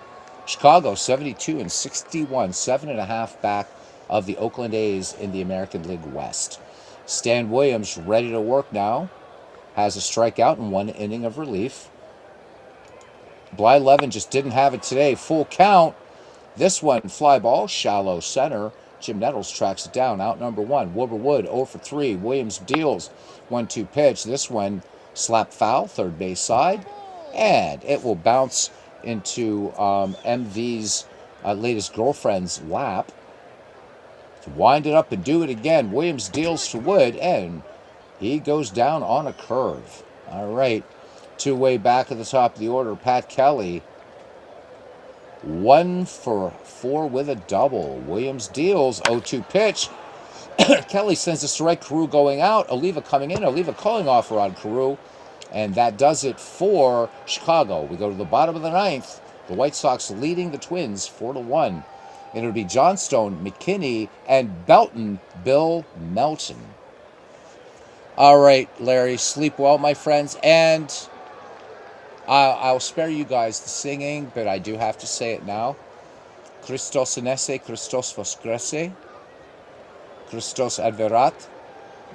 Chicago 72 and 61, 7.5 back of the Oakland A's in the American League West. Stan Williams ready to work now. has a strikeout in one inning of relief. Blyleven just didn't have it today. Full count. This one, fly ball, shallow center. Jim Nettles tracks it down. Out number one. Wilbur Wood 0 for 3. Williams deals 1-2 pitch. This one, slap foul, third base side. And it will bounce into MV's latest girlfriend's lap. To wind it up and do it again. Williams deals to Wood, and he goes down on a curve. All right. Two-way back at the top of the order. Pat Kelly 1 for 4 with a double. Williams deals 0-2 pitch. Kelly sends this to right. Carew going out. Oliva coming in. Oliva calling offer on Carew. And that does it for Chicago. We go to the bottom of the ninth. The White Sox leading the Twins 4-1. And it'll be Johnstone, McKinney, and Belton, Bill Melton. All right, Larry, sleep well, my friends. And I'll spare you guys the singing, but I do have to say it now. Christos inesse, Christos voskrese, Christos adverat.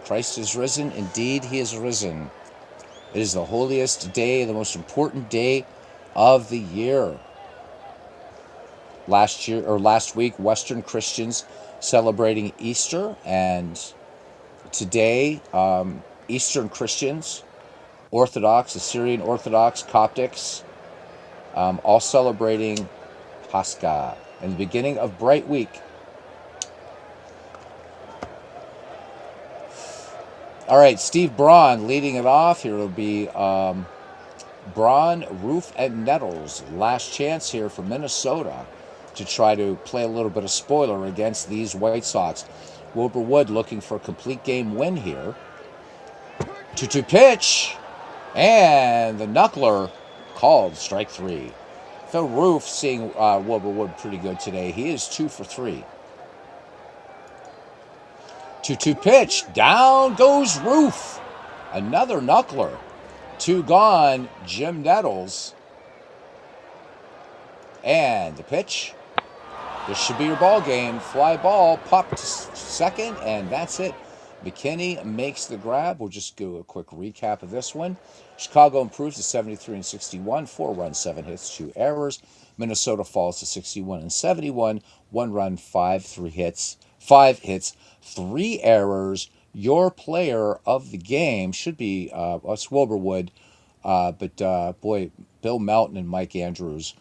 Christ is risen. Indeed, he is risen. It is the holiest day, the most important day of the year. Last week, Western Christians celebrating Easter, and today, Eastern Christians, Orthodox, Assyrian Orthodox, Coptics, all celebrating Pascha and the beginning of Bright Week. All right, Steve Braun leading it off. Here will be Braun, Roof, and Nettles. Last chance here for Minnesota to try to play a little bit of spoiler against these White Sox. Wilbur Wood looking for a complete game win here. 2-2 pitch. And the knuckler called strike 3. Phil Roof seeing Wilbur Wood pretty good today. He is 2 for 3. 2-2 pitch. Down goes Roof. Another knuckler. 2 gone. Jim Nettles. And the pitch. This should be your ball game. Fly ball, popped to second, and that's it. McKinney makes the grab. We'll just do a quick recap of this one. Chicago improves to 73-61, 4 runs, 7 hits, 2 errors. Minnesota falls to 61-71, 1 run, 5 hits, 3 errors. Your player of the game should be it's Wilbur Wood, but boy, Bill Melton and Mike Andrews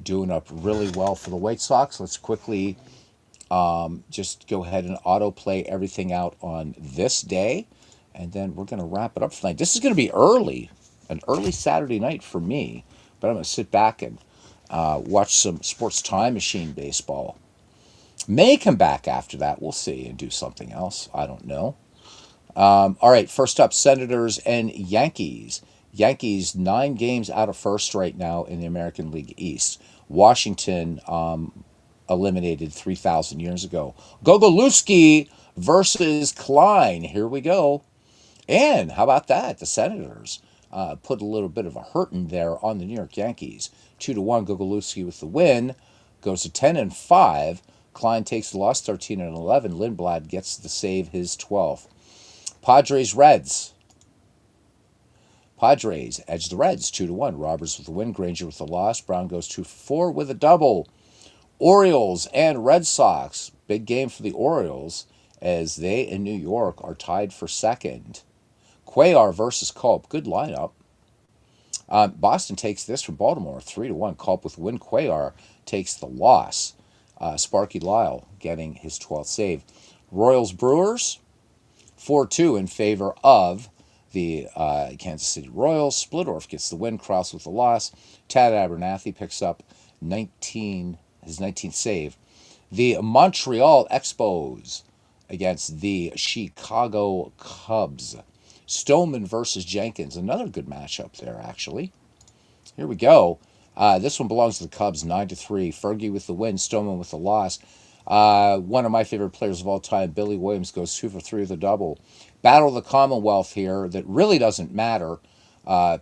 doing up really well for the White Sox. Let's quickly just go ahead and autoplay everything out on this day, and then we're going to wrap it up tonight. This is going to be an early Saturday night for me, but I'm going to sit back and watch some Sports Time Machine baseball. May come back after that. We'll see, and do something else. I don't know. All right, first up, Senators and Yankees. Yankees 9 games out of first right now in the American League East. Washington eliminated 3,000 years ago. Gogolewski versus Klein. Here we go. And how about that? The Senators put a little bit of a hurting there on the New York Yankees. 2-1. Gogolewski with the win. Goes to 10-5. Klein takes the loss 13-11. Lindblad gets the save, his 12th. Padres Reds. Padres edge the Reds 2-1. Roberts with the win. Granger with the loss. Brown goes 2-4 with a double. Orioles and Red Sox. Big game for the Orioles as they in New York are tied for second. Cuellar versus Culp. Good lineup. Boston takes this from Baltimore 3-1. Culp with win. Cuellar takes the loss. Sparky Lyle getting his 12th save. Royals Brewers 4-2 in favor of the Kansas City Royals. Splittorff gets the win. Krause with the loss. Tad Abernathy picks up his 19th save. The Montreal Expos against the Chicago Cubs. Stoneman versus Jenkins. Another good matchup there, actually. Here we go. This one belongs to the Cubs, 9-3. Fergie with the win. Stoneman with the loss. One of my favorite players of all time, Billy Williams, goes 2 for 3 with a double. Battle of the Commonwealth here that really doesn't matter.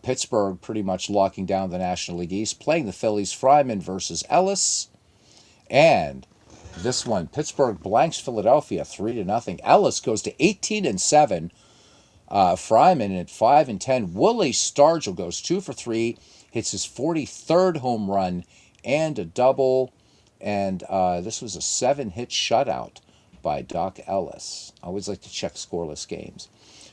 Pittsburgh pretty much locking down the National League East, playing the Phillies. Fryman versus Ellis. And this one, Pittsburgh blanks Philadelphia 3-0. Ellis goes to 18-7. Fryman at 5-10. Willie Stargell goes 2 for 3, hits his 43rd home run and a double. And this was a 7-hit shutout by Doc Ellis. I always like to check scoreless games.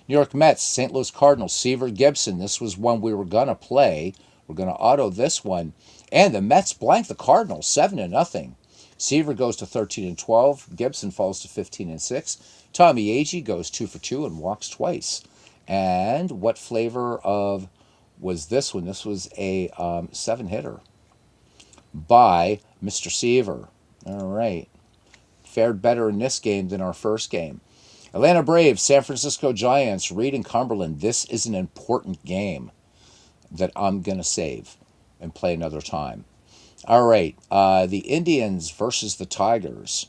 New York Mets, St. Louis Cardinals, Seaver Gibson. This was one we were going to play. We're going to auto this one. And the Mets blank the Cardinals 7-0. Seaver goes to 13-12. Gibson falls to 15-6. Tommy Agee goes 2 for 2 and walks twice. And what flavor of was this one? This was a 7-hitter by Mr. Seaver. All right. Fared better in this game than our first game. Atlanta Braves, San Francisco Giants, Reed and Cumberland. This is an important game that I'm going to save and play another time. All right. The Indians versus the Tigers.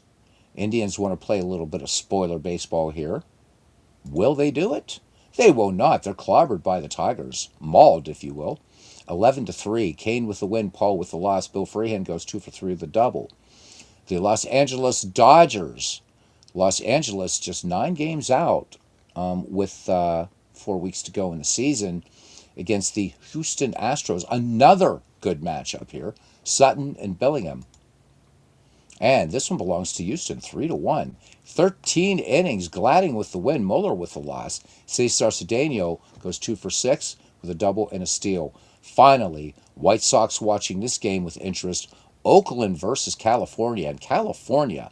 Indians want to play a little bit of spoiler baseball here. Will they do it? They will not. They're clobbered by the Tigers. Mauled, if you will. 11-3. Kane with the win, Paul with the loss. Bill Freehan goes 2 for 3 with the double. The Los Angeles Dodgers. Los Angeles just 9 games out with 4 weeks to go in the season against the Houston Astros. Another good matchup here. Sutton and Bellingham. And this one belongs to Houston, 3-1. 13 innings, Gladding with the win, Mueller with the loss. Cesar Cedeno goes 2 for 6 with a double and a steal. Finally, White Sox watching this game with interest. Oakland versus California. And California,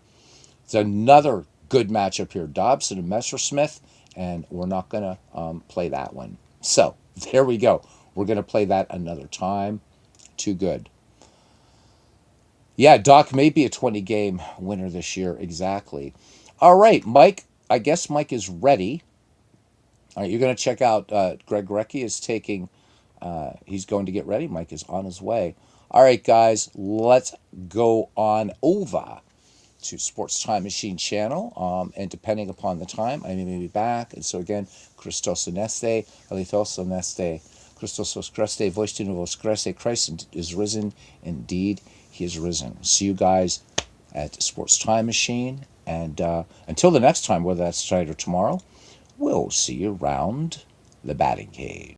it's another good matchup here. Dobson and Messersmith, and we're not going to play that one. So, there we go. We're going to play that another time. Too good. Yeah, Doc may be a 20-game winner this year. Exactly. All right, Mike. I guess Mike is ready. All right, you're going to check out Greg Recchi is taking, he's going to get ready. Mike is on his way. All right, guys, let's go on over to Sports Time Machine channel. And depending upon the time, I may be back. And so again, Christos Aneste, Alithos Aneste, Christos Creste, Voice to Novos Creste, Christ is risen. Indeed, he is risen. See you guys at Sports Time Machine. And until the next time, whether that's tonight or tomorrow, we'll see you around the batting cage.